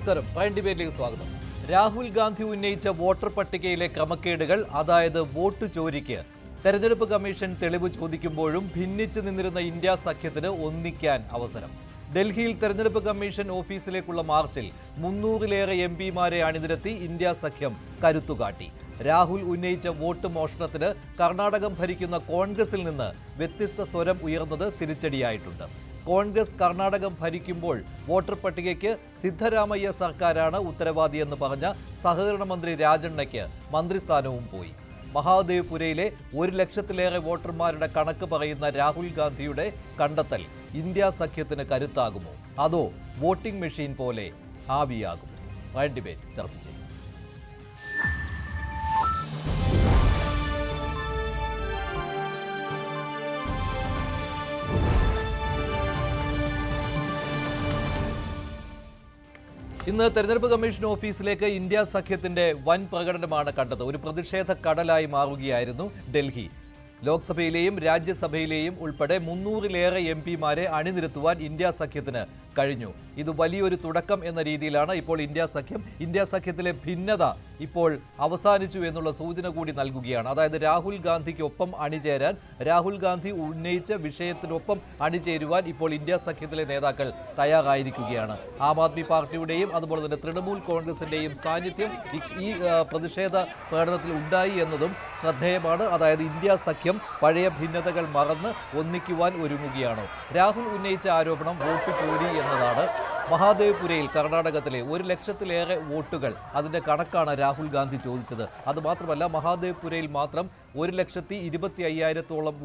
നമസ്കാരം. പ്രൈം ഡിബേറ്റിലേക്ക് സ്വാഗതം. രാഹുൽ ഗാന്ധി ഉന്നയിച്ച വോട്ടർ പട്ടികയിലെ ക്രമക്കേടുകൾ, അതായത് വോട്ട് ചോരിക്ക് തെരഞ്ഞെടുപ്പ് കമ്മീഷൻ തെളിവ് ചോദിക്കുമ്പോഴും ഭിന്നിച്ചു നിന്നിരുന്ന ഇന്ത്യ സഖ്യത്തിന് ഒന്നിക്കാൻ അവസരം. ഡൽഹിയിൽ തെരഞ്ഞെടുപ്പ് കമ്മീഷൻ ഓഫീസിലേക്കുള്ള മാർച്ചിൽ 300-ലേറെ എംപിമാരെ അണിനിരത്തി ഇന്ത്യ സഖ്യം കരുത്തുകാട്ടി. രാഹുൽ ഉന്നയിച്ച വോട്ട് മോഷണത്തിന് കർണാടകം ഭരിക്കുന്ന കോൺഗ്രസിൽ നിന്ന് വ്യത്യസ്ത സ്വരം ഉയർന്നത് തിരിച്ചടിയായിട്ടുണ്ട്. കോൺഗ്രസ് കർണാടകം ഭരിക്കുമ്പോൾ വോട്ടർ പട്ടികയ്ക്ക് സിദ്ധരാമയ്യ സർക്കാരാണ് ഉത്തരവാദിയെന്ന് പറഞ്ഞ സഹകരണ മന്ത്രി രാജണ്ണയ്ക്ക് മന്ത്രിസ്ഥാനവും പോയി. മഹാദേവ്പുരയിലെ 1 ലക്ഷത്തിലേറെ വോട്ടർമാരുടെ കണക്ക് പറയുന്ന രാഹുൽ ഗാന്ധിയുടെ കണ്ടെത്തൽ ഇന്ത്യ സഖ്യത്തിന് കരുത്താകുമോ, അതോ വോട്ടിംഗ് മെഷീൻ പോലെ ആവിയാകുമോ? പ്രൈം ഡിബേറ്റ് ചർച്ച ചെയ്യും. ഇന്ന് തെരഞ്ഞെടുപ്പ് കമ്മീഷൻ ഓഫീസിലേക്ക് ഇന്ത്യ സഖ്യത്തിന്റെ വൻ പ്രകടനമാണ് കണ്ടത്. ഒരു പ്രതിഷേധ കടലായി മാറുകയായിരുന്നു ഡൽഹി. ലോക്സഭയിലെയും രാജ്യസഭയിലെയും ഉൾപ്പെടെ 300-ലേറെ എംപിമാരെ അണിനിരത്തുവാൻ ഇന്ത്യ സഖ്യത്തിന് കഴിഞ്ഞു. ഇത് വലിയൊരു തുടക്കം എന്ന രീതിയിലാണ് ഇപ്പോൾ ഇന്ത്യ സഖ്യത്തിലെ ഭിന്നത ഇപ്പോൾ അവസാനിച്ചു എന്നുള്ള സൂചന കൂടി നൽകുകയാണ്. അതായത് രാഹുൽ ഗാന്ധിക്കൊപ്പം അണിചേരാൻ, രാഹുൽ ഗാന്ധി ഉന്നയിച്ച വിഷയത്തിനൊപ്പം അണിചേരുവാൻ ഇപ്പോൾ ഇന്ത്യ സഖ്യത്തിലെ നേതാക്കൾ തയ്യാറായിരിക്കുകയാണ്. ആം ആദ്മി പാർട്ടിയുടെയും അതുപോലെ തന്നെ തൃണമൂൽ കോൺഗ്രസിന്റെയും സാന്നിധ്യം ഈ പ്രതിഷേധ പ്രകടനത്തിൽ ഉണ്ടായി എന്നതും ശ്രദ്ധേയമാണ്. അതായത് ഇന്ത്യ സഖ്യം പഴയ ഭിന്നതകൾ മറന്ന് ഒന്നിക്കുവാൻ ഒരുങ്ങുകയാണോ? രാഹുൽ ഉന്നയിച്ച ആരോപണം വോട്ട് ചോരി എന്നതാണ്. മഹാദേവ്പുരയിൽ കർണാടകത്തിലെ 1 ലക്ഷത്തിലേറെ വോട്ടുകൾ, അതിന്റെ കണക്കാണ് രാഹുൽ ഗാന്ധി ചോദിച്ചത്. അതുമാത്രമല്ല, മഹാദേവ്പുരയിൽ മാത്രം 1,25,000-ഓളം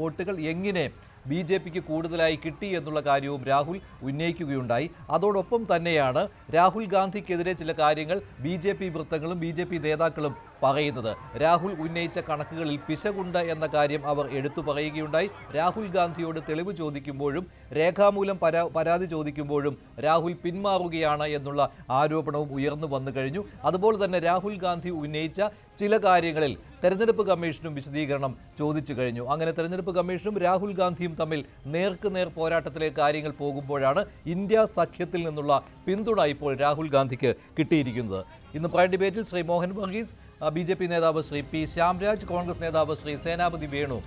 വോട്ടുകൾ എങ്ങനെ BJPക്ക് കൂടുതലായി കിട്ടി എന്നുള്ള കാര്യവും രാഹുൽ ഉന്നയിക്കുകയുണ്ടായി. അതോടൊപ്പം തന്നെയാണ് രാഹുൽ ഗാന്ധിക്കെതിരെ ചില കാര്യങ്ങൾ BJP വൃത്തങ്ങളും BJP നേതാക്കളും പറയുന്നത്. രാഹുൽ ഉന്നയിച്ച കണക്കുകളിൽ പിശകുണ്ട് എന്ന കാര്യം അവർ എടുത്തു പറയുകയുണ്ടായി. രാഹുൽ ഗാന്ധിയോട് തെളിവ് ചോദിക്കുമ്പോഴും രേഖാമൂലം പരാതി ചോദിക്കുമ്പോഴും രാഹുൽ പിന്മാറുകയാണ് എന്നുള്ള ആരോപണവും ഉയർന്നു വന്നു കഴിഞ്ഞു. അതുപോലെ തന്നെ രാഹുൽ ഗാന്ധി ഉന്നയിച്ച ചില കാര്യങ്ങളിൽ തെരഞ്ഞെടുപ്പ് കമ്മീഷനും വിശദീകരണം ചോദിച്ചു കഴിഞ്ഞു. അങ്ങനെ തെരഞ്ഞെടുപ്പ് കമ്മീഷനും രാഹുൽ ഗാന്ധിയും തമ്മിൽ നേർക്കുനേർ പോരാട്ടത്തിലെ കാര്യങ്ങൾ പോകുമ്പോഴാണ് ഇന്ത്യ സഖ്യത്തിൽ നിന്നുള്ള പിന്തുണ ഇപ്പോൾ രാഹുൽ ഗാന്ധിക്ക് കിട്ടിയിരിക്കുന്നത്. ഇന്ന് പ്രൈം ഡിബേറ്റിൽ ശ്രീ മോഹൻ വർഗീസ്, BJP നേതാവ് ശ്രീ P. ശ്യാംരാജ്, കോൺഗ്രസ് നേതാവ് ശ്രീ സേനാപതി വേണു,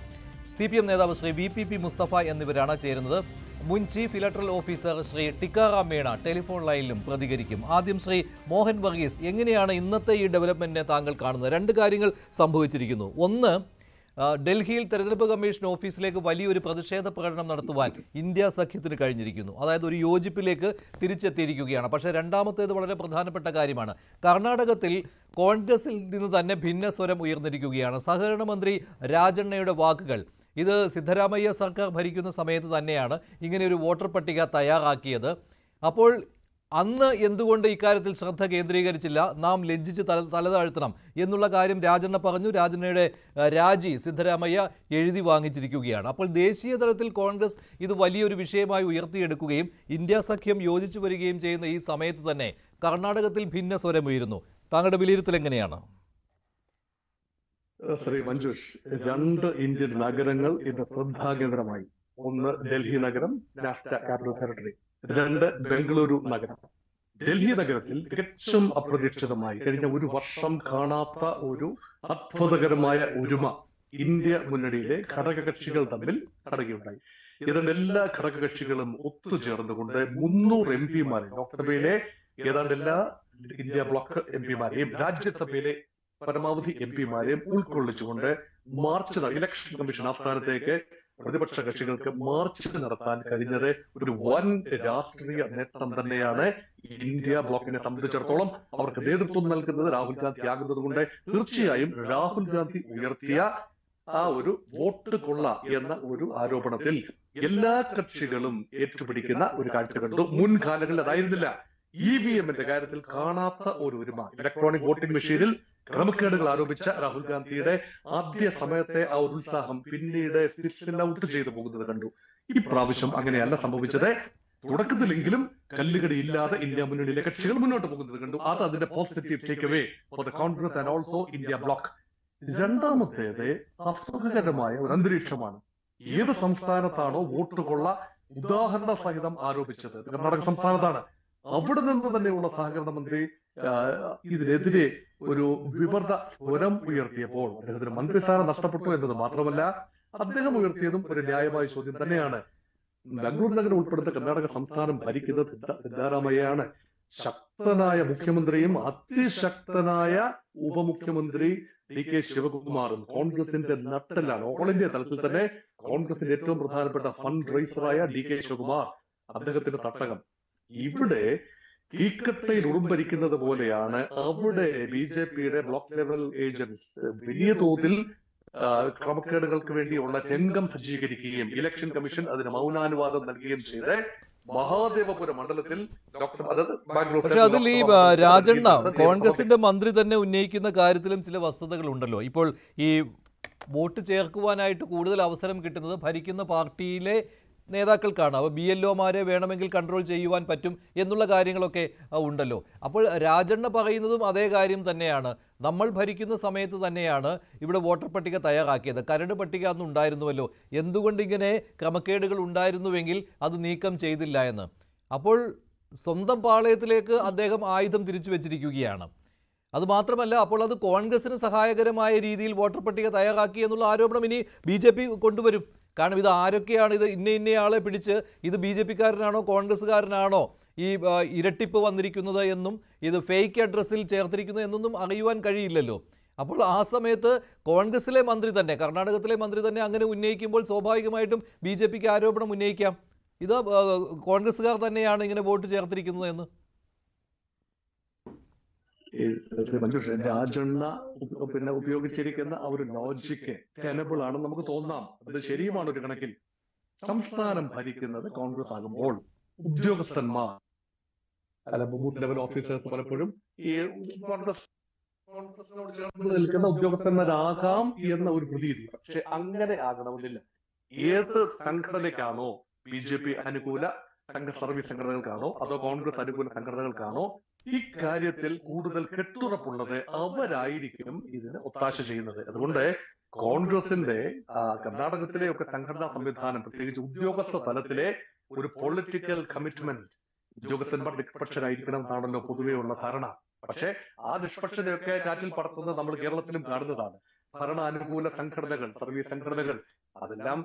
CPM നേതാവ് ശ്രീ VPP മുസ്തഫ എന്നിവരാണ് ചേരുന്നത്. മുൻ chief electoral officer Shri Tikaram Meena telephone ലൈനിലും പ്രതികരിക്കും. ആദ്യം ശ്രീ മോഹൻ വർഗീസ്, എങ്ങനെയാണ് ഇന്നത്തെ ഈ ഡെവലപ്മെന്റിനെ താങ്കൾ കാണുന്നത്? 2 കാര്യങ്ങൾ സംഭവിച്ചിരിക്കുന്നു. ഒന്ന്, ഡൽഹിയിൽ തെരഞ്ഞെടുപ്പ് കമ്മീഷൻ ഓഫീസിലേക്ക് വലിയൊരു പ്രതിഷേധ പ്രകടനം നടത്തുവാൻ ഇന്ത്യ സഖ്യത്തിന് കഴിഞ്ഞിരിക്കുന്നു. അതായത് ഒരു യോജിപ്പിലേക്ക് തിരിച്ചെത്തിയിരിക്കുകയാണ്. പക്ഷേ രണ്ടാമത്തേത് വളരെ പ്രധാനപ്പെട്ട കാര്യമാണ്. കർണാടകത്തിൽ കോൺഗ്രസിൽ നിന്ന് തന്നെ ഭിന്നസ്വരം ഉയർന്നിരിക്കുകയാണ്. സഹകരണ മന്ത്രി രാജണ്ണയുടെ വാക്കുകൾ, ഇത് സിദ്ധരാമയ്യ സർക്കാർ ഭരിക്കുന്ന സമയത്ത് തന്നെയാണ് ഇങ്ങനെയൊരു വോട്ടർ പട്ടിക തയ്യാറാക്കിയത്. അപ്പോൾ അന്ന് എന്തുകൊണ്ട് ഇക്കാര്യത്തിൽ ശ്രദ്ധ കേന്ദ്രീകരിച്ചില്ല? നാം ലജ്ജിച്ച് തലതാഴ്ത്തണം എന്നുള്ള കാര്യം രാജണ്ണ പറഞ്ഞു. രാജണ്ണയുടെ രാജി സിദ്ധരാമയ്യ എഴുതി വാങ്ങിച്ചിരിക്കുകയാണ്. അപ്പോൾ ദേശീയ തലത്തിൽ കോൺഗ്രസ് ഇത് വലിയൊരു വിഷയമായി ഉയർത്തിയെടുക്കുകയും ഇന്ത്യ സഖ്യം യോജിച്ചു വരികയും ചെയ്യുന്ന ഈ സമയത്ത് തന്നെ കർണാടകത്തിൽ ഭിന്ന സ്വരമുയരുന്നു. താങ്കളുടെ വിലയിരുത്തൽ എങ്ങനെയാണ്? ശ്രീ മഞ്ജുഷ്, 2 ഇന്ത്യൻ നഗരങ്ങൾ ഇന്ന് ശ്രദ്ധാകേന്ദ്രമായി. ഒന്ന് ഡൽഹി നഗരം, നാഷണൽ ക്യാപിറ്റൽ ടെറിട്ടറി. 2 ബംഗളൂരു നഗരം. ഡൽഹി നഗരത്തിൽ തികച്ചും അപ്രതീക്ഷിതമായി കഴിഞ്ഞ 1 വർഷം കാണാത്ത ഒരു അത്ഭുതകരമായ ഒരുമ ഇന്ത്യ മുന്നണിയിലെ ഘടകകക്ഷികൾ തമ്മിൽ നടക്കുകയുണ്ടായി. ഏതാണ്ട് എല്ലാ ഘടകകക്ഷികളും ഒത്തുചേർന്നുകൊണ്ട് 300 എംപിമാരെ, ലോക്സഭയിലെ ഏതാണ്ട് എല്ലാ ഇന്ത്യ ബ്ലോക്ക് എംപിമാരെയും രാജ്യസഭയിലെ പരമാവധി എംപിമാരെയും ഉൾക്കൊള്ളിച്ചുകൊണ്ട് ഇലക്ഷൻ കമ്മീഷൻ ആസ്ഥാനത്തേക്ക് പ്രതിപക്ഷ കക്ഷികൾക്ക് മാർച്ച് നടത്താൻ കഴിഞ്ഞത് ഒരു വൻ രാഷ്ട്രീയ നേട്ടം തന്നെയാണ്. ഇന്ത്യ ബ്ലോക്കിനെ സംബന്ധിച്ചിടത്തോളം അവർക്ക് നേതൃത്വം നൽകുന്നത് രാഹുൽ ഗാന്ധി ആകുന്നത് കൊണ്ട് തീർച്ചയായും രാഹുൽ ഗാന്ധി ഉയർത്തിയ ആ ഒരു വോട്ട് കൊള്ള എന്ന ഒരു ആരോപണത്തിൽ എല്ലാ കക്ഷികളും ഏറ്റുപിടിക്കുന്ന ഒരു കാഴ്ച കണ്ടു. മുൻകാലങ്ങളിൽ അതായിരുന്നില്ല. EVM-ന്റെ കാര്യത്തിൽ കാണാത്ത ഒരു ഒരുമ. ഇലക്ട്രോണിക് വോട്ടിംഗ് മെഷീനിൽ ക്രമക്കേടുകൾ ആരോപിച്ച രാഹുൽ ഗാന്ധിയുടെ ആദ്യ സമയത്തെ ആ ഒരു ഉത്സാഹം പിന്നീട് ഔട്ട് ചെയ്തു പോകുന്നത് കണ്ടു. ഇപ്രാവശ്യം അങ്ങനെയല്ല സംഭവിച്ചത്. തുടക്കത്തിലെങ്കിലും കല്ലുകടി ഇല്ലാതെ ഇന്ത്യ മുന്നണിയിലെ കക്ഷികൾ മുന്നോട്ട് പോകുന്നത് കണ്ടു. അത് അതിന്റെ positive take away for the Congress and also India block. രണ്ടാമത്തേത് അസുഖകരമായ ഒരു അന്തരീക്ഷമാണ്. ഏത് സംസ്ഥാനത്താണോ വോട്ട് കൊള്ള ഉദാഹരണ സഹിതം ആരോപിച്ചത്, കർണാടക സംസ്ഥാനത്താണ്, അവിടെ നിന്ന് തന്നെയുള്ള സഹകരണ മന്ത്രി ഇതിനെതിരെ ഒരു വിമർശ സ്വരം ഉയർത്തിയപ്പോൾ അദ്ദേഹത്തിന് മന്ത്രിസ്ഥാനം നഷ്ടപ്പെട്ടു എന്നത് മാത്രമല്ല, അദ്ദേഹം ഉയർത്തിയതും ഒരു ന്യായമായ ചോദ്യം തന്നെയാണ്. ബംഗളൂരു നഗരം ഉൾപ്പെടുന്ന കർണാടക സംസ്ഥാനം ഭരിക്കുന്നത് സിദ്ധാരാമയ്യയാണ്. ശക്തനായ മുഖ്യമന്ത്രിയും അതിശക്തനായ ഉപമുഖ്യമന്ത്രി DK ശിവകുമാറും കോൺഗ്രസിന്റെ നട്ടെല്ലാണ്. ഓൾ ഇന്ത്യ തലത്തിൽ തന്നെ കോൺഗ്രസിന്റെ ഏറ്റവും പ്രധാനപ്പെട്ട ഫണ്ട് റൈസറായ DK ശിവകുമാർ, അദ്ദേഹത്തിന്റെ തട്ടകം. ഇവിടെ തീക്കട്ടയിൽ ഉറുമ്പരിക്കുന്നത് പോലെയാണ് അവിടെ BJPയുടെ ബ്ലോക്ക് ലെവൽ ഏജൻസ് വലിയ തോതിൽ ക്രമക്കേടുകൾക്ക് വേണ്ടിയുള്ള രംഗം സജ്ജീകരിക്കുകയും ഇലക്ഷൻ കമ്മീഷൻ അതിന് മൗനാനുവാദം നൽകുകയും ചെയ്ത് മഹാദേവപുരം മണ്ഡലത്തിൽ പക്ഷെ അതിൽ ഈ രാജണ്ണ കോൺഗ്രസിന്റെ മന്ത്രി തന്നെ ഉന്നയിക്കുന്ന കാര്യത്തിലും ചില വസ്തുതകൾ ഉണ്ടല്ലോ. ഇപ്പോൾ ഈ വോട്ട് ചേർക്കുവാനായിട്ട് കൂടുതൽ അവസരം കിട്ടുന്നത് ഭരിക്കുന്ന പാർട്ടിയിലെ നേതാക്കൾക്കാണ്. അപ്പോൾ BLOമാരെ വേണമെങ്കിൽ കൺട്രോൾ ചെയ്യുവാൻ പറ്റും എന്നുള്ള കാര്യങ്ങളൊക്കെ ഉണ്ടല്ലോ. അപ്പോൾ രാജണ്ണ പറയുന്നതും അതേ കാര്യം തന്നെയാണ്. നമ്മൾ ഭരിക്കുന്ന സമയത്ത് തന്നെയാണ് ഇവിടെ വോട്ടർ പട്ടിക തയ്യാറാക്കിയത്. കരട് പട്ടിക അന്ന് ഉണ്ടായിരുന്നുവല്ലോ, എന്തുകൊണ്ടിങ്ങനെ ക്രമക്കേടുകൾ ഉണ്ടായിരുന്നുവെങ്കിൽ അത് നീക്കം ചെയ്തില്ല എന്ന്. അപ്പോൾ സ്വന്തം പാളയത്തിലേക്ക് അദ്ദേഹം ആയുധം തിരിച്ചു വെച്ചിരിക്കുകയാണ്. അതുമാത്രമല്ല, അപ്പോൾ അത് കോൺഗ്രസിന് സഹായകരമായ രീതിയിൽ വോട്ടർ പട്ടിക തയ്യാറാക്കി എന്നുള്ള ആരോപണം ഇനി BJP കൊണ്ടുവരും. കാരണം ഇത് ആരൊക്കെയാണ്, ഇത് ഇന്നയാളെ പിടിച്ച് ഇത് BJPക്കാരനാണോ കോൺഗ്രസ്സുകാരനാണോ ഈ ഇരട്ടിപ്പ് വന്നിരിക്കുന്നത് എന്നും ഇത് ഫേക്ക് അഡ്രസ്സിൽ ചേർത്തിരിക്കുന്നത് എന്നൊന്നും അറിയുവാൻ കഴിയില്ലല്ലോ. അപ്പോൾ ആ സമയത്ത് കോൺഗ്രസിലെ മന്ത്രി തന്നെ, കർണാടകത്തിലെ മന്ത്രി തന്നെ അങ്ങനെ ഉന്നയിക്കുമ്പോൾ സ്വാഭാവികമായിട്ടും BJPക്ക് ആരോപണം ഉന്നയിക്കാം, ഇത് കോൺഗ്രസ്സുകാർ തന്നെയാണ് ഇങ്ങനെ വോട്ട് ചേർത്തിരിക്കുന്നത് എന്ന്. മഞ്ജുഷ, രാജണ്ണ ഉപയോഗിച്ചിരിക്കുന്ന ആ ഒരു ലോജിക്ക് ടെനബിൾ ആണെന്ന് നമുക്ക് തോന്നാം. അത് ശരിയുമാണ് ഒരു കണക്കിൽ. സംസ്ഥാനം ഭരിക്കുന്നത് കോൺഗ്രസ് ആകുമ്പോൾ ഉദ്യോഗസ്ഥന്മാർ ബൂത്ത് ലെവൽ ഓഫീസേഴ്സ് പലപ്പോഴും ഈ കോൺഗ്രസിനോട് ചേർന്ന് നിൽക്കുന്ന ഉദ്യോഗസ്ഥന്മാരാകാം എന്ന ഒരു പ്രതീതി. പക്ഷെ അങ്ങനെ ആകണമെന്നില്ല. ഏത് സംഘടനയ്ക്കാണോ BJP അനുകൂല സർവീസ് സംഘടനകൾക്കാണോ അതോ കോൺഗ്രസ് അനുകൂല സംഘടനകൾക്കാണോ ഈ കാര്യത്തിൽ കൂടുതൽ കെട്ടുറപ്പുള്ളത്, അവരായിരിക്കും ഇതിന് ഒത്താശ ചെയ്യുന്നത്. അതുകൊണ്ട് കോൺഗ്രസിന്റെ കർണാടകത്തിലെ ഒക്കെ സംഘടനാ സംവിധാനം, പ്രത്യേകിച്ച് ഉദ്യോഗസ്ഥ തലത്തിലെ ഒരു പൊളിറ്റിക്കൽ കമ്മിറ്റ്മെന്റ്, ഉദ്യോഗസ്ഥന്മാർ നിഷ്പക്ഷരായിരിക്കണം എന്നാണല്ലോ പൊതുവെയുള്ള ധാരണ. പക്ഷെ ആ നിഷ്പക്ഷതയൊക്കെ കാറ്റിൽ പറത്തുന്നത് നമ്മൾ കേരളത്തിലും കാണുന്നതാണ്. ഭരണാനുകൂല സംഘടനകൾ, സർവീസ് സംഘടനകൾ, അതെല്ലാം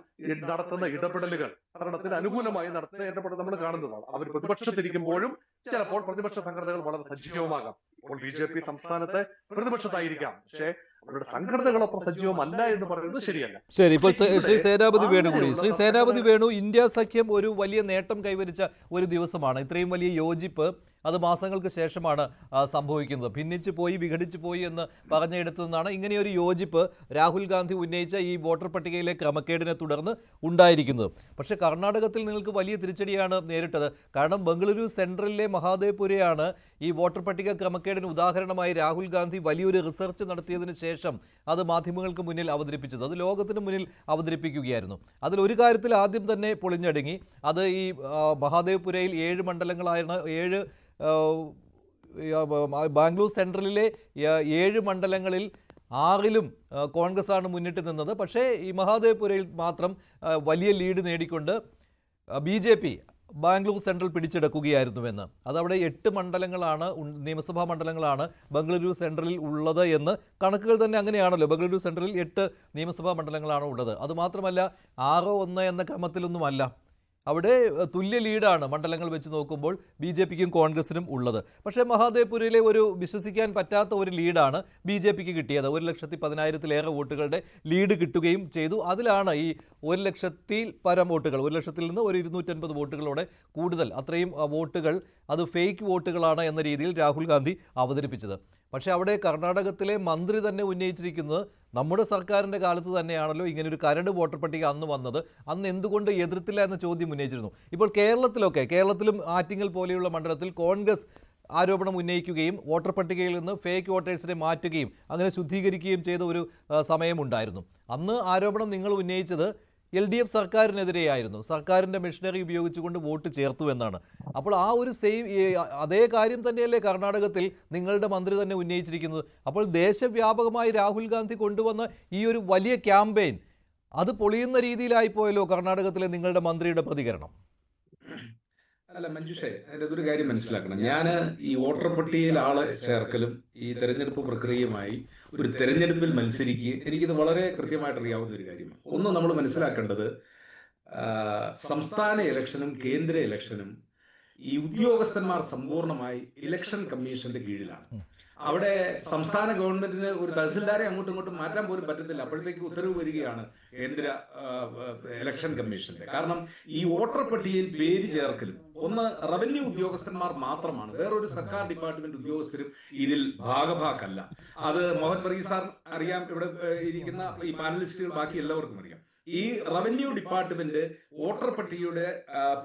നടത്തുന്ന ഇടപെടലുകൾ ഭരണത്തിന് അനുകൂലമായി നടത്തുന്ന ഇടപെടൽ നമ്മൾ കാണുന്നതാണ്. അവർ പ്രതിപക്ഷത്തിരിക്കുമ്പോഴും ചിലപ്പോൾ പ്രതിപക്ഷ സംഘടനകൾ വളരെ സജീവമാകാം. ഇപ്പോൾ BJP സംസ്ഥാനത്ത് പ്രതിപക്ഷത്തായിരിക്കാം, പക്ഷേ അവരുടെ സംഘടനകൾ അത്ര സജീവമല്ല എന്ന് പറയുന്നത് ശരിയല്ല. ശരി, ഇപ്പോൾ ശ്രീ സേനാപതി വേണു കൂടി. ശ്രീ സേനാപതി വേണു, ഇന്ത്യ സഖ്യം ഒരു വലിയ നേട്ടം കൈവരിച്ച ഒരു ദിവസമാണ്. ഇത്രയും വലിയ യോജിപ്പ് അത് മാസങ്ങൾക്ക് ശേഷമാണ് സംഭവിക്കുന്നത്. ഭിന്നിച്ചു പോയി, വിഘടിച്ചു പോയി എന്ന് പറഞ്ഞെടുത്തു നിന്നാണ് ഇങ്ങനെയൊരു യോജിപ്പ് രാഹുൽ ഗാന്ധി ഉന്നയിച്ച ഈ വോട്ടർ പട്ടികയിലെ ക്രമക്കേടിനെ തുടർന്ന് ഉണ്ടായിരിക്കുന്നത്. പക്ഷേ കർണാടകത്തിൽ നിങ്ങൾക്ക് വലിയ തിരിച്ചടിയാണ് നേരിട്ടത്. കാരണം ബംഗളൂരു സെൻട്രലിലെ മഹാദേവ്പുരയാണ് ഈ വോട്ടർ പട്ടിക ക്രമക്കേടിന് ഉദാഹരണമായി രാഹുൽ ഗാന്ധി വലിയൊരു റിസർച്ച് നടത്തിയതിന് ശേഷം അത് മാധ്യമങ്ങൾക്ക് മുന്നിൽ അവതരിപ്പിച്ചത്. അത് ലോകത്തിന് മുന്നിൽ അവതരിപ്പിക്കുകയായിരുന്നു. അതിലൊരു കാര്യത്തിൽ ആദ്യം തന്നെ പൊളിഞ്ഞടുങ്ങി. അത് ഈ മഹാദേവ്പുരയിൽ 7 മണ്ഡലങ്ങളായിരുന്നു. 7 ബാംഗ്ലൂർ സെൻട്രലിലെ 7 മണ്ഡലങ്ങളിൽ 6ലും കോൺഗ്രസ്സാണ് മുന്നിട്ട് നിന്നത്. പക്ഷേ ഈ മഹാദേവ്പുരയിൽ മാത്രം വലിയ ലീഡ് നേടിക്കൊണ്ട് BJP ബാംഗ്ലൂർ സെൻട്രൽ പിടിച്ചെടുക്കുകയായിരുന്നുവെന്ന്. അതവിടെ 8 മണ്ഡലങ്ങളാണ്, നിയമസഭാ മണ്ഡലങ്ങളാണ് ബംഗളൂരു സെൻട്രലിൽ ഉള്ളത് എന്ന് കണക്കുകൾ തന്നെ അങ്ങനെയാണല്ലോ. ബംഗളൂരു സെൻട്രലിൽ 8 നിയമസഭാ മണ്ഡലങ്ങളാണ് ഉള്ളത്. അതുമാത്രമല്ല 6-1 എന്ന ക്രമത്തിലൊന്നുമല്ല, അവിടെ തുല്യ ലീഡാണ് മണ്ഡലങ്ങൾ വെച്ച് നോക്കുമ്പോൾ BJPക്കും കോൺഗ്രസിനും ഉള്ളത്. പക്ഷേ മഹാദേവ്പുരയിലെ ഒരു വിശ്വസിക്കാൻ പറ്റാത്ത ഒരു ലീഡാണ് BJPക്ക് കിട്ടിയത്. 1,10,000-ലേറെ വോട്ടുകളുടെ ലീഡ് കിട്ടുകയും ചെയ്തു. അതിലാണ് ഈ 1,00,000-ൽ പരം വോട്ടുകൾ, 1,00,000-ൽ നിന്ന് ഒരു 250 വോട്ടുകളോടെ കൂടുതൽ, അത്രയും വോട്ടുകൾ അത് ഫേക്ക് വോട്ടുകളാണ് എന്ന രീതിയിൽ രാഹുൽ ഗാന്ധി അവതരിപ്പിച്ചത്. പക്ഷേ അവിടെ കർണാടകത്തിലെ മന്ത്രി തന്നെ ഉന്നയിച്ചിരിക്കുന്നത് നമ്മുടെ സർക്കാരിൻ്റെ കാലത്ത് തന്നെയാണല്ലോ ഇങ്ങനൊരു കരട് വോട്ടർ പട്ടിക അന്ന് വന്നത്, അന്ന് എന്തുകൊണ്ട് എതിർത്തില്ല എന്ന ചോദ്യം ഉന്നയിച്ചിരുന്നു. ഇപ്പോൾ കേരളത്തിലും ആറ്റിങ്ങൽ പോലെയുള്ള മണ്ഡലത്തിൽ കോൺഗ്രസ് ആരോപണം ഉന്നയിക്കുകയും വോട്ടർ പട്ടികയിൽ നിന്ന് ഫേക്ക് വോട്ടേഴ്സിനെ മാറ്റുകയും അങ്ങനെ ശുദ്ധീകരിക്കുകയും ചെയ്ത ഒരു സമയമുണ്ടായിരുന്നു. അന്ന് ആരോപണം നിങ്ങൾ ഉന്നയിച്ചത് LDF സർക്കാരിനെതിരെയായിരുന്നു. സർക്കാരിൻ്റെ മെഷീനറി ഉപയോഗിച്ചുകൊണ്ട് വോട്ട് ചേർത്തു എന്നാണ്. അപ്പോൾ ആ ഒരു അതേ കാര്യം തന്നെയല്ലേ കർണാടകത്തിൽ നിങ്ങളുടെ മന്ത്രി തന്നെ ഉന്നയിച്ചിരിക്കുന്നത്. അപ്പോൾ ദേശവ്യാപകമായി രാഹുൽ ഗാന്ധി കൊണ്ടുവന്ന ഈ ഒരു വലിയ ക്യാമ്പയിൻ അത് പൊളിയുന്ന രീതിയിലായിപ്പോയല്ലോ കർണാടകത്തിലെ നിങ്ങളുടെ മന്ത്രിയുടെ പ്രതികരണം. അല്ല മഞ്ജുഷേ, അതിൻ്റെ ഒരു കാര്യം മനസ്സിലാക്കണം. ഞാൻ ഈ വോട്ടർ പട്ടികയിൽ ആളെ ചേർക്കലും ഈ തെരഞ്ഞെടുപ്പ് പ്രക്രിയയുമായി ഒരു തെരഞ്ഞെടുപ്പിൽ മത്സരിക്കുകയും എനിക്കിത് വളരെ കൃത്യമായിട്ട് അറിയാവുന്ന ഒരു കാര്യമാണ്. ഒന്ന് നമ്മൾ മനസ്സിലാക്കേണ്ടത്, സംസ്ഥാന ഇലക്ഷനും കേന്ദ്ര ഇലക്ഷനും ഈ ഉദ്യോഗസ്ഥന്മാർ സമ്പൂർണ്ണമായി ഇലക്ഷൻ കമ്മീഷന്റെ കീഴിലാണ്. അവിടെ സംസ്ഥാന ഗവൺമെന്റിന് ഒരു തഹസിൽദാരെ അങ്ങോട്ടും ഇങ്ങോട്ടും മാറ്റാൻ പോലും പറ്റത്തില്ല. അപ്പോഴത്തേക്ക് ഉത്തരവ് വരികയാണ് കേന്ദ്ര ഇലക്ഷൻ കമ്മീഷന്റെ. കാരണം ഈ വോട്ടർ പട്ടികയിൽ പേര് ചേർക്കലും ഒന്ന് റവന്യൂ ഉദ്യോഗസ്ഥന്മാർ മാത്രമാണ്, വേറൊരു സർക്കാർ ഡിപ്പാർട്ട്മെന്റ് ഉദ്യോഗസ്ഥരും ഇതിൽ ഭാഗഭാക്കല്ല. അത് മോഹൻ വർഗീസ് സാർ അറിയാം, ഇവിടെ ഇരിക്കുന്ന ഈ പാനലിസ്റ്റുകൾ ബാക്കി എല്ലാവർക്കും അറിയാം. ഈ റവന്യൂ ഡിപ്പാർട്ട്മെന്റ് വോട്ടർ പട്ടികയുടെ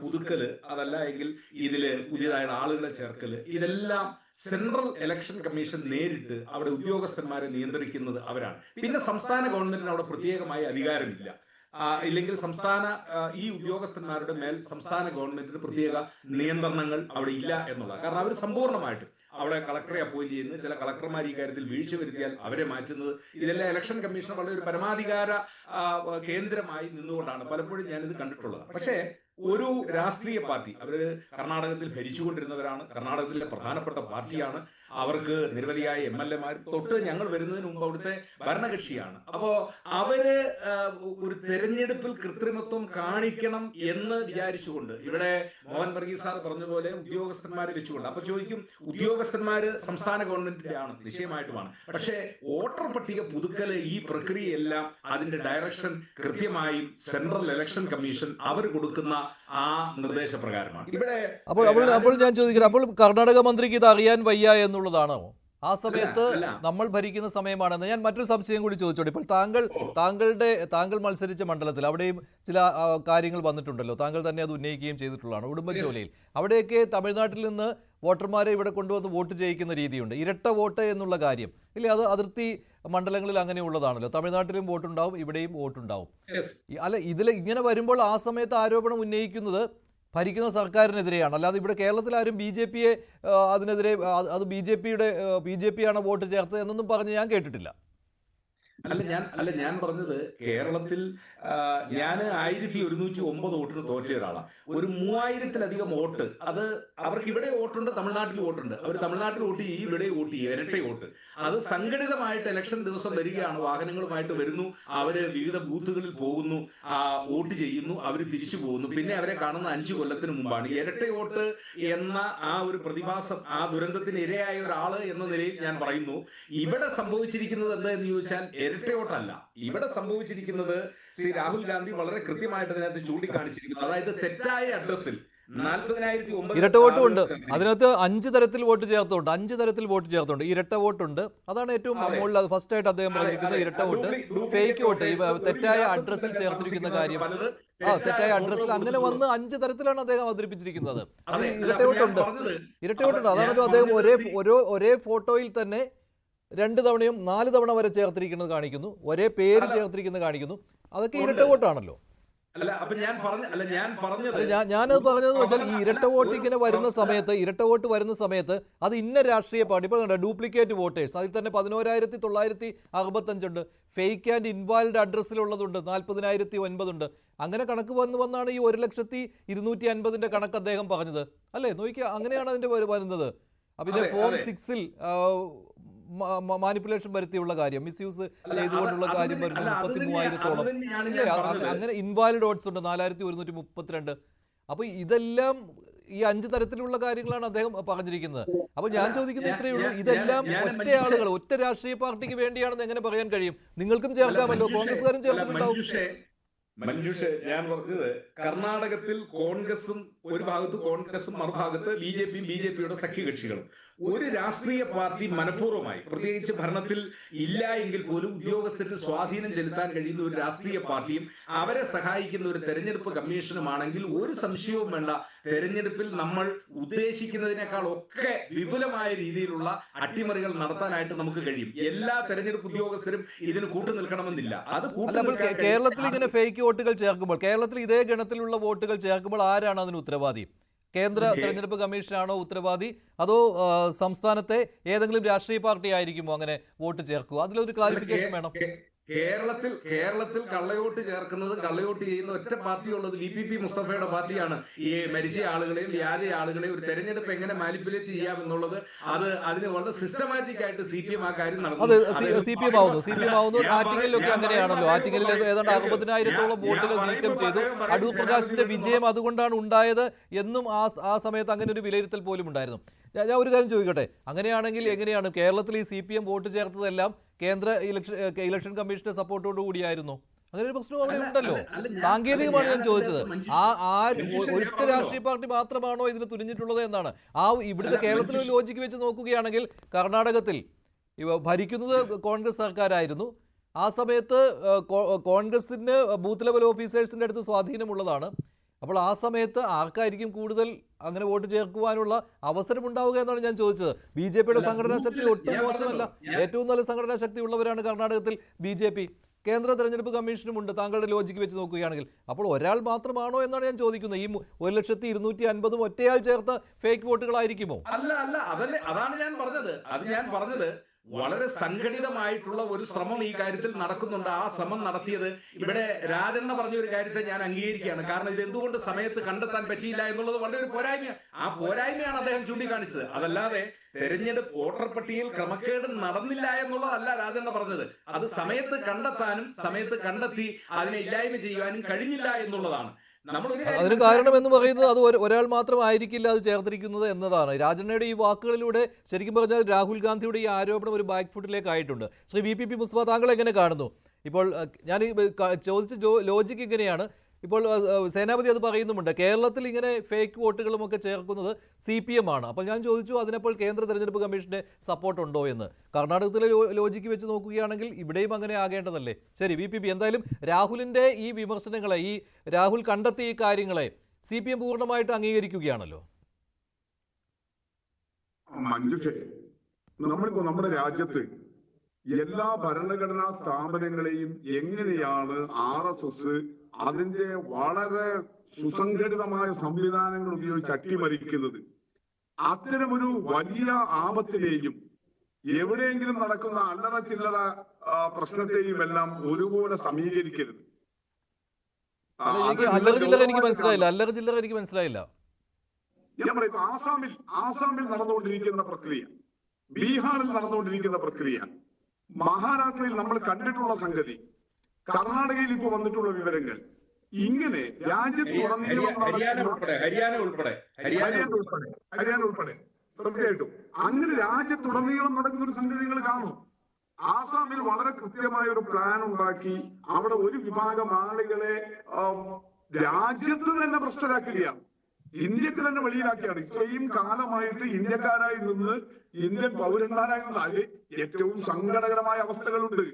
പുതുക്കല്, അതല്ല എങ്കിൽ ഇതില് പുതിയതായിട്ട് ആളുകളെ ചേർക്കല്, ഇതെല്ലാം സെൻട്രൽ ഇലക്ഷൻ കമ്മീഷൻ നേരിട്ട് അവിടെ ഉദ്യോഗസ്ഥന്മാരെ നിയന്ത്രിക്കുന്നത് അവരാണ്. പിന്നെ സംസ്ഥാന ഗവൺമെന്റിന് അവിടെ പ്രത്യേകമായ അധികാരമില്ല. ഇല്ലെങ്കിൽ ഈ ഉദ്യോഗസ്ഥന്മാരുടെ മേൽ സംസ്ഥാന ഗവൺമെന്റിന് പ്രത്യേക നിയന്ത്രണങ്ങൾ അവിടെ ഇല്ല എന്നുള്ളത്. കാരണം അവർ സമ്പൂർണ്ണമായിട്ടും അവിടെ കളക്ടറെ അപ്പോയിന്റ് ചെയ്യുന്നത്, ചില കളക്ടർമാർ ഈ കാര്യത്തിൽ വീഴ്ച വരുത്തിയാൽ അവരെ മാറ്റുന്നത്, ഇതെല്ലാം ഇലക്ഷൻ കമ്മീഷൻ വളരെ ഒരു പരമാധികാര കേന്ദ്രമായി നിന്നുകൊണ്ടാണ് പലപ്പോഴും ഞാനിത് കണ്ടിട്ടുള്ളത്. പക്ഷേ ഒരു രാഷ്ട്രീയ പാർട്ടി, അവര് കർണാടകത്തിൽ ഭരിച്ചുകൊണ്ടിരുന്നവരാണ്, കർണാടകത്തിലെ പ്രധാനപ്പെട്ട പാർട്ടിയാണ്, അവർക്ക് നിരവധിയായ MLA-മാർ, തൊട്ട് ഞങ്ങൾ വരുന്നതിന് മുമ്പ് അവിടുത്തെ ഭരണകക്ഷിയാണ്. അപ്പോ അവര് ഒരു തെരഞ്ഞെടുപ്പിൽ കൃത്രിമത്വം കാണിക്കണം എന്ന് വിചാരിച്ചുകൊണ്ട്, ഇവിടെ മോഹൻ വർഗീസ് സാർ പറഞ്ഞ പോലെ ഉദ്യോഗസ്ഥന്മാരെ വെച്ചുകൊണ്ട്, അപ്പൊ ചോദിക്കും ഉദ്യോഗസ്ഥന്മാര് സംസ്ഥാന ഗവൺമെന്റിന്റെ ആണ്, നിശ്ചയമായിട്ടുമാണ്. പക്ഷേ വോട്ടർ പട്ടിക പുതുക്കല്, ഈ പ്രക്രിയയെല്ലാം അതിന്റെ ഡയറക്ഷൻ കൃത്യമായും സെൻട്രൽ ഇലക്ഷൻ കമ്മീഷൻ അവർ കൊടുക്കുന്ന ആ നിർദ്ദേശപ്രകാരമാണ്. ഇവിടെ അപ്പോൾ ഞാൻ ചോദിക്കുന്നത്, അപ്പോൾ കർണാടക മന്ത്രിക്ക് ഇത് അറിയാൻ വയ്യ എന്നുള്ളതാണോ? ആ സമയത്ത് നമ്മൾ ഭരിക്കുന്ന സമയമാണെന്ന് ഞാൻ മറ്റൊരു സംശയം കൂടി ചോദിച്ചോട്ടെ. ഇപ്പോൾ താങ്കൾ മത്സരിച്ച മണ്ഡലത്തിൽ അവിടെയും ചില കാര്യങ്ങൾ വന്നിട്ടുണ്ടല്ലോ, താങ്കൾ തന്നെ അത് ഉന്നയിക്കുകയും ചെയ്തിട്ടുള്ളതാണ്. ഉടുമ്പൻചോലയിൽ അവിടെയൊക്കെ തമിഴ്നാട്ടിൽ നിന്ന് വോട്ടർമാരെ ഇവിടെ കൊണ്ടുവന്ന് വോട്ട് ചെയ്യിക്കുന്ന രീതിയുണ്ട്. ഇരട്ട വോട്ട് എന്നുള്ള കാര്യം ഇല്ലേ, അത് അതിർത്തി മണ്ഡലങ്ങളിൽ അങ്ങനെയുള്ളതാണല്ലോ. തമിഴ്നാട്ടിലും വോട്ടുണ്ടാവും, ഇവിടെയും വോട്ടുണ്ടാവും. അല്ല, ഇതിൽ ഇങ്ങനെ വരുമ്പോൾ ആ സമയത്ത് ആരോപണം ഉന്നയിക്കുന്നത് ഭരിക്കുന്ന സർക്കാരിനെതിരെയാണ്. അല്ലാതെ ഇവിടെ കേരളത്തിൽ ആരും BJP-യെ അതിനെതിരെ അത് BJP ആണ് വോട്ട് ചേർത്തത് എന്നൊന്നും പറഞ്ഞ് ഞാൻ കേട്ടിട്ടില്ല. ഞാൻ പറഞ്ഞത് കേരളത്തിൽ ഞാൻ 1109 വോട്ടിന് തോറ്റ ഒരാളാണ്. ഒരു 3000-ലധികം വോട്ട്, അത് അവർക്ക് ഇവിടെ വോട്ടുണ്ട്, തമിഴ്നാട്ടിൽ വോട്ടുണ്ട്. അവർ തമിഴ്നാട്ടിൽ വോട്ട് ചെയ്യും, ഇവിടെ വോട്ട് ചെയ്യും, ഇരട്ട വോട്ട്. അത് സംഘടിതമായിട്ട് ഇലക്ഷൻ ദിവസം വരികയാണ്, വാഹനങ്ങളുമായിട്ട് വരുന്നു, അവര് വിവിധ ബൂത്തുകളിൽ പോകുന്നു, വോട്ട് ചെയ്യുന്നു, അവർ തിരിച്ചു പോകുന്നു. പിന്നെ അവരെ കാണുന്ന 5 കൊല്ലത്തിന് മുമ്പാണ്. ഇരട്ട വോട്ട് എന്ന ആ ഒരു പ്രതിഭാസം, ആ ദുരന്തത്തിന് ഇരയായ ഒരാള് എന്ന നിലയിൽ ഞാൻ പറയുന്നു. ഇവിടെ സംഭവിച്ചിരിക്കുന്നത് എന്താണെന്ന് ചോദിച്ചാൽ ഇരട്ടയോട്ടല്ല. ഇവിടെ സംഭവിച്ചിരിക്കുന്നത് ശ്രീ രാഹുൽ ഗാന്ധി വളരെ കൃത്യമായിട്ട് അതിനകത്ത് ചൂണ്ടിക്കാണിച്ചിരിക്കുന്നു. അതായത് തെറ്റായ അഡ്രസ്സിൽ 40,009 ഇരട്ട വോട്ടും അതിനകത്ത് 5 തരത്തിൽ വോട്ട് ചേർത്തുണ്ട്. ഇരട്ട വോട്ടുണ്ട്, അതാണ് ഏറ്റവും മുകളിൽ. അത് ഫസ്റ്റ് ആയിട്ട് അദ്ദേഹം പറഞ്ഞിരിക്കുന്നത് ഇരട്ട വോട്ട്, ഫേക്ക് വോട്ട്, തെറ്റായ അഡ്രസ്സിൽ ചേർത്തിരിക്കുന്ന കാര്യം. തെറ്റായ അഡ്രസ്സിൽ അങ്ങനെ വന്ന് 5 തരത്തിലാണ് അദ്ദേഹം അവതരിപ്പിച്ചിരിക്കുന്നത്. അത് ഇരട്ട വോട്ടുണ്ട്. അതാണല്ലോ അദ്ദേഹം ഒരേ ഫോട്ടോയിൽ തന്നെ 2 തവണയും 4 തവണ വരെ ചേർത്തിരിക്കുന്നത് കാണിക്കുന്നു, ഒരേ പേര് ചേർത്തിരിക്കുന്നത് കാണിക്കുന്നു. അതൊക്കെ ഇരട്ട വോട്ടാണല്ലോ. ഞാനത് പറഞ്ഞതെന്ന് വെച്ചാൽ ഈ ഇരട്ട വോട്ട് ഇങ്ങനെ വരുന്ന സമയത്ത് അത് ഇന്ന രാഷ്ട്രീയ പാർട്ടി, ഇപ്പോൾ ഡ്യൂപ്ലിക്കേറ്റ് വോട്ടേഴ്സ്, അതിൽ തന്നെ 11,965 ഉണ്ട്, ഫേക്ക് ആൻഡ് ഇൻവാലിഡ് അഡ്രസ്സിലുള്ളതുണ്ട് 40,009 ഉണ്ട്. അങ്ങനെ കണക്ക് വന്നാണ് ഈ 1,250,000 കണക്ക് അദ്ദേഹം പറഞ്ഞത് അല്ലേ? നോക്കിയാൽ അങ്ങനെയാണ് അതിന്റെ വരുന്നത്. പിന്നെ ഫോം 6-ൽ മാനിപ്പുലേഷൻ വരുത്തിയുള്ള കാര്യം, മിസ്യൂസ് ചെയ്തുകൊണ്ടുള്ള കാര്യം വരുന്നു 33,000-ഓളം. അങ്ങനെ ഇൻവാലിഡ് വോട്ട്സ് ഉണ്ട് 4,132. അപ്പൊ ഇതെല്ലാം ഈ 5 തരത്തിലുള്ള കാര്യങ്ങളാണ് അദ്ദേഹം പറഞ്ഞിരിക്കുന്നത്. അപ്പൊ ഞാൻ ചോദിക്കുന്നത് ഇത്രയേ ഉള്ളൂ, ഇതെല്ലാം ഒറ്റ രാഷ്ട്രീയ പാർട്ടിക്ക് വേണ്ടിയാണെന്ന് എങ്ങനെ പറയാൻ കഴിയും? നിങ്ങൾക്കും ചേർക്കാമല്ലോ, കോൺഗ്രസ്സുകാരും ചേർത്തിട്ടുണ്ടാവും. മഞ്ജുഷ്, ഞാൻ പറഞ്ഞത് കർണാടകത്തിൽ കോൺഗ്രസും ഒരു ഭാഗത്ത് കോൺഗ്രസും മറുഭാഗത്ത് BJP-യുടെ സഖ്യകക്ഷികളും. ഒരു രാഷ്ട്രീയ പാർട്ടി മനഃപൂർവ്വമായി, പ്രത്യേകിച്ച് ഭരണത്തിൽ ഇല്ല എങ്കിൽ പോലും ഉദ്യോഗസ്ഥർക്ക് സ്വാധീനം ചെലുത്താൻ കഴിയുന്ന ഒരു രാഷ്ട്രീയ പാർട്ടിയും അവരെ സഹായിക്കുന്ന ഒരു തെരഞ്ഞെടുപ്പ് കമ്മീഷനുമാണെങ്കിൽ ഒരു സംശയവും വേണ്ട, തെരഞ്ഞെടുപ്പിൽ നമ്മൾ ഉദ്ദേശിക്കുന്നതിനേക്കാൾ ഒക്കെ വിപുലമായ രീതിയിലുള്ള അട്ടിമറികൾ നടത്താനായിട്ട് നമുക്ക് കഴിയും. എല്ലാ തെരഞ്ഞെടുപ്പ് ഉദ്യോഗസ്ഥരും ഇതിന് കൂട്ടുനിൽക്കണമെന്നില്ല. അത് കേരളത്തിൽ ഇങ്ങനെ ഫേക്ക് വോട്ടുകൾ ചേർക്കുമ്പോൾ, കേരളത്തിൽ ഇതേ ഗണത്തിലുള്ള വോട്ടുകൾ ചേർക്കുമ്പോൾ ആരാണ് അതിന് ഉത്തരവാദി? കേന്ദ്ര തെരഞ്ഞെടുപ്പ് കമ്മീഷനാണോ ഉത്തരവാദി, അതോ സംസ്ഥാനത്തെ ഏതെങ്കിലും രാഷ്ട്രീയ പാർട്ടി ആയിരിക്കുമോ അങ്ങനെ വോട്ട് ചേർക്കുക? അതിലൊരു ക്ലാരിഫിക്കേഷൻ വേണം. കേരളത്തിൽ കള്ളയോട്ട് ചേർക്കുന്നത്, കള്ളയോട്ട് ചെയ്യുന്ന ഒറ്റ പാർട്ടിയുള്ളത് VPP മുസ്തഫയുടെ പാർട്ടിയാണ്. ഈ മരിച്ച ആളുകളെയും വ്യാജ ആളുകളെയും ഒരു തെരഞ്ഞെടുപ്പ് എങ്ങനെ മാനിപ്പുലേറ്റ് ചെയ്യാം എന്നുള്ളത് അതിന് വളരെ സിസ്റ്റമാറ്റിക് ആയിട്ട് CPM ആ കാര്യം അതെ, CPM ആവുന്നു. ആറ്റിങ്ങലിലൊക്കെ അങ്ങനെയാണല്ലോ. ആറ്റിങ്ങലിൽ ഏതാണ്ട് 60,000-ഓളം വോട്ടുകൾ നീക്കം ചെയ്തു. അടൂർ പ്രകാശിന്റെ വിജയം അതുകൊണ്ടാണ് ഉണ്ടായത് എന്നും ആ സമയത്ത് അങ്ങനെ ഒരു വിലയിരുത്തൽ പോലും ഉണ്ടായിരുന്നു. ഞാൻ ഒരു കാര്യം ചോദിക്കട്ടെ, അങ്ങനെയാണെങ്കിൽ എങ്ങനെയാണ് കേരളത്തിൽ ഈ CPM വോട്ട് ചേർത്തതെല്ലാം കേന്ദ്ര ഇലക്ഷൻ കമ്മീഷന്റെ സപ്പോർട്ടോടു കൂടിയായിരുന്നു? അങ്ങനെ ഒരു പ്രശ്നം അവിടെ ഉണ്ടല്ലോ. സാങ്കേതികമാണ് ഞാൻ ചോദിച്ചത്. ഒറ്റ രാഷ്ട്രീയ പാർട്ടി മാത്രമാണോ ഇതിന് തുനിഞ്ഞിട്ടുള്ളത് എന്നാണ്. ഇവിടുത്തെ കേരളത്തിലെ ലോജിക്ക് വെച്ച് നോക്കുകയാണെങ്കിൽ കർണാടകത്തിൽ ഭരിക്കുന്നത് കോൺഗ്രസ് സർക്കാരായിരുന്നു. ആ സമയത്ത് കോൺഗ്രസിന് ബൂത്ത് ലെവൽ ഓഫീസേഴ്സിന്റെ അടുത്ത് സ്വാധീനമുള്ളതാണ്. അപ്പോൾ ആ സമയത്ത് ആർക്കായിരിക്കും കൂടുതൽ അങ്ങനെ വോട്ട് ചേർക്കുവാനുള്ള അവസരം ഉണ്ടാവുക എന്നാണ് ഞാൻ ചോദിച്ചത്. BJPയുടെ സംഘടനാ ശക്തി ഒട്ടും മോശമല്ല. ഏറ്റവും നല്ല സംഘടനാ ശക്തി ഉള്ളവരാണ് കർണാടകത്തിൽ BJP. കേന്ദ്ര തെരഞ്ഞെടുപ്പ് കമ്മീഷനുമുണ്ട്. താങ്കളുടെ ലോജിക്ക് വെച്ച് നോക്കുകയാണെങ്കിൽ അപ്പോൾ ഒരാൾ മാത്രമാണോ എന്നാണ് ഞാൻ ചോദിക്കുന്നത്. ഈ 1,250,000 ഒറ്റയാൾ ചേർത്ത ഫേക്ക് വോട്ടുകളായിരിക്കുമോ? അല്ല, അതാണ് ഞാൻ പറഞ്ഞത്. വളരെ സംഘടിതമായിട്ടുള്ള ഒരു ശ്രമം ഈ കാര്യത്തിൽ നടക്കുന്നുണ്ട്. ആ ശ്രമം നടത്തിയത് ഇവിടെ രാജണ്ണ പറഞ്ഞ ഒരു കാര്യത്തെ ഞാൻ അംഗീകരിക്കുകയാണ്. കാരണം ഇത് എന്തുകൊണ്ട് സമയത്ത് കണ്ടെത്താൻ പറ്റിയില്ല എന്നുള്ളത് വളരെ ഒരു പോരായ്മ. ആ പോരായ്മയാണ് അദ്ദേഹം ചൂണ്ടിക്കാണിച്ചത്. അതല്ലാതെ തെരഞ്ഞെടുപ്പ് വോട്ടർ പട്ടികയിൽ ക്രമക്കേട് നടന്നില്ല എന്നുള്ളതല്ല രാജണ്ണ പറഞ്ഞത്. അത് സമയത്ത് കണ്ടെത്താനും സമയത്ത് കണ്ടെത്തി അതിനെ ഇല്ലായ്മ ചെയ്യുവാനും കഴിഞ്ഞില്ല എന്നുള്ളതാണ്. അതിന് കാരണം എന്ന് പറയുന്നത് അത് ഒരാൾ മാത്രമായിരിക്കില്ല അത് ചേർത്തിരിക്കുന്നത് എന്നതാണ്. രാജണ്ണയുടെ ഈ വാക്കുകളിലൂടെ ശരിക്കും പറഞ്ഞാൽ രാഹുൽ ഗാന്ധിയുടെ ഈ ആരോപണം ഒരു ബാക്ക് ഫുട്ടിലേക്ക് ആയിട്ടുണ്ട്. ശ്രീ VPP മുസ്തഫ, താങ്കൾ എങ്ങനെ കാണുന്നു? ഇപ്പോൾ ഞാൻ ചോദിച്ച ലോജിക്ക് ഇങ്ങനെയാണ്. ഇപ്പോൾ സേനാപതി അത് പറയുന്നുമുണ്ട്, കേരളത്തിൽ ഇങ്ങനെ ഫേക്ക് വോട്ടുകളുമൊക്കെ ചേർക്കുന്നത് CPM ആണ്. അപ്പോൾ ഞാൻ ചോദിച്ചു, അതിനപ്പോൾ കേന്ദ്ര തെരഞ്ഞെടുപ്പ് കമ്മീഷന്റെ സപ്പോർട്ട് ഉണ്ടോ എന്ന്. കർണാടകത്തിലെ ലോജിക്ക് വെച്ച് നോക്കുകയാണെങ്കിൽ ഇവിടെയും അങ്ങനെ ആകേണ്ടതല്ലേ? ശരി, VPP, എന്തായാലും രാഹുലിന്റെ ഈ വിമർശനങ്ങളെ, ഈ രാഹുൽ കണ്ടെത്തിയ ഈ കാര്യങ്ങളെ CPM പൂർണ്ണമായിട്ട് അംഗീകരിക്കുകയാണല്ലോ. നമ്മളിപ്പോ നമ്മുടെ രാജ്യത്ത് എല്ലാ ഭരണഘടനാ സ്ഥാപനങ്ങളെയും എങ്ങനെയാണ് RSS അതിന്റെ വളരെ സുസംഘടിതമായ സംവിധാനങ്ങൾ ഉപയോഗിച്ച് അട്ടിമറിക്കുന്നത്, അത്തരമൊരു വലിയ ആപത്തിനെയും എവിടെയെങ്കിലും നടക്കുന്ന അല്ലറ ചില്ലറ പ്രശ്നത്തെയും എല്ലാം ഒരുപോലെ സമീകരിക്കരുത്. അല്ലറ ചില്ലറ എനിക്ക് മനസ്സിലായില്ല. ഞാൻ പറയും, ആസാമിൽ നടന്നുകൊണ്ടിരിക്കുന്ന പ്രക്രിയ, ബീഹാറിൽ നടന്നുകൊണ്ടിരിക്കുന്ന പ്രക്രിയ, മഹാരാഷ്ട്രയിൽ നമ്മൾ കണ്ടിട്ടുള്ള സംഗതി, കർണാടകയിൽ ഇപ്പൊ വന്നിട്ടുള്ള വിവരങ്ങൾ, ഇങ്ങനെ രാജ്യത്തുടനീളം ഹരിയാന ഉൾപ്പെടെ തീർച്ചയായിട്ടും അങ്ങനെ രാജ്യത്തുടനീളം നടക്കുന്ന ഒരു സംഗതി നിങ്ങൾ കാണും. ആസാമിൽ വളരെ കൃത്യമായ ഒരു പ്ലാൻ ഉണ്ടാക്കി അവിടെ ഒരു വിഭാഗം ആളുകളെ രാജ്യത്ത് തന്നെ ഭ്രഷ്ടരാക്കുകയാണ്, ഇന്ത്യക്ക് തന്നെ വെളിയിലാക്കിയാണ്. ഇത്രയും കാലമായിട്ട് ഇന്ത്യക്കാരായി നിന്ന് ഇന്ത്യൻ പൗരന്മാരായി നിന്ന് അതിൽ ഏറ്റവും സങ്കടകരമായ അവസ്ഥകളുണ്ട്.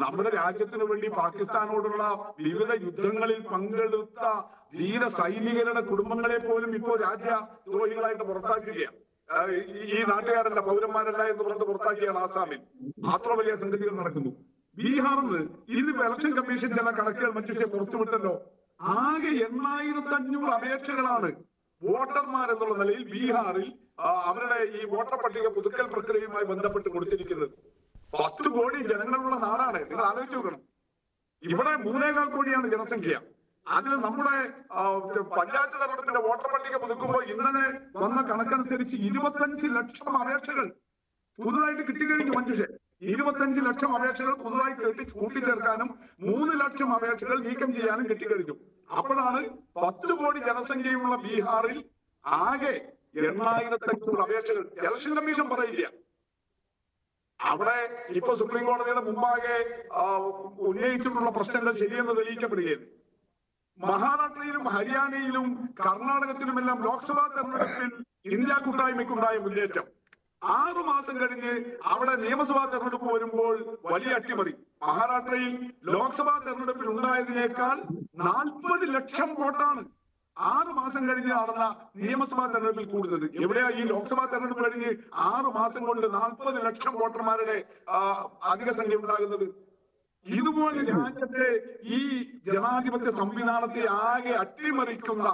നമ്മുടെ രാജ്യത്തിന് വേണ്ടി പാകിസ്ഥാനോടുള്ള വിവിധ യുദ്ധങ്ങളിൽ പങ്കെടുത്ത ധീര സൈനികരുടെ കുടുംബങ്ങളെ പോലും ഇപ്പോ രാജ്യദ്രോഹികളായിട്ട് പുറത്താക്കുകയാണ്. ഈ നാട്ടുകാരല്ല, പൗരന്മാരല്ല എന്ന് പറഞ്ഞിട്ട് പുറത്താക്കിയാണ് ആസാമിൽ. അത്ര വലിയ സംഗതികൾ നടക്കുന്നു. ബീഹാറിന്ന് ഇന്നിപ്പോ ഇലക്ഷൻ കമ്മീഷൻ ചില കണക്കുകൾ മനുഷ്യ പുറത്തുവിട്ടല്ലോ. ആകെ 8,500 അപേക്ഷകളാണ് വോട്ടർമാർ എന്നുള്ള നിലയിൽ ബീഹാറിൽ അവരുടെ ഈ വോട്ടർ പട്ടിക പുതുക്കൽ പ്രക്രിയയുമായി ബന്ധപ്പെട്ട് കൊടുത്തിരിക്കുന്നത്. 10 കോടി ജനങ്ങളുള്ള നാടാണ്. നിങ്ങൾ ആലോചിച്ച് നോക്കണം. ഇവിടെ 3.25 കോടിയാണ് ജനസംഖ്യ. അതിൽ നമ്മുടെ പഞ്ചായത്ത് തെരഞ്ഞെടുപ്പിന്റെ വോട്ടർ പട്ടിക പുതുക്കുമ്പോൾ ഇന്നലെ വന്ന കണക്കനുസരിച്ച് 25 ലക്ഷം അപേക്ഷകൾ പുതുതായിട്ട് കിട്ടിക്കഴിഞ്ഞു. മനുഷ്യൻ 25 ലക്ഷം അപേക്ഷകൾ പുതുതായി കൂട്ടിച്ചേർക്കാനും 3 ലക്ഷം അപേക്ഷകൾ നീക്കം ചെയ്യാനും കിട്ടിക്കഴിഞ്ഞു. അപ്പോഴാണ് 10 കോടി ജനസംഖ്യയുള്ള ബീഹാറിൽ ആകെ 8,500 അപേക്ഷകൾ. ഇലക്ഷൻ കമ്മീഷൻ പറയില്ല. അവിടെ ഇപ്പൊ സുപ്രീം കോടതിയുടെ മുമ്പാകെ ഉന്നയിച്ചിട്ടുള്ള പ്രശ്നങ്ങൾ ശരിയെന്ന് തെളിയിക്കപ്പെടുകയാണ്. മഹാരാഷ്ട്രയിലും ഹരിയാനയിലും കർണാടകത്തിലുമെല്ലാം ലോക്സഭാ തെരഞ്ഞെടുപ്പിൽ ഇന്ത്യ കൂട്ടായ്മയ്ക്കുണ്ടായ മുന്നേറ്റം 6 മാസം കഴിഞ്ഞ് അവിടെ നിയമസഭാ തെരഞ്ഞെടുപ്പ് വരുമ്പോൾ വലിയ അട്ടിമറി. മഹാരാഷ്ട്രയിൽ ലോക്സഭാ തെരഞ്ഞെടുപ്പിൽ ഉണ്ടായതിനേക്കാൾ 40 ലക്ഷം വോട്ടാണ് 6 മാസം കഴിഞ്ഞ് നടന്ന നിയമസഭാ തെരഞ്ഞെടുപ്പിൽ കൂടുന്നത്. എവിടെയാ ഈ ലോക്സഭാ തെരഞ്ഞെടുപ്പ് കഴിഞ്ഞ് 6 മാസം കൊണ്ട് 40 ലക്ഷം വോട്ടർമാരുടെ അധിക സംഖ്യ ഉണ്ടാകുന്നത്? ഇതുപോലെ രാജ്യത്തെ ഈ ജനാധിപത്യ സംവിധാനത്തെ ആകെ അട്ടിമറിക്കുന്ന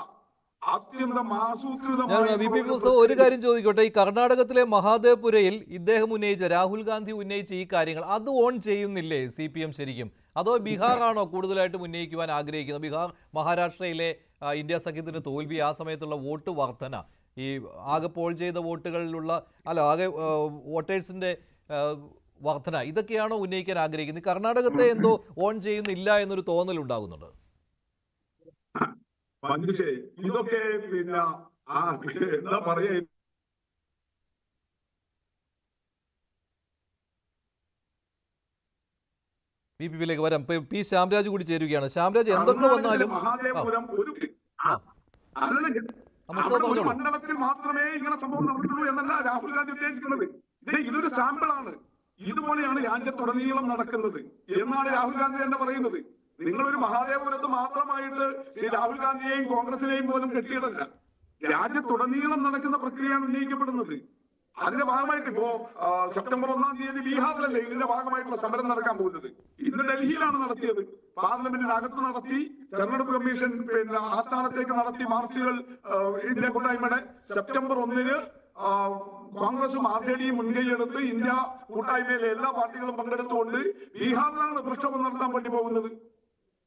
അത്യന്തം ഞാൻ ആസൂത്രിതമായ വി പി മുസ്തഫ ഒരു കാര്യം ചോദിക്കട്ടെ. ഈ കർണാടകത്തിലെ മഹാദേവ്പുരയിൽ ഇദ്ദേഹം ഉന്നയിച്ച, രാഹുൽ ഗാന്ധി ഉന്നയിച്ച ഈ കാര്യങ്ങൾ അത് ഓൺ ചെയ്യുന്നില്ലേ CPM ശരിക്കും? അതോ ബീഹാറാണോ കൂടുതലായിട്ടും ഉന്നയിക്കുവാൻ ആഗ്രഹിക്കുന്നത്? ബീഹാർ, മഹാരാഷ്ട്രയിലെ ഇന്ത്യ സഖ്യത്തിന് തോൽവി, ആ സമയത്തുള്ള വോട്ട് വർധന, ഈ ആകെ പോൾ ചെയ്ത വോട്ടുകളിലുള്ള ആകെ വോട്ടേഴ്സിന്റെ വർധന, ഇതൊക്കെയാണോ ഉന്നയിക്കാൻ ആഗ്രഹിക്കുന്നത്? കർണാടകത്തെ എന്തോ ഓൺ ചെയ്യുന്നില്ല എന്നൊരു തോന്നൽ ഉണ്ടാകുന്നുണ്ട്. മഞ്ജുഷേ, ഇതൊക്കെ പിന്നെ എന്താ പറയാ, BPP-യിലേക്ക് വരാം. പി ശ്യാംരാജ് കൂടി ചേരുകയാണ്. ശ്യാംരാജ്, എന്തൊക്കെ വന്നാലും മഹാദേവപുരം ഒരു മണ്ഡലത്തിൽ മാത്രമേ ഇങ്ങനെ സംഭവം നടക്കുള്ളൂ എന്നല്ല രാഹുൽ ഗാന്ധി ഉദ്ദേശിക്കുന്നത്. ഇതൊരു സാമ്പിളാണ്. ഇതുപോലെയാണ് രാജ്യത്തുടനീളം നടക്കുന്നത് എന്നാണ് രാഹുൽ ഗാന്ധി തന്നെ പറയുന്നത്. നിങ്ങളൊരു മഹാദേവപുരത്ത് മാത്രമായിട്ട് ശ്രീ രാഹുൽ ഗാന്ധിയെയും കോൺഗ്രസിനെയും പോലും കെട്ടിയിടല്ല. രാജ്യത്തുടനീളം നടക്കുന്ന പ്രക്രിയയാണ് ഉന്നയിക്കപ്പെടുന്നത്. അതിന്റെ ഭാഗമായിട്ട് ഇപ്പോ സെപ്റ്റംബർ 1-ാം തീയതി ബീഹാറിലല്ലേ ഇതിന്റെ ഭാഗമായിട്ടുള്ള സമരം നടക്കാൻ പോകുന്നത്. ഇന്ന് ഡൽഹിയിലാണ് നടത്തിയത്. പാർലമെന്റിനകത്ത് നടത്തി, തെരഞ്ഞെടുപ്പ് കമ്മീഷൻ പിന്നെ ആസ്ഥാനത്തേക്ക് നടത്തി മാർച്ചുകൾ. ഇന്ത്യ കൂട്ടായ്മയുടെ സെപ്റ്റംബർ 1-ന് കോൺഗ്രസും RJDയും മുൻകൈയെടുത്ത് ഇന്ത്യ കൂട്ടായ്മയിലെ എല്ലാ പാർട്ടികളും പങ്കെടുത്തുകൊണ്ട് ബീഹാറിലാണ് പ്രക്ഷോഭം നടത്താൻ വേണ്ടി പോകുന്നത്.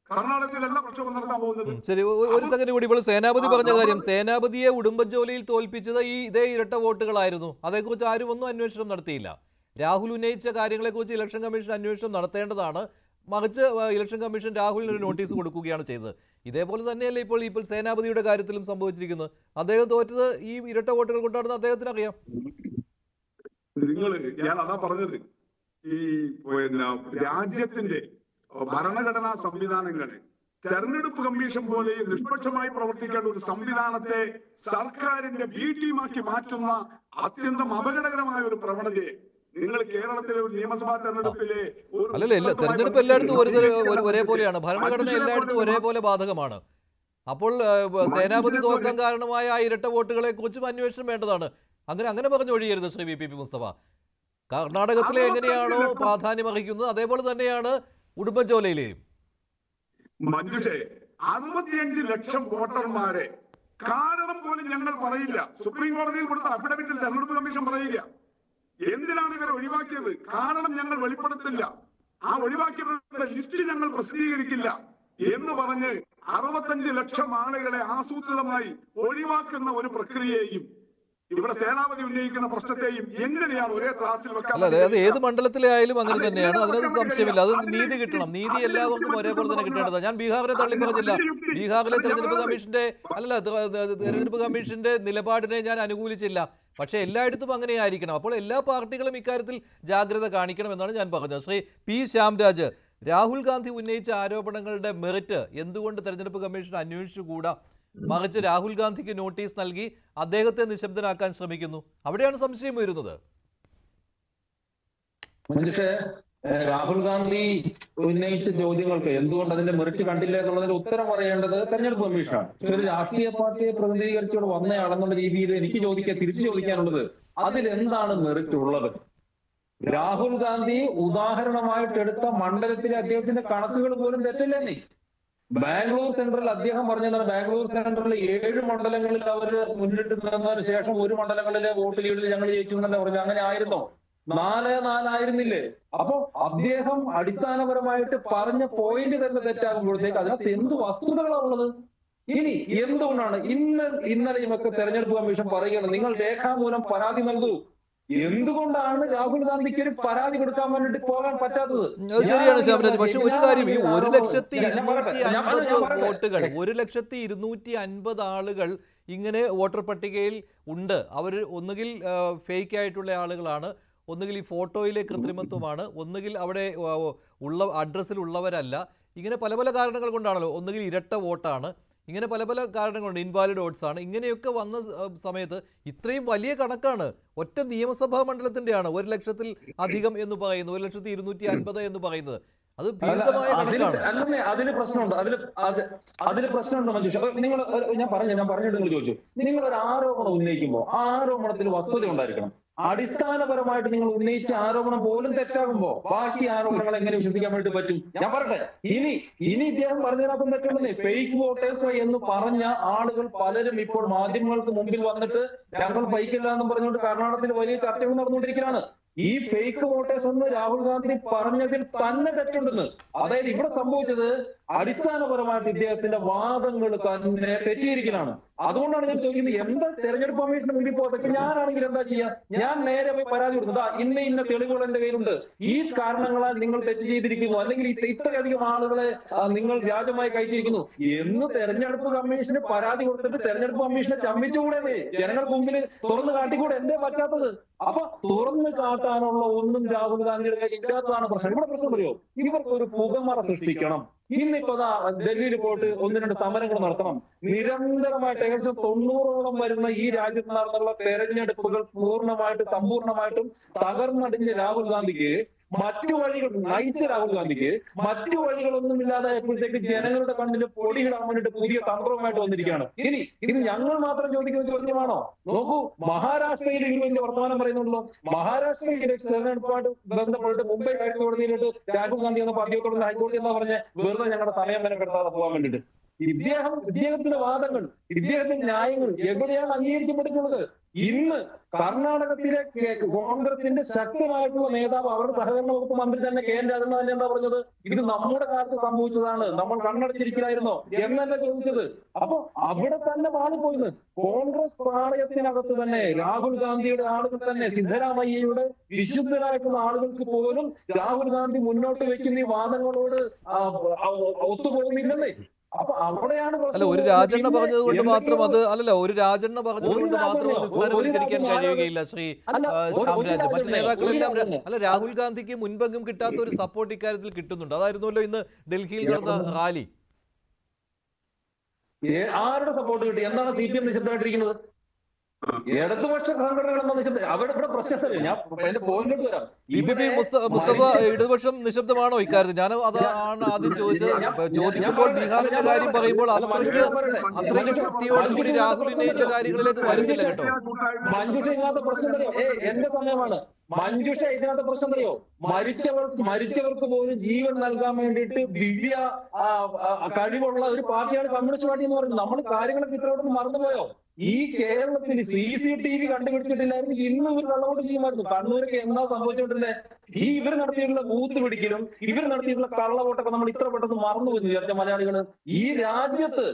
കർണാടകത്തിലല്ല പ്രക്ഷോഭം നടത്താൻ പോകുന്നത്. ശരി, ഒരു സെക്കൻഡ് കൂടി. ഇപ്പോൾ സേനാപതി പറഞ്ഞ കാര്യം, സേനാപതിയെ ഉടുമ്പൻചോലയിൽ തോൽപ്പിച്ചത് ഇതേ ഇരട്ട വോട്ടുകളായിരുന്നു. അതേക്കുറിച്ച് ആരും ഒന്നും അന്വേഷണം നടത്തിയില്ല. രാഹുൽ ഉന്നയിച്ച കാര്യങ്ങളെക്കുറിച്ച് ഇലക്ഷൻ കമ്മീഷൻ അന്വേഷണം നടത്തേണ്ടതാണ്. മറിച്ച് ഇലക്ഷൻ കമ്മീഷൻ രാഹുലിന് ഒരു നോട്ടീസ് കൊടുക്കുകയാണ് ചെയ്തത്. ഇതേപോലെ തന്നെയല്ലേ ഇപ്പോൾ സേനാപതിയുടെ കാര്യത്തിലും സംഭവിച്ചിരിക്കുന്നത്. അദ്ദേഹം തോറ്റത് ഈ ഇരട്ട വോട്ടുകൾ കൊണ്ടാണെന്ന് അദ്ദേഹത്തിന് അറിയാം. ഞാൻ അതാ പറഞ്ഞത്, ഈ പിന്നെ രാജ്യത്തിന്റെ ഭരണഘടനാ സംവിധാനങ്ങളെ, തെരഞ്ഞെടുപ്പ് കമ്മീഷൻ പോലെ നിഷ്പക്ഷമായി പ്രവർത്തിക്കേണ്ട ഒരു സംവിധാനത്തെ സർക്കാരിന്റെ ബി ടീമാക്കി മാറ്റുന്ന അത്യന്തം അപകടകരമായ ഒരു പ്രവണതയെ നിങ്ങൾ കേരളത്തിലെ ഒരു നിയമസഭാ തെരഞ്ഞെടുപ്പിലെ തെരഞ്ഞെടുപ്പ് എല്ലായിടത്തും ഒരേപോലെയാണ്. ഭരണഘടന എല്ലായിടത്തും ഒരേപോലെ ബാധകമാണ്. അപ്പോൾ സേനാപതി തോൽക്കാൻ കാരണമായ ആ ഇരട്ട വോട്ടുകളെ കുറിച്ചും അന്വേഷണം വേണ്ടതാണ്. അങ്ങനെ പറഞ്ഞു ഒഴിയരുത് ശ്രീ VP മുസ്തഫ. കർണാടകത്തിലെ എങ്ങനെയാണോ പ്രാധാന്യം അർഹിക്കുന്നത് അതേപോലെ തന്നെയാണ് ഉടുമ്പൻചോലയിലെയും. മഞ്ജുഷേ, 65 ലക്ഷം വോട്ടർമാരെ കാരണം പോലും ഞങ്ങൾ പറയില്ല. സുപ്രീം കോടതിയിൽ കൊടുത്ത അഫിഡവിറ്റിൽ തെരഞ്ഞെടുപ്പ് കമ്മീഷൻ പറയുക, എന്തിനാണ് ഇവരെ ഒഴിവാക്കിയത്, കാരണം ഞങ്ങൾ വെളിപ്പെടുത്തില്ല, ആ ഒഴിവാക്കിയവരുടെ ലിസ്റ്റ് ഞങ്ങൾ പ്രസിദ്ധീകരിക്കില്ല എന്ന് പറഞ്ഞ് 65 ലക്ഷം ആളുകളെ ആസൂത്രിതമായി ഒഴിവാക്കുന്ന ഒരു പ്രക്രിയയെയും ഇവിടെ സേനാപതി ഉന്നയിക്കുന്ന പ്രശ്നത്തെയും എങ്ങനെയാണ് ഒരേ ക്ലാസ്സിൽ വെക്കാൻ? അത് ഏത് മണ്ഡലത്തിലെ ആയാലും അങ്ങനെ തന്നെയാണ്. അതിനകത്ത് സംശയമില്ല. അത് നീതി കിട്ടണം. നീതി എല്ലാവർക്കും ഒരേപോലെ തന്നെ കിട്ടേണ്ടത്. ഞാൻ ബീഹാറിനെ തള്ളി പറഞ്ഞില്ല. ബീഹാറിലെ തെരഞ്ഞെടുപ്പ് കമ്മീഷന്റെ നിലപാടിനെ ഞാൻ അനുകൂലിച്ചില്ല. പക്ഷേ എല്ലായിടത്തും അങ്ങനെയായിരിക്കണം. അപ്പോൾ എല്ലാ പാർട്ടികളും ഇക്കാര്യത്തിൽ ജാഗ്രത കാണിക്കണം എന്നാണ് ഞാൻ പറഞ്ഞത്. ശ്രീ പി ശ്യാംരാജ്, രാഹുൽ ഗാന്ധി ഉന്നയിച്ച ആരോപണങ്ങളുടെ മെറിറ്റ് എന്തുകൊണ്ട് തെരഞ്ഞെടുപ്പ് കമ്മീഷൻ അന്വേഷിച്ചുകൂടാ, മറിച്ച് രാഹുൽ ഗാന്ധിക്ക് നോട്ടീസ് നൽകി അദ്ദേഹത്തെ നിശബ്ദനാക്കാൻ ശ്രമിക്കുന്നു? അവിടെയാണ് സംശയം വരുന്നത്. രാഹുൽ ഗാന്ധി ഉന്നയിച്ച ചോദ്യങ്ങൾക്ക് എന്തുകൊണ്ട് അതിന്റെ മെറിറ്റ് കണ്ടില്ല എന്നുള്ളതിന്റെ ഉത്തരം പറയേണ്ടത് തെരഞ്ഞെടുപ്പ് കമ്മീഷനാണ്. ഒരു രാഷ്ട്രീയ പാർട്ടിയെ പ്രതിനിധീകരിച്ചുകൊണ്ട് വന്നയാളെന്നുള്ള രീതിയിൽ എനിക്ക് തിരിച്ചു ചോദിക്കാനുള്ളത്, അതിലെന്താണ് മെറിറ്റ് ഉള്ളത്? രാഹുൽ ഗാന്ധി ഉദാഹരണമായിട്ട് എടുത്ത മണ്ഡലത്തിലെ അദ്ദേഹത്തിന്റെ കണക്കുകൾ പോലും തെറ്റല്ലേ? ബാംഗ്ലൂർ സെൻട്രൽ അദ്ദേഹം പറഞ്ഞതാണ്, ബാംഗ്ലൂർ സെൻട്രൽ 7 മണ്ഡലങ്ങളിൽ അവർ മുന്നിട്ട് നിന്നതിന് ശേഷം 1 മണ്ഡലങ്ങളിലെ വോട്ട് ലീഡിൽ ഞങ്ങൾ ജയിച്ചു എന്നല്ല പറഞ്ഞു. അങ്ങനെ ആയിരുന്നോ? 4-4 ആയിരുന്നില്ലേ? അപ്പൊ അദ്ദേഹം അടിസ്ഥാനപരമായിട്ട് പറഞ്ഞ പോയിന്റ് തന്നെ തെറ്റാകുമ്പോഴത്തേക്ക് അതിനകത്ത് എന്ത് വസ്തുതകളാണുള്ളത്? ഇനി എന്തുകൊണ്ടാണ് ഇന്നലെയുമൊക്കെ തെരഞ്ഞെടുപ്പ് കമ്മീഷൻ പറയുകയാണ്, നിങ്ങൾ രേഖാമൂലം പരാതി നൽകൂ. എന്തുകൊണ്ടാണ് രാഹുൽ ഗാന്ധിക്ക് ഒരു പരാതി കൊടുക്കാൻ വേണ്ടിട്ട് പോകാൻ പറ്റാത്തത്? ശരിയാണ് ശ്യാംരാജ്. പക്ഷെ ഒരു കാര്യം, ഈ 1,250,000 വോട്ടുകൾ, 1,250,000 ആളുകൾ ഇങ്ങനെ വോട്ടർ പട്ടികയിൽ ഉണ്ട്. അവർ ഒന്നുകിൽ ഫേക്ക് ആയിട്ടുള്ള ആളുകളാണ്, ഒന്നുകിൽ ഈ ഫോട്ടോയിലെ കൃത്രിമത്വമാണ്, ഒന്നുകിൽ അവിടെ അഡ്രസ്സിൽ ഉള്ളവരല്ല. ഇങ്ങനെ പല പല കാരണങ്ങൾ കൊണ്ടാണല്ലോ. ഒന്നുകിൽ ഇരട്ട വോട്ടാണ്. ഇങ്ങനെ പല പല കാരണങ്ങളുണ്ട്. ഇൻവാലിഡ് വോട്ട്സ് ആണ്. ഇങ്ങനെയൊക്കെ വന്ന സമയത്ത് ഇത്രയും വലിയ കണക്കാണ്. ഒറ്റ നിയമസഭാ മണ്ഡലത്തിന്റെയാണ് 1,00,000-ൽ അധികം എന്ന് പറയുന്നത്, 1,250,000 എന്ന് പറയുന്നത്. അത് ഭീകരമായ കണക്കാണ്. അതിന് പ്രശ്നമുണ്ട്. അതിന് പ്രശ്നമുണ്ട് മഞ്ജുഷ. ഞാൻ പറഞ്ഞിട്ട് നിങ്ങൾ ചോദിച്ചു, നിങ്ങൾ ഒരു ആരോപണം ഉന്നയിക്കുമ്പോൾ ആ ആരോപണത്തിൽ വസ്തുത ഉണ്ടായിരിക്കണം. അടിസ്ഥാനപരമായിട്ട് നിങ്ങൾ ഉന്നയിച്ച ആരോപണം പോലും തെറ്റാകുമ്പോ ബാക്കി ആരോപണങ്ങൾ എങ്ങനെ വിശ്വസിക്കാൻ വേണ്ടി പറ്റും? ഞാൻ പറയട്ടെ, ഇനി ഇദ്ദേഹം പറഞ്ഞതിനകത്തും തെറ്റുണ്ടെന്നേ. ഫേക്ക് വോട്ടേഴ്സ് എന്ന് പറഞ്ഞ ആളുകൾ പലരും ഇപ്പോൾ മാധ്യമങ്ങൾക്ക് മുമ്പിൽ വന്നിട്ട് ഞങ്ങൾ ഫേക്കില്ല എന്നും പറഞ്ഞുകൊണ്ട് കർണാടകത്തിൽ വലിയ ചർച്ചകൾ നടന്നുകൊണ്ടിരിക്കുകയാണ്. ഈ ഫേക്ക് വോട്ടേഴ്സ് എന്ന് രാഹുൽ ഗാന്ധി പറഞ്ഞതിൽ തന്നെ തെറ്റുണ്ടെന്ന്. അതായത് ഇവിടെ സംഭവിച്ചത് അടിസ്ഥാനപരമായിട്ട് ഇദ്ദേഹത്തിന്റെ വാദങ്ങൾ തന്നെ തെറ്റിയിരിക്കലാണ്. അതുകൊണ്ടാണ് ഞാൻ ചോദിക്കുന്നത്, എന്താ തെരഞ്ഞെടുപ്പ് കമ്മീഷന് മുമ്പിൽ പോകട്ടെ, ഞാനാണെങ്കിൽ എന്താ ചെയ്യാ? ഞാൻ നേരെ പോയി പരാതി കൊടുക്കുന്നത് ഇന്ന തെളിവുകൾ എന്റെ കയ്യിലുണ്ട്, ഈ കാരണങ്ങളാൽ നിങ്ങൾ തെറ്റ് ചെയ്തിരിക്കുന്നു, അല്ലെങ്കിൽ ഇത്രയധികം ആളുകളെ നിങ്ങൾ വ്യാജമായി കയറ്റിയിരിക്കുന്നു എന്ന് തെരഞ്ഞെടുപ്പ് കമ്മീഷന് പരാതി കൊടുത്തിട്ട് തെരഞ്ഞെടുപ്പ് കമ്മീഷനെ ചമ്മിച്ചുകൂടെ? ജനങ്ങൾക്ക് മുമ്പിൽ തുറന്നു കാട്ടിക്കൂടെ? എന്തേ പറ്റാത്തത്? അപ്പൊ തുറന്നു കാട്ടാനുള്ള ഒന്നും രാഹുൽ ഗാന്ധിയുടെ കയ്യിൽ ഇല്ലാത്തതാണ് പ്രശ്നം. ഇവിടെ പ്രശ്നം അറിയോ? ഇവർക്ക് ഒരു പുകമറ സൃഷ്ടിക്കണം. ഇന്നിപ്പോ ഡൽഹിയിൽ പോയിട്ട് 1-2 സമരങ്ങൾ നടത്തണം. നിരന്തരമായിട്ട് ഏകദേശം 90ഓളം വരുന്ന ഈ രാജ്യത്ത് നടന്നുള്ള തെരഞ്ഞെടുപ്പുകൾ സമ്പൂർണ്ണമായിട്ടും തകർന്നടിഞ്ഞ രാഹുൽ ഗാന്ധിക്ക് മറ്റു വഴികൾ നയിച്ച രാഹുൽ ഗാന്ധിക്ക് മറ്റു വഴികളൊന്നും ഇല്ലാതായപ്പോഴത്തേക്ക് ജനങ്ങളുടെ കണ്ണിൽ പൊടിയിടാൻ വേണ്ടിയിട്ട് പുതിയ തന്ത്രവുമായിട്ട് വന്നിരിക്കുകയാണ്. ഇത് ഞങ്ങൾ മാത്രം ചോദിക്കുന്ന ചോദ്യമാണോ? നോക്കൂ, മഹാരാഷ്ട്രയിൽ ഇതിന്റെ വർത്തമാനം പറയുന്നുണ്ടല്ലോ. മഹാരാഷ്ട്രയിലെ തെരഞ്ഞെടുപ്പുമായിട്ട് ബന്ധപ്പെട്ട് മുംബൈ ഹൈക്കോടതിയിലിട്ട് രാഹുൽ ഗാന്ധി എന്ന പാർട്ടിയോട് ഹൈക്കോടതി എന്നാ പറഞ്ഞ് വെറുതെ ഞങ്ങളുടെ സമയം മെനക്കെടുത്താതെ പോകാൻ വേണ്ടിയിട്ട്. ഇദ്ദേഹത്തിന്റെ വാദങ്ങൾ, ഇദ്ദേഹത്തിന്റെ ന്യായങ്ങൾ എവിടെയാണ് അംഗീകരിക്കപ്പെട്ടിട്ടുള്ളത്? ഇന്ന് കർണാടകത്തിലെ കോൺഗ്രസിന്റെ ശക്തമായിട്ടുള്ള നേതാവ്, അവരുടെ സഹകരണ വകുപ്പ് മന്ത്രി തന്നെ കെ എൻ രാജൻ തന്നെ എന്താ പറഞ്ഞത്? ഇത് നമ്മുടെ കാലത്ത് സംഭവിച്ചതാണ്, നമ്മൾ കണ്ണടച്ചിരിക്കലായിരുന്നോ എന്നല്ല ചോദിച്ചത്. അപ്പൊ അവിടെ തന്നെ മാറിപ്പോയിന്ന്. കോൺഗ്രസ് പാളയത്തിനകത്ത് തന്നെ രാഹുൽ ഗാന്ധിയുടെ ആളുകൾ തന്നെ, സിദ്ധരാമയ്യയുടെ വിശുദ്ധരായിട്ടുള്ള ആളുകൾക്ക് പോലും രാഹുൽ ഗാന്ധി മുന്നോട്ട് വെക്കുന്ന ഈ വാദങ്ങളോട് ഒത്തുപോകുന്നില്ലെന്നേ. അപ്പൊ അവിടെയാണ് ഒരു രാജണ്ണ പറഞ്ഞത് കൊണ്ട് മാത്രം ഒരു രാജണ്ണ പറഞ്ഞതുകൊണ്ട് മാത്രം അത് നിസ്സാരവൽക്കരിക്കാൻ കഴിയുകയില്ല ശ്രീ ശ്യാംരാജ്. മറ്റു നേതാക്കളെല്ലാം രാഹുൽ ഗാന്ധിക്ക് മുൻപെങ്കും കിട്ടാത്ത ഒരു സപ്പോർട്ട് ഇക്കാര്യത്തിൽ കിട്ടുന്നുണ്ട്. അതായിരുന്നല്ലോ ഇന്ന് ഡൽഹിയിൽ നടന്ന റാലി. ആരുടെ സപ്പോർട്ട് കിട്ടി? എന്താണ് CPM നിശബ്ദമായിട്ടിരിക്കുന്നത്? ഇടതുപക്ഷ സംഘടനകൾ അവിടെ ഇവിടെ പ്രശ്നത്തില്ല. ഞാൻ എന്റെ പോയിന്റിലോട്ട് വരാം. മുസ്തഫ, ഇടതുപക്ഷം നിശബ്ദമാണോ ഇക്കാര്യത്തിൽ? ഞാൻ അതാണ് ആദ്യം ചോദിച്ചത്. ചോദിക്കുമ്പോൾ ബീഹാറിന്റെ കാര്യം പറയുമ്പോൾ അത്രയ്ക്ക് ശക്തിയോടുകൂടി രാഹുൽ ഉന്നയിച്ച കാര്യങ്ങളിലേക്ക് വരുന്നില്ല കേട്ടോ. മഞ്ജുഷ ഇതിനകത്ത് പ്രശ്നം തരുമോ? എന്റെ സമയമാണ്. മഞ്ജുഷ ഇതിനകത്ത് പ്രശ്നം തരുമോ? മരിച്ചവർക്ക് പോലും ജീവൻ നൽകാൻ വേണ്ടിയിട്ട് ദിവ്യ കഴിവുള്ള ഒരു പാർട്ടിയാണ് കമ്മ്യൂണിസ്റ്റ് പാർട്ടി എന്ന് പറയുന്നത്. നമ്മൾ കാര്യങ്ങളൊക്കെ ഇത്രയോടൊന്നും മറന്നുപോയോ? ഈ കേരളത്തിൽ CCTV കണ്ടുപിടിച്ചിട്ടില്ലായിരുന്നു ഇന്ന് ഇവർ കള്ളവോട്ട് ചെയ്യുമായിരുന്നു. കണ്ണൂരൊക്കെ എന്താ സംഭവിച്ചോണ്ടില്ലേ? ഇവർ നടത്തിയിട്ടുള്ള ബൂത്ത് പിടിക്കലും ഇവർ നടത്തിയിട്ടുള്ള കള്ളവോട്ടൊക്കെ നമ്മൾ ഇത്ര പെട്ടെന്ന് മറന്നുപോയി വിചാരിച്ച മലയാളികള്. ഈ രാജ്യത്ത്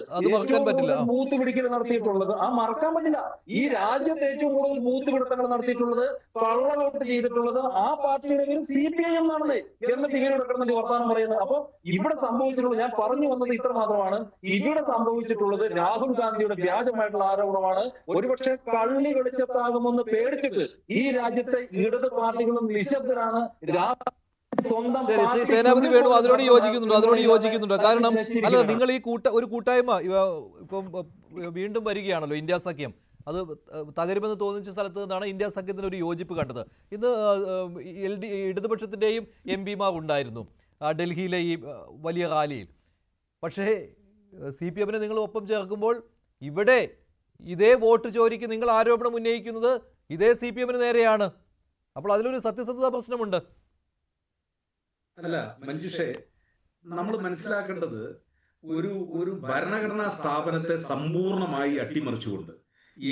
ബൂത്ത് പിടിക്കൽ നടത്തിയിട്ടുള്ളത് മറക്കാൻ പറ്റില്ല. ഈ രാജ്യത്ത് ഏറ്റവും കൂടുതൽ ബൂത്ത് പിടുത്തങ്ങൾ നടത്തിയിട്ടുള്ളത്, കള്ളവോട്ട് ചെയ്തിട്ടുള്ളത് ആ പാർട്ടിയുടെ പേര് CPIM എന്നാണല്ലേ. എന്നിട്ട് ഇവരോട് കിടന്നിട്ട് വർത്തമാനം പറയുന്നത്. അപ്പൊ ഇവിടെ സംഭവിച്ചിട്ടുള്ളത്, ഞാൻ പറഞ്ഞു വന്നത് ഇത്ര മാത്രമാണ്. ഇവിടെ സംഭവിച്ചിട്ടുള്ളത് രാഹുൽ ഗാന്ധിയുടെ വ്യാജമായിട്ടുള്ള ആരോപണമാണ്. ഒരുപക്ഷെ കള്ളി വെളിച്ചത്താകുമെന്ന് പേടിച്ചിട്ട് ഈ രാജ്യത്തെ ഇടത് പാർട്ടികളും നിശബ്ദരാണ്. ശരി, ശ്രീ സേനാപതി വേണു അതിനോട് യോജിക്കുന്നുണ്ടോ? കാരണം നിങ്ങൾ ഈ ഒരു കൂട്ടായ്മ ഇപ്പം വീണ്ടും വരികയാണല്ലോ, ഇന്ത്യ സഖ്യം. അത് തകരുമെന്ന് തോന്നിച്ച സ്ഥലത്ത് നിന്നാണ് ഇന്ത്യ സഖ്യത്തിന് ഒരു യോജിപ്പ് കണ്ടത്. ഇന്ന് ഇടതുപക്ഷത്തിൻ്റെയും MP-മാർ ഉണ്ടായിരുന്നു ഡൽഹിയിലെ ഈ വലിയ റാലിയിൽ. പക്ഷേ CPM-നെ നിങ്ങൾ ഒപ്പം ചേർക്കുമ്പോൾ ഇവിടെ ഇതേ വോട്ട് ചോരിക്ക് നിങ്ങൾ ആരോപണം ഉന്നയിക്കുന്നത് ഇതേ CPM-ന് നേരെയാണ്. അപ്പോൾ അതിലൊരു സത്യസന്ധത പ്രശ്നമുണ്ട്. അല്ല മഞ്ജുഷേ, നമ്മൾ മനസ്സിലാക്കേണ്ടത് ഒരു ഭരണഘടനാ സ്ഥാപനത്തെ സമ്പൂർണമായി അട്ടിമറിച്ചുകൊണ്ട്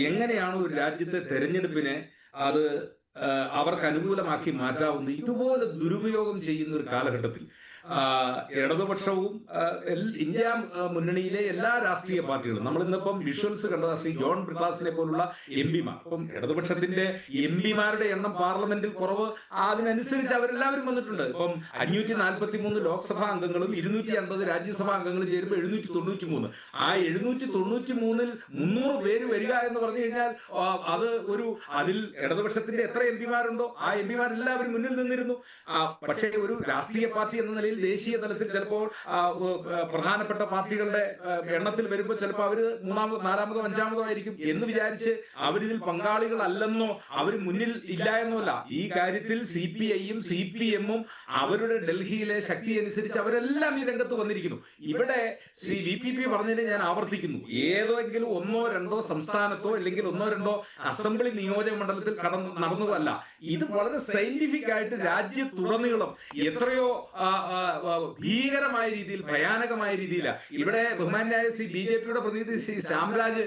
എങ്ങനെയാണ് ഒരു രാജ്യത്തെ തെരഞ്ഞെടുപ്പിനെ അത് അവർക്ക് അനുകൂലമാക്കി മാറ്റാവുന്നത് ഇതുപോലെ ദുരുപയോഗം ചെയ്യുന്ന ഒരു കാലഘട്ടത്തിൽ ഇടതുപക്ഷവും ഇന്ത്യ മുന്നണിയിലെ എല്ലാ രാഷ്ട്രീയ പാർട്ടികളും, നമ്മൾ ഇന്നിപ്പം വിഷ്വൽസ് കണ്ടത് ശ്രീ ജോൺ ബ്രിട്ടാസിനെ പോലുള്ള MP-മാർ, ഇപ്പം ഇടതുപക്ഷത്തിന്റെ MP-മാരുടെ എണ്ണം പാർലമെന്റിൽ കുറവ്, അതിനനുസരിച്ച് അവരെല്ലാവരും വന്നിട്ടുണ്ട്. ഇപ്പം 543 ലോക്സഭാ അംഗങ്ങളും 250 രാജ്യസഭാ അംഗങ്ങളും ചേരുമ്പോൾ 793. ആ 793-ൽ 300 പേര് വരിക എന്ന് പറഞ്ഞു കഴിഞ്ഞാൽ അത് അതിൽ ഇടതുപക്ഷത്തിന്റെ എത്ര MP-മാരുണ്ടോ ആ MP-മാരെല്ലാവരും മുന്നിൽ നിന്നിരുന്നു. പക്ഷേ ഒരു രാഷ്ട്രീയ പാർട്ടി എന്ന നിലയിൽ നിലയിൽ ദേശീയ തലത്തിൽ ചിലപ്പോൾ പ്രധാനപ്പെട്ട പാർട്ടികളുടെ എണ്ണത്തിൽ വരുമ്പോൾ ചിലപ്പോൾ അവര് മൂന്നാമതോ നാലാമതോ അഞ്ചാമതോ ആയിരിക്കും എന്ന് വിചാരിച്ച് അവരിതിൽ പങ്കാളികളല്ലെന്നോ അവർ മുന്നിൽ ഇല്ല എന്നോ അല്ല. ഈ കാര്യത്തിൽ CPIയും CPMും അവരുടെ ഡൽഹിയിലെ ശക്തി അനുസരിച്ച് അവരെല്ലാം ഈ രംഗത്ത് വന്നിരിക്കുന്നു. ഇവിടെ VPP പറഞ്ഞതിന് ഞാൻ ആവർത്തിക്കുന്നു, ഏതെങ്കിലും ഒന്നോ രണ്ടോ സംസ്ഥാനത്തോ അല്ലെങ്കിൽ ഒന്നോ രണ്ടോ അസംബ്ലി നിയോജക മണ്ഡലത്തിൽ നടന്നതല്ല. ഇത് വളരെ സയന്റിഫിക് ആയിട്ട് രാജ്യത്തുടനീളം എത്രയോ ഭീകരമായ രീതിയിൽ, ഭയാനകമായ രീതിയിലാണ്. ഇവിടെ ബഹുമാന്യായ BJPയുടെ പ്രതിനിധി ശ്യാംരാജ്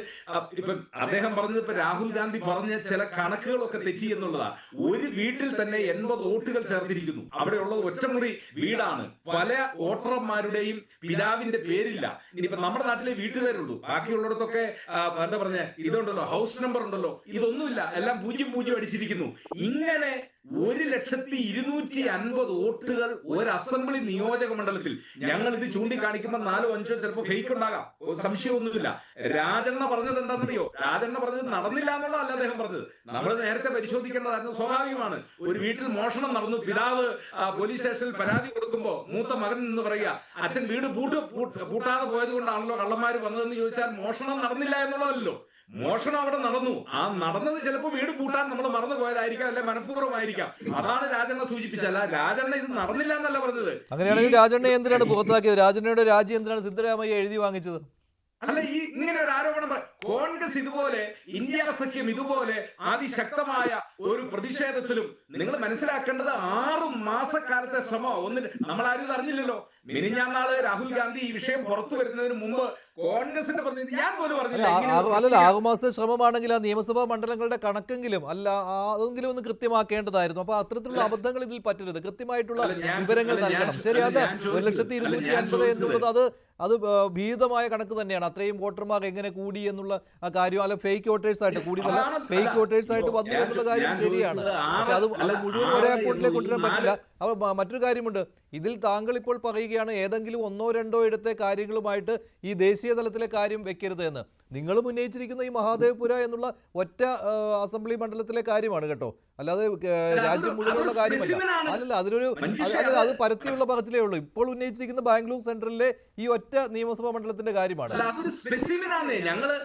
ഇപ്പൊ അദ്ദേഹം പറഞ്ഞത്, ഇപ്പൊ രാഹുൽ ഗാന്ധി പറഞ്ഞ ചില കണക്കുകളൊക്കെ തെറ്റി എന്നുള്ളതാണ്. ഒരു വീട്ടിൽ തന്നെ 80 വോട്ടുകൾ ചേർത്തിരിക്കുന്നു. അവിടെയുള്ളത് ഒറ്റമുറി വീടാണ്. പല വോട്ടർമാരുടെയും പിതാവിന്റെ പേരില്ല. ഇനിയിപ്പോ നമ്മുടെ നാട്ടിലെ വീട്ടുപേരുള്ളൂ, ബാക്കിയുള്ളിടത്തൊക്കെ എന്താ പറഞ്ഞ ഇതുണ്ടല്ലോ, ഹൗസ് നമ്പർ ഉണ്ടല്ലോ, ഇതൊന്നുമില്ല, എല്ലാം 0-0 അടിച്ചിരിക്കുന്നു. ഇങ്ങനെ 1,250,000 വോട്ടുകൾ ഒരു അസംബ്ലി നിയോജക മണ്ഡലത്തിൽ. ഞങ്ങൾ ഇത് ചൂണ്ടിക്കാണിക്കുമ്പോൾ 4-5 ചിലപ്പോൾ ഫേക്ക് ഉണ്ടാകാം, സംശയമൊന്നുമില്ല. രാജണ്ണ പറഞ്ഞത് എന്താണെന്നറിയോ? രാജണ്ണ പറഞ്ഞത് നടന്നില്ല എന്നുള്ളതല്ല അദ്ദേഹം പറഞ്ഞത്, നമ്മൾ നേരത്തെ പരിശോധിക്കേണ്ടതായിരുന്നു. സ്വാഭാവികമാണ്, ഒരു വീട്ടിൽ മോഷണം നടന്നു, പിതാവ് പോലീസ് സ്റ്റേഷനിൽ പരാതി കൊടുക്കുമ്പോൾ മൂത്ത മകൻ എന്ന് പറയുക, അച്ഛൻ വീട് പൂട്ടാതെ പോയത് കൊണ്ടാണല്ലോ കള്ളന്മാര് വന്നതെന്ന് ചോദിച്ചാൽ മോഷണം നടന്നില്ല എന്നുള്ളതല്ലോ. മോഷണം അവിടെ നടന്നു. ആ നടന്നത് ചിലപ്പോൾ വീട് പൂട്ടാൻ നമ്മൾ മറന്നു പോയതായിരിക്കാം, അല്ലെ മനഃപൂർവ്വമായിരിക്കാം. അതാണ് രാജണ്ണ സൂചിപ്പിച്ചല്ല. രാജണ്ണ ഇത് നടന്നില്ല എന്നല്ല പറഞ്ഞത്. അങ്ങനെയാണെങ്കിൽ രാജണ്ണ എന്തിനാണ് പുറത്താക്കിയത്? രാജണ്ണയുടെ രാജി എന്തിനാണ് സിദ്ധരാമയ്യ എഴുതി വാങ്ങിച്ചത്? അല്ല, ഈ ഇങ്ങനെ ഒരു ആരോപണം കോൺഗ്രസ് ഇതുപോലെ, ഇന്ത്യ സഖ്യം ഇതുപോലെ അതിശക്തമായ ഒരു പ്രതിഷേധത്തിലും നിങ്ങൾ മനസ്സിലാക്കേണ്ടത് 6 മാസക്കാലത്തെ ശ്രമം. നമ്മളാരും അറിഞ്ഞില്ലല്ലോ. മിനിഞ്ഞാന്നാള് രാഹുൽ ഗാന്ധി ഈ വിഷയം പുറത്തു വരുന്നതിന് മുമ്പ് കോൺഗ്രസിന്റെ പ്രതിനിധി, ഞാൻ പോലും പറഞ്ഞില്ല. അല്ലല്ല, 6 മാസത്തെ ശ്രമമാണെങ്കിൽ ആ നിയമസഭാ മണ്ഡലങ്ങളുടെ കണക്കെങ്കിലും അതെങ്കിലും ഒന്ന് കൃത്യമാക്കേണ്ടതായിരുന്നു. അപ്പൊ അത്തരത്തിലുള്ള അബദ്ധങ്ങൾ ഇതിൽ പറ്റരുത്. കൃത്യമായിട്ടുള്ള വിവരങ്ങൾ നൽകണം. ശരിയല്ല, 1,250,000 എന്നുള്ളത് അത് ഭീതമായ കണക്ക് തന്നെയാണ്. അത്രയും വോട്ടർമാർ എങ്ങനെ കൂടി എന്നുള്ള കാര്യം, അല്ല ഫേക്ക് വോട്ടേഴ്സ് ആയിട്ട് കൂടിയതല്ല, ഫേക്ക് വോട്ടേഴ്സ് ആയിട്ട് വന്നു എന്നുള്ള കാര്യം ശരിയാണ്. പക്ഷെ അത് മുഴുവൻ ഒരേ അക്കൗണ്ടിലേക്ക് കൊണ്ടുവരാൻ പറ്റില്ല. അപ്പോൾ മറ്റൊരു കാര്യമുണ്ട്, ഇതിൽ താങ്കൾ ഇപ്പോൾ പറയുകയാണ് ഏതെങ്കിലും 1-2 ഇടത്തെ കാര്യങ്ങളുമായിട്ട് ഈ ദേശീയ തലത്തിലെ കാര്യം വെക്കരുത് എന്ന്. നിങ്ങളും ഉന്നയിച്ചിരിക്കുന്ന ഈ മഹാദേവപുര എന്നുള്ള ഒറ്റ അസംബ്ലി മണ്ഡലത്തിലെ കാര്യമാണ് കേട്ടോ, അല്ലാതെ രാജ്യം മുഴുവനുള്ള കാര്യമല്ല. അല്ലല്ല, അത് പരത്തിയുള്ള പറച്ചിലേ ഉള്ളൂ. ഇപ്പോൾ ഉന്നയിച്ചിരിക്കുന്ന ബാംഗ്ലൂർ സെൻട്രലിലെ ഈ ഒറ്റ നിയമസഭാ മണ്ഡലത്തിന്റെ കാര്യമാണ്. ഞങ്ങള്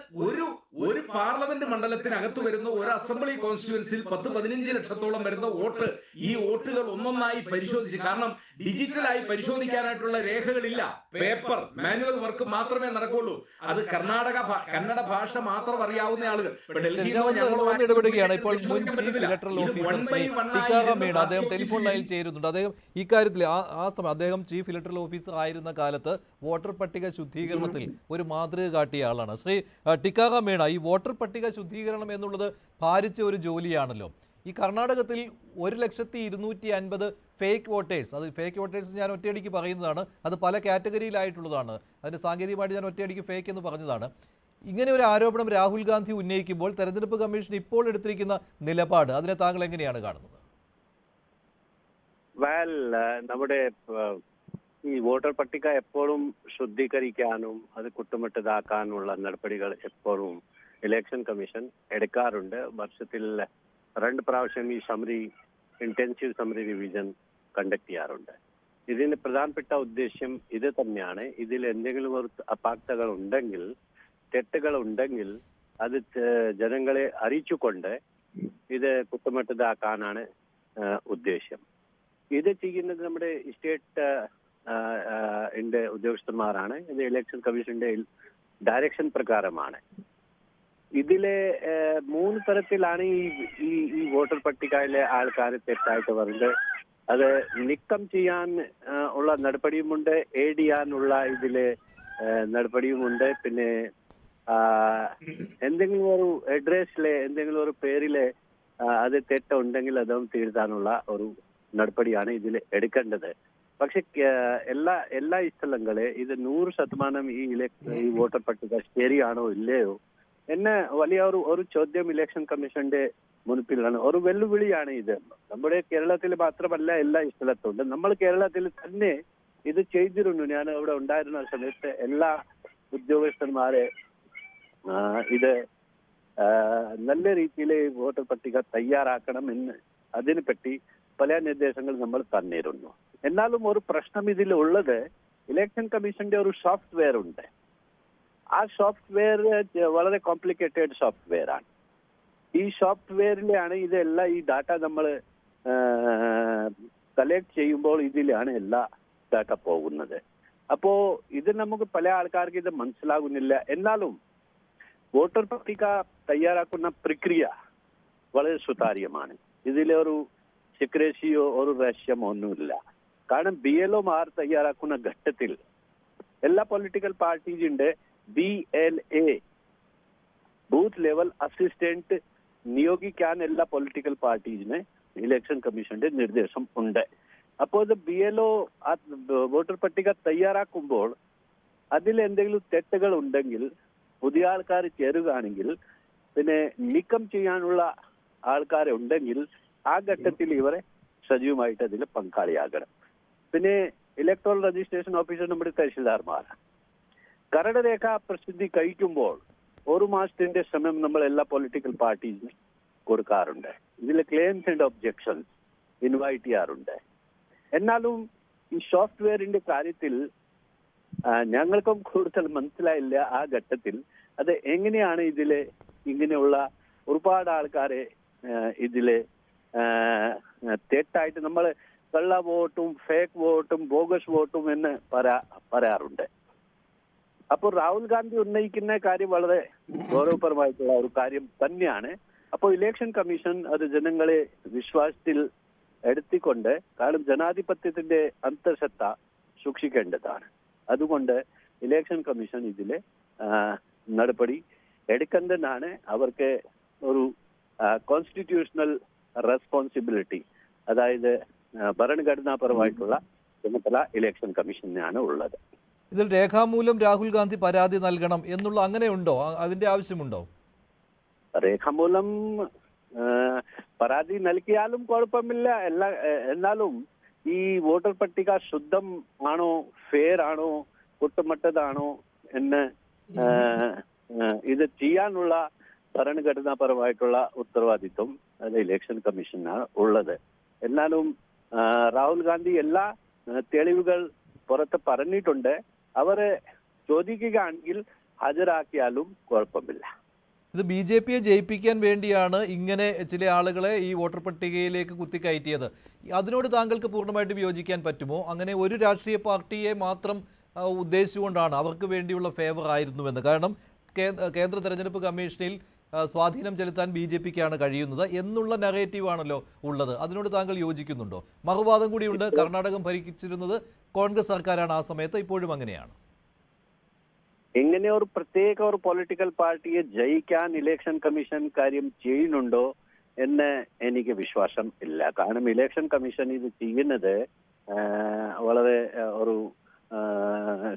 ഒരു പാർലമെന്റ് മണ്ഡലത്തിനകത്ത് വരുന്ന ഒരു അസംബ്ലി കോൺസ്റ്റിറ്റ്യുവൻസിയിൽ 10-15 ലക്ഷത്തോളം വരുന്ന വോട്ട്, ഈ വോട്ടുകൾ ഒന്നൊന്നായി പരിശോധിച്ച്, കാരണം ഡിജിറ്റലായി പരിശോധിക്കാനായിട്ടുള്ള രേഖകളില്ല, പേപ്പർ മാനുവൽ വർക്ക് മാത്രമേ നടക്കുള്ളൂ. അത് കന്നഡ ഭാഷ മാത്രം അറിയാവുന്ന ആളുകൾ ഇടപെടുകയാണ്. ഇപ്പോൾ മുൻ chief electoral officer Tikaram Meena, അദ്ദേഹം ടെലിഫോൺ ലൈനിൽ ചേരുന്നുണ്ട്. അദ്ദേഹം ഇക്കാര്യത്തിൽ ആ സമയം അദ്ദേഹം ചീഫ് ഇലക്ടറൽ ഓഫീസർ ആയിരുന്ന കാലത്ത് വോട്ടർ പട്ടിക ശുദ്ധീകരണത്തിൽ ഒരു മാതൃക കാട്ടിയ ആളാണ്. ശ്രീ ടിക്കാറാം മീണ, ഈ വോട്ടർ പട്ടിക ശുദ്ധീകരണം എന്നുള്ളത് ഭാരിച്ച ഒരു ജോലിയാണല്ലോ. ഈ കർണാടകത്തിൽ 1,250,000 ഫേക്ക് വോട്ടേഴ്സ്, അത് ഫേക്ക് വോട്ടേഴ്സ് ഞാൻ ഒറ്റയടിക്ക് പറയുന്നതാണ്, അത് പല കാറ്റഗറിയിലായിട്ടുള്ളതാണ്, അതിന് സാങ്കേതികമായിട്ട് ഞാൻ ഒറ്റയടിക്ക് ഫേക്ക് എന്ന് പറഞ്ഞതാണ്. ഇങ്ങനെ ഒരു ആരോപണം രാഹുൽ ഗാന്ധി ഉന്നയിക്കുമ്പോൾ തെരഞ്ഞെടുപ്പ് കമ്മീഷൻ ഇപ്പോൾ എടുത്തിരിക്കുന്ന നിലപാട്, അതിനെ താങ്കൾ എങ്ങനെയാണ് കാണുന്നത്? നമ്മുടെ ഈ വോട്ടർ പട്ടിക എപ്പോഴും ശുദ്ധീകരിക്കാനും അത് കുറ്റമറ്റതാക്കാനുള്ള നടപടികൾ എപ്പോഴും ഇലക്ഷൻ കമ്മീഷൻ എടുക്കാറുണ്ട്. വർഷത്തിൽ 2 പ്രാവശ്യം ഈ ഇന്റൻസീവ് സമ്മറി റിവിഷൻ കണ്ടക്ട് ചെയ്യാറുണ്ട്. ഇതിന് പ്രധാനപ്പെട്ട ഉദ്ദേശ്യം ഇത് തന്നെയാണ്. ഇതിൽ എന്തെങ്കിലും ഒരു അപാകതകൾ ഉണ്ടെങ്കിൽ, തെറ്റുകൾ ഉണ്ടെങ്കിൽ അത് ജനങ്ങളെ അറിയിച്ചുകൊണ്ട് ഇത് കുറ്റമറ്റതാക്കാനാണ് ഉദ്ദേശ്യം. ഇത് ചെയ്യുന്നത് നമ്മുടെ സ്റ്റേറ്റ് ഉദ്യോഗസ്ഥന്മാരാണ്. ഇത് ഇലക്ഷൻ കമ്മീഷന്റെ ഡയറക്ഷൻ പ്രകാരമാണ്. ഇതിലെ 3 തരത്തിലാണ് ഈ വോട്ടർ പട്ടികയിലെ ആൾക്കാർ തെറ്റായിട്ട് വരുന്നത്. അത് നീക്കം ചെയ്യാൻ ഉള്ള നടപടിയുമുണ്ട്, ആഡ് ചെയ്യാനുള്ള ഇതിലെ നടപടിയുമുണ്ട്. പിന്നെ എന്തെങ്കിലും ഒരു അഡ്രസ്സിലെ എന്തെങ്കിലും ഒരു പേരിലെ അത് തെറ്റുണ്ടെങ്കിൽ അതും തീർത്താനുള്ള ഒരു നടപടിയാണ് ഇതിൽ എടുക്കേണ്ടത്. പക്ഷെ എല്ലാ സ്ഥലങ്ങളെ ഇത് 100% ഈ വോട്ടർ പട്ടിക ശരിയാണോ ഇല്ലയോ എന്നെ വലിയ ഒരു ചോദ്യം ഇലക്ഷൻ കമ്മീഷന്റെ മുൻപിലാണ്. ഒരു വെല്ലുവിളിയാണ് ഇത്. നമ്മുടെ കേരളത്തിൽ മാത്രമല്ല, എല്ലാ സ്ഥലത്തുണ്ട്. നമ്മൾ കേരളത്തിൽ തന്നെ ഇത് ചെയ്തിരുന്നു. ഞാൻ അവിടെ ഉണ്ടായിരുന്ന സമയത്ത് എല്ലാ ഉദ്യോഗസ്ഥന്മാരെ ഇത് നല്ല രീതിയിൽ വോട്ടർ പട്ടിക തയ്യാറാക്കണം എന്ന് അതിനെപ്പറ്റി പല നിർദ്ദേശങ്ങൾ നമ്മൾ തന്നിരുന്നു. എന്നാലും ഒരു പ്രശ്നം ഇതിൽ ഉള്ളത്, ഇലക്ഷൻ കമ്മീഷന്റെ ഒരു സോഫ്റ്റ്വെയർ ഉണ്ട്. ആ സോഫ്റ്റ്വെയർ വളരെ കോംപ്ലിക്കേറ്റഡ് സോഫ്റ്റ്വെയർ ആണ്. ഈ സോഫ്റ്റ്വെയറിലാണ് ഇതെല്ലാം, ഈ ഡാറ്റ നമ്മൾ കളക്ട് ചെയ്യുമ്പോൾ ഇതിലാണ് എല്ലാ ഡാറ്റ പോകുന്നത്. അപ്പോ ഇത് നമുക്ക് പല ആൾക്കാർക്ക് ഇത് മനസ്സിലാകുന്നില്ല. എന്നാലും വോട്ടർ പട്ടിക തയ്യാറാക്കുന്ന പ്രക്രിയ വളരെ സുതാര്യമാണ്. ഇതിലൊരു സീക്രസിയോ ഒരു രഹസ്യമോ ഒന്നുമില്ല. കാരണം BLOമാർ തയ്യാറാക്കുന്ന ഘട്ടത്തിൽ എല്ലാ പൊളിറ്റിക്കൽ പാർട്ടീസിന്റെ BLA ബൂത്ത് ലെവൽ അസിസ്റ്റന്റ് നിയോഗിക്കാൻ എല്ലാ പൊളിറ്റിക്കൽ പാർട്ടീസിന് ഇലക്ഷൻ കമ്മീഷന്റെ നിർദ്ദേശം ഉണ്ട്. അപ്പോൾ ഇത് BLO വോട്ടർ പട്ടിക തയ്യാറാക്കുമ്പോൾ അതിൽ എന്തെങ്കിലും തെറ്റുകൾ ഉണ്ടെങ്കിൽ, പുതിയ ആൾക്കാർ ചേരുകയാണെങ്കിൽ, പിന്നെ നീക്കം ചെയ്യാനുള്ള ആൾക്കാരുണ്ടെങ്കിൽ ആ ഘട്ടത്തിൽ ഇവരെ സജീവമായിട്ട് അതിൽ പങ്കാളിയാകണം. പിന്നെ ഇലക്ട്രൽ രജിസ്ട്രേഷൻ ഓഫീസർ നമ്മുടെ തഹസിൽദാർമാർ കരട് പ്രസിദ്ധി കഴിക്കുമ്പോൾ 1 മാസത്തിന്റെ സമയം നമ്മൾ എല്ലാ പൊളിറ്റിക്കൽ പാർട്ടീസിന് കൊടുക്കാറുണ്ട്. ഇതിൽ ക്ലെയിംസ് ആൻഡ് ഒബ്ജെക്ഷൻസ് ഇൻവൈറ്റ് ചെയ്യാറുണ്ട്. എന്നാലും ഈ സോഫ്റ്റ്വെയറിന്റെ കാര്യത്തിൽ ഞങ്ങൾക്കും കൂടുതൽ മനസ്സിലായില്ല ആ ഘട്ടത്തിൽ. അത് എങ്ങനെയാണ് ഇതിലെ ഇങ്ങനെയുള്ള ഒരുപാട് ആൾക്കാരെ ഇതിലെ തെറ്റായിട്ട് നമ്മൾ കള്ള വോട്ടും ഫേക്ക് വോട്ടും ബോഗസ് വോട്ടും എന്ന് പറയാറുണ്ട്. അപ്പോൾ രാഹുൽ ഗാന്ധി ഉന്നയിക്കുന്ന കാര്യം വളരെ ഗൗരവപരമായിട്ടുള്ള ഒരു കാര്യം തന്നെയാണ്. അപ്പോൾ ഇലക്ഷൻ കമ്മീഷൻ അത് ജനങ്ങളെ വിശ്വാസത്തിൽ എടുത്തിക്കൊണ്ട്, കാരണം ജനാധിപത്യത്തിന്റെ അന്തർസത്ത സൂക്ഷിക്കേണ്ടതാണ്. അതുകൊണ്ട് ഇലക്ഷൻ കമ്മീഷൻ ഇതിലെ നടപടി എടുക്കേണ്ടതാണ്. അവർക്ക് ഒരു കോൺസ്റ്റിറ്റ്യൂഷണൽ റെസ്പോൺസിബിലിറ്റി, അതായത് ഭരണഘടനാപരമായിട്ടുള്ള ചുമതല ഇലക്ഷൻ കമ്മീഷനാണ് ഉള്ളത്. ഇതിൽ രേഖാമൂലം രാഹുൽ ഗാന്ധി പരാതി നൽകണം എന്നുള്ള അങ്ങനെയുണ്ടോ? അതിന്റെ ആവശ്യമുണ്ടോ? രേഖാമൂലം പരാതി നൽകിയാലും കുഴപ്പമില്ല. എന്നാലും ഈ വോട്ടർ പട്ടിക ശുദ്ധം ആണോ, ഫെയർ ആണോ, കുറ്റമറ്റതാണോ എന്ന് ഇത് ചെയ്യാനുള്ള ഭരണഘടനാപരമായിട്ടുള്ള ഉത്തരവാദിത്വം അത് ഇലക്ഷൻ കമ്മീഷനാണ് ഉള്ളത്. എന്നാലും രാഹുൽ ഗാന്ധി എല്ലാ തെളിവുകൾ പുറത്ത് പറഞ്ഞിട്ടുണ്ട്. അവരെ ചോദിക്കുകയാണെങ്കിൽ ഹാജരാക്കിയാലും കുഴപ്പമില്ല. ഇത് BJPയെ ജയിപ്പിക്കാൻ വേണ്ടിയാണ് ഇങ്ങനെ ചില ആളുകളെ ഈ വോട്ടർ പട്ടികയിലേക്ക് കുത്തിക്കയറ്റിയത്. അതിനോട് താങ്കൾക്ക് പൂർണ്ണമായിട്ട് വിയോജിക്കാൻ പറ്റുമോ? അങ്ങനെ ഒരു രാഷ്ട്രീയ പാർട്ടിയെ മാത്രം ഉദ്ദേശിച്ചുകൊണ്ടാണ്, അവർക്ക് വേണ്ടിയുള്ള ഫേവർ ആയിരുന്നുവെന്ന്. കാരണം കേന്ദ്ര തെരഞ്ഞെടുപ്പ് കമ്മീഷനിൽ സ്വാധീനം ചെലുത്താൻ BJPക്കാണ് കഴിയുന്നത് എന്നുള്ള നറേറ്റീവാണല്ലോ ഉള്ളത്. അതിനോട് താങ്കൾ യോജിക്കുന്നുണ്ടോ? മറുവാദം കൂടിയുണ്ട്, കർണാടകം ഭരിച്ചിരുന്നത് കോൺഗ്രസ് സർക്കാരാണ് ആ സമയത്ത്, ഇപ്പോഴും അങ്ങനെയാണ്. ഇങ്ങനെ ഒരു പ്രത്യേക ഒരു പൊളിറ്റിക്കൽ പാർട്ടിയെ ജയിക്കാൻ ഇലക്ഷൻ കമ്മീഷൻ കാര്യം ചെയ്യുന്നുണ്ടോ എന്ന് എനിക്ക് വിശ്വാസം ഇല്ല. കാരണം ഇലക്ഷൻ കമ്മീഷൻ ഇത് ചെയ്യുന്നത് വളരെ ഒരു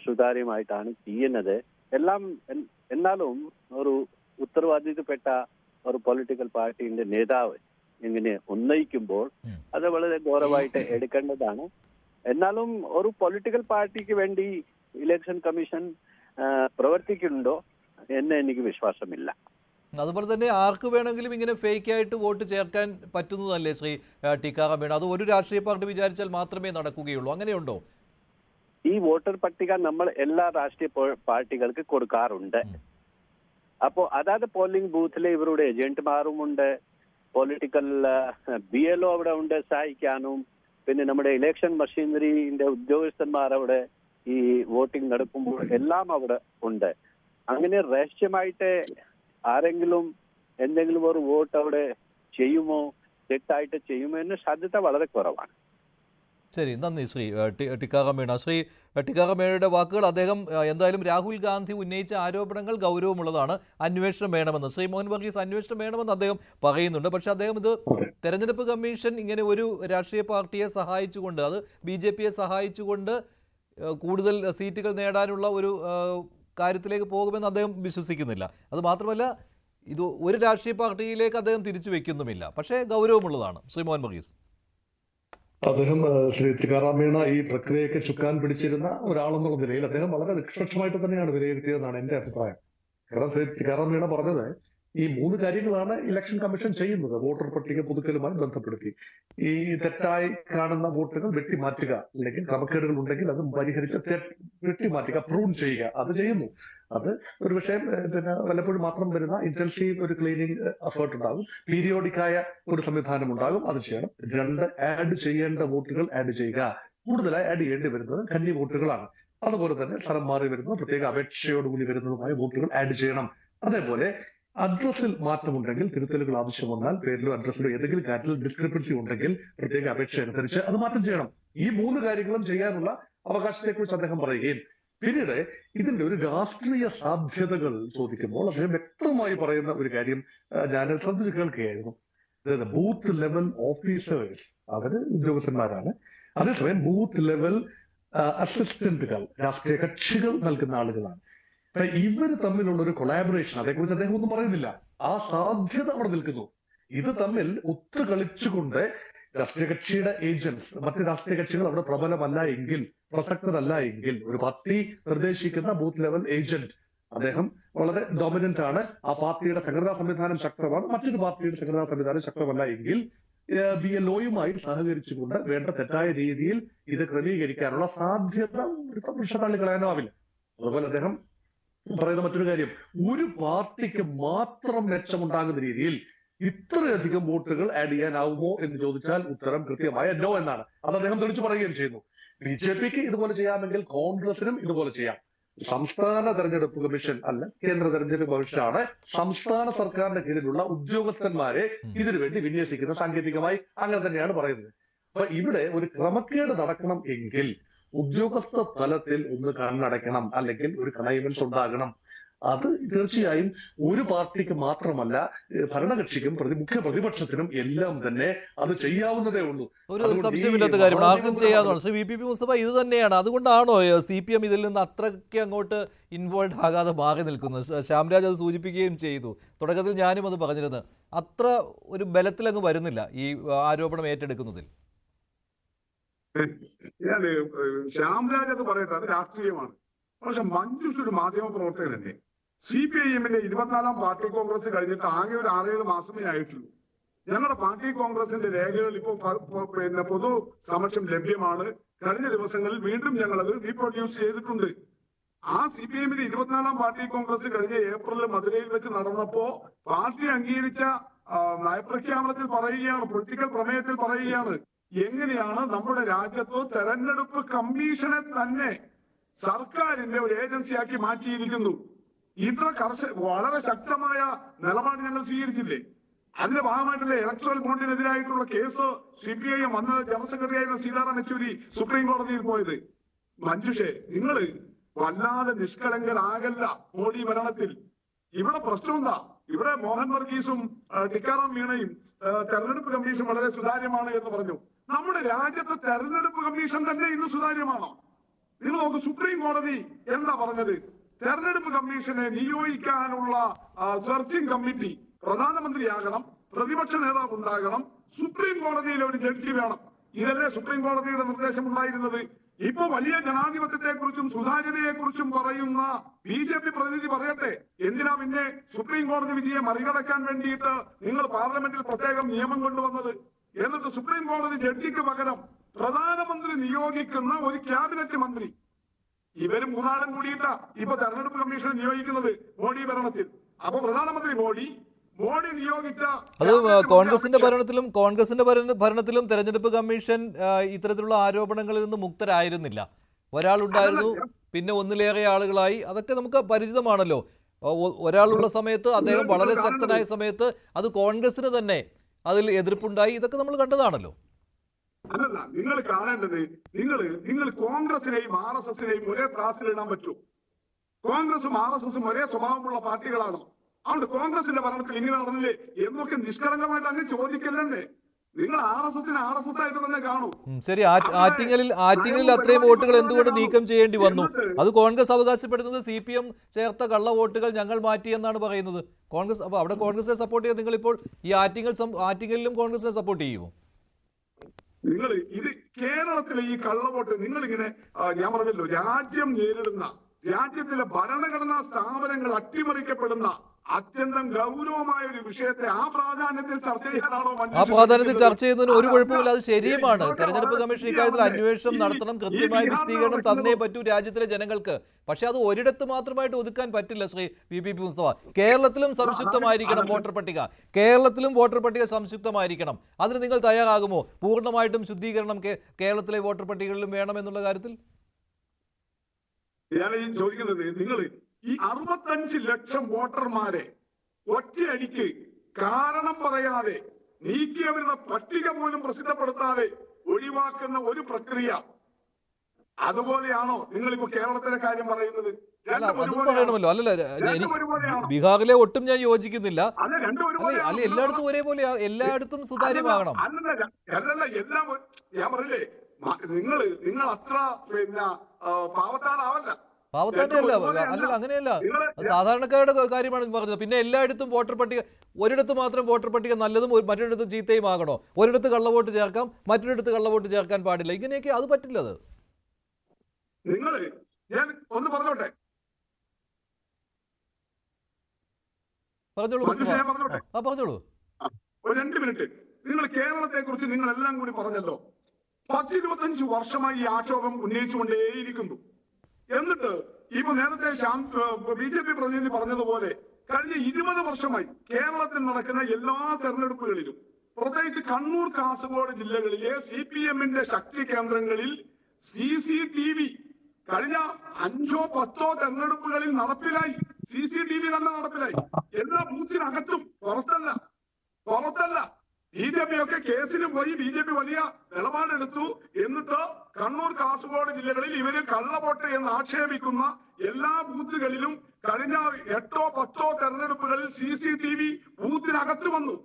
സുതാര്യമായിട്ടാണ് ചെയ്യുന്നത്. എന്നാലും ഒരു ഉത്തരവാദിത്തപ്പെട്ട ഒരു പൊളിറ്റിക്കൽ പാർട്ടിന്റെ നേതാവ് ഇങ്ങനെ ഉന്നയിക്കുമ്പോൾ അത് വളരെ ഗൗരവമായിട്ട് എടുക്കേണ്ടതാണ്. എന്നാലും ഒരു പൊളിറ്റിക്കൽ പാർട്ടിക്ക് വേണ്ടി ഇലക്ഷൻ കമ്മീഷൻ പ്രവർത്തിക്കുന്നുണ്ടോ എന്ന് എനിക്ക് വിശ്വാസമില്ല. അതുപോലെ തന്നെ ആർക്ക് വേണമെങ്കിലും ഇങ്ങനെ ഫേക്ക് ആയിട്ട് വോട്ട് ചേർക്കാൻ പറ്റുന്നതല്ലേ ശ്രീ ടിക്കാറാം മീണ? അത് ഒരു രാഷ്ട്രീയ പാർട്ടി വിചാരിച്ചാൽ മാത്രമേ നടക്കുകയുള്ളൂ, അങ്ങനെയുണ്ടോ? ഈ വോട്ടർ പട്ടിക നമ്മൾ എല്ലാ രാഷ്ട്രീയ പാർട്ടികൾക്ക് കൊടുക്കാറുണ്ട്. അപ്പോൾ അതായത് പോളിംഗ് ബൂത്തിലെ ഇവരുടെ ഏജന്റുമാരുമുണ്ട്, പൊളിറ്റിക്കൽ BLO അവിടെ ഉണ്ട് സഹായിക്കാനും, പിന്നെ നമ്മുടെ ഇലക്ഷൻ മെഷീനറിന്റെ ഉദ്യോഗസ്ഥന്മാർ അവിടെ ഈ വോട്ടിംഗ് നടക്കുമ്പോൾ എല്ലാം അവിടെ ഉണ്ട്. അങ്ങനെ രഹസ്യമായിട്ട് ആരെങ്കിലും എന്തെങ്കിലും ഒരു വോട്ട് അവിടെ ചെയ്യുമോ, തെറ്റായിട്ട് ചെയ്യുമോ എന്ന സാധ്യത വളരെ കുറവാണ്. ശരി, നന്ദി ശ്രീ ടിക്കാറാം മീണ. ശ്രീ ടിക്കാറാം മീണയുടെ വാക്കുകൾ. അദ്ദേഹം എന്തായാലും രാഹുൽ ഗാന്ധി ഉന്നയിച്ച ആരോപണങ്ങൾ ഗൗരവമുള്ളതാണ്, അന്വേഷണം വേണമെന്ന്. ശ്രീ മോഹൻ വർഗീസ്, അന്വേഷണം വേണമെന്ന് അദ്ദേഹം പറയുന്നുണ്ട്. പക്ഷെ അദ്ദേഹം ഇത് തെരഞ്ഞെടുപ്പ് കമ്മീഷൻ ഇങ്ങനെ ഒരു രാഷ്ട്രീയ പാർട്ടിയെ സഹായിച്ചുകൊണ്ട്, അത് BJPയെ സഹായിച്ചുകൊണ്ട് കൂടുതൽ സീറ്റുകൾ നേടാനുള്ള ഒരു കാര്യത്തിലേക്ക് പോകുമെന്ന് അദ്ദേഹം വിശ്വസിക്കുന്നില്ല. അത് മാത്രമല്ല, ഇത് ഒരു രാഷ്ട്രീയ പാർട്ടിയിലേക്ക് അദ്ദേഹം തിരിച്ചു വെക്കുന്നുമില്ല. പക്ഷേ ഗൗരവമുള്ളതാണ്. ശ്രീ മോഹൻ വർഗീസ്. അദ്ദേഹം ശ്രീ ടിക്കാറാം മീണ ഈ പ്രക്രിയയ്ക്ക് ചുക്കാൻ പിടിച്ചിരുന്ന ഒരാളെന്നുള്ള നിലയിൽ അദ്ദേഹം വളരെ നിഷ്പക്ഷമായിട്ട് തന്നെയാണ് വിലയിരുത്തിയതെന്നാണ് എന്റെ അഭിപ്രായം. കാരണം ശ്രീ ടിക്കാറാം മീണ പറഞ്ഞത് ഈ 3 കാര്യങ്ങളാണ് ഇലക്ഷൻ കമ്മീഷൻ ചെയ്യുന്നത്. വോട്ടർ പട്ടിക പുതുക്കലുമായി ബന്ധപ്പെടുത്തി ഈ തെറ്റായി കാണുന്ന വോട്ടുകൾ വെട്ടിമാറ്റുക, അല്ലെങ്കിൽ ക്രമക്കേടുകൾ ഉണ്ടെങ്കിൽ അത് പരിഹരിച്ച് വെട്ടിമാറ്റുക, പ്രൂൺ ചെയ്യുക, അത് ചെയ്യുന്നു. അത് ഒരു പക്ഷേ പിന്നെ വല്ലപ്പോഴും മാത്രം വരുന്ന ഇന്റൻസീവ് ഒരു ക്ലീനിങ് എഫേർട്ട് ഉണ്ടാകും, പീരിയോഡിക്കായ ഒരു സംവിധാനം ഉണ്ടാകും, അത് ചെയ്യണം. 2, ആഡ് ചെയ്യേണ്ട വോട്ടുകൾ ആഡ് ചെയ്യുക. കൂടുതലായി ആഡ് ചെയ്യേണ്ടി വരുന്നത് കന്നി വോട്ടുകളാണ്. അതുപോലെ തന്നെ സ്ഥലം മാറി വരുന്ന പ്രത്യേക അപേക്ഷയോടുകൂടി വരുന്നതുമായ വോട്ടുകൾ ആഡ് ചെയ്യണം. അതേപോലെ അഡ്രസ്സിൽ മാറ്റമുണ്ടെങ്കിൽ, തിരുത്തലുകൾ ആവശ്യം വന്നാൽ പേരിലോ അഡ്രസ്സിലോ ഏതെങ്കിലും കാര്യത്തിൽ ഡിസ്ക്രിപ്പൻസി ഉണ്ടെങ്കിൽ പ്രത്യേക അപേക്ഷ അനുസരിച്ച് അത് മാറ്റം ചെയ്യണം. ഈ 3 കാര്യങ്ങളും ചെയ്യാനുള്ള അവകാശത്തെക്കുറിച്ച് അദ്ദേഹം പറയുകയും പിന്നീട് ഇതിന്റെ ഒരു രാഷ്ട്രീയ സാധ്യതകൾ ചോദിക്കുമ്പോൾ അദ്ദേഹം വ്യക്തമായി പറയുന്ന ഒരു കാര്യം ഞാൻ ശ്രദ്ധിച്ച് കേൾക്കുകയായിരുന്നു. അതായത് ബൂത്ത് ലെവൽ ഓഫീസേഴ്സ് അവര് ഉദ്യോഗസ്ഥന്മാരാണ്, അതേസമയം ബൂത്ത് ലെവൽ അസിസ്റ്റന്റുകൾ രാഷ്ട്രീയ കക്ഷികൾ നൽകുന്ന ആളുകളാണ്. ഇവർ തമ്മിലുള്ള ഒരു കൊളാബറേഷൻ, അതേക്കുറിച്ച് അദ്ദേഹം ഒന്നും പറയുന്നില്ല. ആ സാധ്യത അവിടെ നിൽക്കുന്നു. ഇത് തമ്മിൽ ഒത്തുകളിച്ചുകൊണ്ട് രാഷ്ട്രീയ കക്ഷിയുടെ ഏജന്റ്സ്, മറ്റ് രാഷ്ട്രീയ കക്ഷികൾ അവിടെ പ്രബലമല്ല എങ്കിൽ, പ്രസക്തരല്ല എങ്കിൽ, ഒരു പാർട്ടി നിർദ്ദേശിക്കുന്ന ബൂത്ത് ലെവൽ ഏജന്റ് അദ്ദേഹം വളരെ ഡോമിനന്റ് ആണ്, ആ പാർട്ടിയുടെ സംഘടനാ സംവിധാനം ശക്തമാണ്, മറ്റൊരു പാർട്ടിയുടെ സംഘടനാ സംവിധാനം ശക്തമല്ല എങ്കിൽ BLOയുമായി സഹകരിച്ചുകൊണ്ട് വേണ്ട തെറ്റായ രീതിയിൽ ഇത് ക്രമീകരിക്കാനുള്ള സാധ്യത തള്ളിക്കളയാനാവില്ല. അതുപോലെ അദ്ദേഹം പറയുന്ന മറ്റൊരു കാര്യം, ഒരു പാർട്ടിക്ക് മാത്രം മെച്ചമുണ്ടാകുന്ന രീതിയിൽ ഇത്രയധികം വോട്ടുകൾ ആഡ് ചെയ്യാനാവുമോ എന്ന് ചോദിച്ചാൽ ഉത്തരം കൃത്യമായ നോ എന്നാണ്. അത് അദ്ദേഹം തെളിച്ചു പറയുകയും ചെയ്യുന്നു. BJPക്ക് ഇതുപോലെ ചെയ്യാമെങ്കിൽ കോൺഗ്രസിനും ഇതുപോലെ ചെയ്യാം. സംസ്ഥാന തെരഞ്ഞെടുപ്പ് കമ്മീഷൻ അല്ല, കേന്ദ്ര തെരഞ്ഞെടുപ്പ് കമ്മീഷനാണ് സംസ്ഥാന സർക്കാരിന്റെ കീഴിലുള്ള ഉദ്യോഗസ്ഥന്മാരെ ഇതിനുവേണ്ടി വിന്യസിക്കുന്നത്. സാങ്കേതികമായി അങ്ങനെ തന്നെയാണ് പറയുന്നത്. അപ്പൊ ഇവിടെ ഒരു ക്രമക്കേട് നടക്കണം എങ്കിൽ ഉദ്യോഗസ്ഥ തലത്തിൽ ഒന്ന് കണ്ണടയ്ക്കണം, അല്ലെങ്കിൽ ഒരു കണൈവൻസ് ഉണ്ടാകണം. അത് തീർച്ചയായും ഒരു പാർട്ടിക്ക് മാത്രമല്ല, ഭരണകക്ഷിക്കും മുഖ്യ പ്രതിപക്ഷത്തിനും എല്ലാം തന്നെ അത് ചെയ്യാവുന്നതേ ഉള്ളൂ. ഒരു സംശയമില്ലാത്ത കാര്യമാണ്, ആർക്കും ചെയ്യാവുന്നതാണ്. ശ്രീ VPP മുസ്തഫ, ഇത് തന്നെയാണ്. അതുകൊണ്ടാണോ CPM ഇതിൽ നിന്ന് അത്രയ്ക്ക് അങ്ങോട്ട് ഇൻവോൾവ് ആകാതെ മാറി നിൽക്കുന്നത്? ശ്യാംരാജ് അത് സൂചിപ്പിക്കുകയും ചെയ്തു. തുടക്കത്തിൽ ഞാനും അത് പറഞ്ഞിരുന്നത്, അത്ര ഒരു ബലത്തിലങ്ങ് വരുന്നില്ല ഈ ആരോപണം ഏറ്റെടുക്കുന്നതിൽ. ഞാൻ ശ്യാംരാജ് അത് പറയട്ടെ, അത് രാഷ്ട്രീയമാണ്. പക്ഷെ മഞ്ജുഷ് ഒരു മാധ്യമ പ്രവർത്തകനല്ലേ. CPIMന്റെ 24ാം പാർട്ടി കോൺഗ്രസ് കഴിഞ്ഞിട്ട് ആകെ ഒരു 6-7 മാസമേ ആയിട്ടുള്ളൂ. ഞങ്ങളുടെ പാർട്ടി കോൺഗ്രസിന്റെ രേഖകൾ ഇപ്പോൾ പിന്നെ പൊതു സമക്ഷം ലഭ്യമാണ്. കഴിഞ്ഞ ദിവസങ്ങളിൽ വീണ്ടും ഞങ്ങളത് റീപ്രൊഡ്യൂസ് ചെയ്തിട്ടുണ്ട്. ആ CPIMന്റെ 24ാം പാർട്ടി കോൺഗ്രസ് കഴിഞ്ഞ ഏപ്രിലിൽ മധുരയിൽ വെച്ച് നടന്നപ്പോ പാർട്ടി അംഗീകരിച്ച നയപ്രഖ്യാപനത്തിൽ പറയുകയാണ്, പൊളിറ്റിക്കൽ പ്രമേയത്തിൽ പറയുകയാണ്, എങ്ങനെയാണ് നമ്മുടെ രാജ്യത്ത് തെരഞ്ഞെടുപ്പ് കമ്മീഷനെ തന്നെ സർക്കാരിന്റെ ഒരു ഏജൻസിയാക്കി മാറ്റിയിരിക്കുന്നു. ഇത്ര വളരെ ശക്തമായ നിലപാട് ഞങ്ങൾ സ്വീകരിച്ചില്ലേ? അതിന്റെ ഭാഗമായിട്ടുള്ള ഇലക്ട്രൽ ബോണ്ടിനെതിരായിട്ടുള്ള കേസ് CPIM അന്ന് ജനറൽ സെക്രട്ടറി ആയിരുന്ന സീതാറാം യെച്ചൂരി സുപ്രീം കോടതിയിൽ പോയത്. മഞ്ജുഷേ, നിങ്ങള് വല്ലാതെ നിഷ്കളങ്കരാകല്ല മോഡി ഭരണത്തിൽ. ഇവിടെ പ്രശ്നം എന്താ? ഇവിടെ മോഹൻ വർഗീസും ടിക്കാറാം മീണയും തെരഞ്ഞെടുപ്പ് കമ്മീഷൻ വളരെ സുതാര്യമാണ് എന്ന് പറഞ്ഞു. നമ്മുടെ രാജ്യത്തെ തെരഞ്ഞെടുപ്പ് കമ്മീഷൻ തന്നെ ഇന്ന് സുതാര്യമാണോ? നിങ്ങൾ നോക്കൂ, സുപ്രീം കോടതി എന്താ പറഞ്ഞത്? തെരഞ്ഞെടുപ്പ് കമ്മീഷനെ നിയോഗിക്കാനുള്ള സെർച്ചിങ് കമ്മിറ്റി പ്രധാനമന്ത്രിയാകണം, പ്രതിപക്ഷ നേതാവ് ഉണ്ടാകണം, സുപ്രീം കോടതിയിലെ ഒരു ജഡ്ജി വേണം. ഇതല്ലേ സുപ്രീം കോടതിയുടെ നിർദ്ദേശം ഉണ്ടായിരുന്നത്? ഇപ്പൊ വലിയ ജനാധിപത്യത്തെ കുറിച്ചും സുതാര്യതയെ കുറിച്ചും പറയുന്ന BJP പ്രതിനിധി പറയട്ടെ, എന്തിനാ പിന്നെ സുപ്രീം കോടതി വിധിയെ മറികടക്കാൻ വേണ്ടിയിട്ട് നിങ്ങൾ പാർലമെന്റിൽ പ്രത്യേകം നിയമം കൊണ്ടുവന്നത്? എന്നിട്ട് സുപ്രീം കോടതി ജഡ്ജിക്ക് പകരം പ്രധാനമന്ത്രി നിയോഗിക്കുന്ന ഒരു ക്യാബിനറ്റ് മന്ത്രി, ഇവര് 3 കൂടിയിട്ടാ ഇപ്പൊ തെരഞ്ഞെടുപ്പ് കമ്മീഷൻ നിയോഗിക്കുന്നത് മോഡി ഭരണത്തിൽ. അപ്പൊ പ്രധാനമന്ത്രി മോഡി നിയോഗിച്ച അത് കോൺഗ്രസിന്റെ ഭരണത്തിലും തെരഞ്ഞെടുപ്പ് കമ്മീഷൻ ഇത്തരത്തിലുള്ള ആരോപണങ്ങളിൽ നിന്ന് മുക്തരായിരുന്നില്ല. ഒരാളുണ്ടായിരുന്നു, പിന്നെ ഒന്നിലേറെ ആളുകളായി. അതൊക്കെ നമുക്ക് പരിചിതമാണല്ലോ. ഒരാളുള്ള സമയത്ത്, അദ്ദേഹം വളരെ ശക്തനായ സമയത്ത് അത് കോൺഗ്രസിന് തന്നെ അതിൽ എതിർപ്പുണ്ടായി. ഇതൊക്കെ നമ്മൾ കണ്ടതാണല്ലോ. അല്ലല്ല, നിങ്ങൾ കാണേണ്ടത്, നിങ്ങൾ കോൺഗ്രസിനെയും RSSനെയും ഒരേ ത്രാസിലിടാൻ പറ്റൂ? കോൺഗ്രസും RSSും ഒരേ സ്വഭാവമുള്ള പാർട്ടികളാണോ? അതുകൊണ്ട് കോൺഗ്രസിന്റെ ഭരണത്തിൽ ഇങ്ങനെ നടന്നില്ലേ എന്നൊക്കെ നിഷ്കളങ്കമായിട്ട് അങ്ങ് ചോദിക്കല്ലേ. നിങ്ങൾ RSSനെ RSS ആയിട്ട് തന്നെ കാണൂ. ശരി, ആറ്റിങ്ങലിൽ അത്രയും വോട്ടുകൾ എന്തുകൊണ്ട് നീക്കം ചെയ്യേണ്ടി വന്നു? അത് കോൺഗ്രസ് അവകാശപ്പെടുന്നത് CPM ചേർത്ത കള്ള വോട്ടുകൾ ഞങ്ങൾ മാറ്റി എന്നാണ് പറയുന്നത്. കോൺഗ്രസ്, അപ്പൊ അവിടെ കോൺഗ്രസിനെ സപ്പോർട്ട് ചെയ്യാൻ നിങ്ങളിപ്പോൾ ഈ ആറ്റിങ്ങലിലും കോൺഗ്രസിനെ സപ്പോർട്ട് ചെയ്യുമോ? ഇത് കേരളത്തിലെ ഈ കള്ളവോട്ട്, നിങ്ങളിങ്ങനെ ഞാൻ പറഞ്ഞല്ലോ, രാജ്യം നേരിടുന്ന രാജ്യത്തിലെ ഭരണഘടനാ സ്ഥാപനങ്ങൾ അട്ടിമറിക്കപ്പെടുന്ന അത്യന്തം ഗൗരവമായ ഒരു വിഷയത്തെ ആ പ്രാധാന്യത്തിൽ ചർച്ച ചെയ്യാനാണോ ആ പ്രാധാന്യത്തിൽ ചർച്ച ചെയ്യുന്നതിന് ഒരു കുഴപ്പമില്ല, അത് ശരിയുമാണ്. തെരഞ്ഞെടുപ്പ് കമ്മീഷൻ ഇക്കാര്യത്തിൽ അന്വേഷണം നടത്തണം, കൃത്യമായ വിശദീകരണം തന്നേ പറ്റൂ രാജ്യത്തിലെ ജനങ്ങൾക്ക്. പക്ഷെ അത് ഒരിടത്ത് മാത്രമായിട്ട് ഒതുക്കാൻ പറ്റില്ല. ശ്രീ പി മുസ്തഫ, കേരളത്തിലും സംക്ഷിപ്തമായിരിക്കണം വോട്ടർ പട്ടിക, കേരളത്തിലും വോട്ടർ പട്ടിക സംക്ഷിപ്തമായിരിക്കണം. അതിന് നിങ്ങൾ തയ്യാറാകുമോ? പൂർണ്ണമായിട്ടും ശുദ്ധീകരണം കേരളത്തിലെ വോട്ടർ പട്ടികകളിലും വേണം എന്നുള്ള കാര്യത്തിൽ ഞാൻ ഈ ചോദിക്കുന്നത്, നിങ്ങൾ ഈ 65 ലക്ഷം വോട്ടർമാരെ ഒറ്റയടിക്ക് കാരണം പറയാതെ നീക്കിയവരുടെ പട്ടിക പോലും പ്രസിദ്ധപ്പെടുത്താതെ ഒഴിവാക്കുന്ന ഒരു പ്രക്രിയ, അതുപോലെയാണോ നിങ്ങളിപ്പോ കേരളത്തിലെ കാര്യം പറയുന്നത്? പറയണമല്ലോ. അല്ലല്ല, ബീഹാറിലെ ഒട്ടും ഞാൻ യോജിക്കുന്നില്ല. അല്ല, എല്ലായിടത്തും ഒരേപോലെ, എല്ലായിടത്തും സുതാര്യമാകണം. അല്ലല്ല, എല്ലാം ഞാൻ പറഞ്ഞില്ലേ, നിങ്ങൾ അത്ര പിന്നെ പാവത്താനാവല്ല. പാവത്താനല്ല, അല്ലല്ല, അങ്ങനെയല്ല, സാധാരണക്കാരുടെ കാര്യമാണ് പറഞ്ഞത്. പിന്നെ എല്ലായിടത്തും വോട്ടർ പട്ടിക, ഒരിടത്ത് മാത്രം വോട്ടർ പട്ടിക നല്ലതും മറ്റൊരിടത്ത് ചീത്തയും ആകണോ? ഒരിടത്ത് കള്ളവോട്ട് ചേർക്കാം, മറ്റൊരിടത്ത് കള്ളവോട്ട് ചേർക്കാൻ പാടില്ല. ഇങ്ങനെയൊക്കെ അത് പറ്റില്ലത്. നിങ്ങൾ ഞാൻ ഒന്ന് പറഞ്ഞോട്ടെ, പറഞ്ഞോളൂ. പറഞ്ഞോളൂ. ഒരു 2 മിനിറ്റ്. നിങ്ങൾ കേരളത്തെ കുറിച്ച് നിങ്ങൾ എല്ലാം കൂടി പറഞ്ഞല്ലോ. 10-25 വർഷമായി ഈ ആക്ഷേപം ഉന്നയിച്ചുകൊണ്ടേയിരിക്കുന്നു. എന്നിട്ട് ഇപ്പൊ നേരത്തെ BJP പ്രതിനിധി പറഞ്ഞതുപോലെ കഴിഞ്ഞ 20 വർഷമായി കേരളത്തിൽ നടക്കുന്ന എല്ലാ തെരഞ്ഞെടുപ്പുകളിലും, പ്രത്യേകിച്ച് കണ്ണൂർ, കാസർഗോഡ് ജില്ലകളിലെ CPM-ന്റെ ശക്തി കേന്ദ്രങ്ങളിൽ CCTV കഴിഞ്ഞ 5-10 തെരഞ്ഞെടുപ്പുകളിൽ നടപ്പിലായി. CCTV തന്നെ നടപ്പിലായി. എല്ലാ ബൂത്തിനകത്തും, പുറത്തല്ല. BJP ഒക്കെ കേസിന് പോയി. BJP വലിയ നിലപാടെടുത്തു. എന്നിട്ട് കണ്ണൂർ, കാസർഗോഡ് ജില്ലകളിൽ ഇവര് കള്ളവോട്ട് എന്ന് ആക്ഷേപിക്കുന്ന എല്ലാ ബൂത്തുകളിലും കഴിഞ്ഞ 8-10 തെരഞ്ഞെടുപ്പുകളിൽ CCTV ബൂത്തിനകത്ത് വന്നു.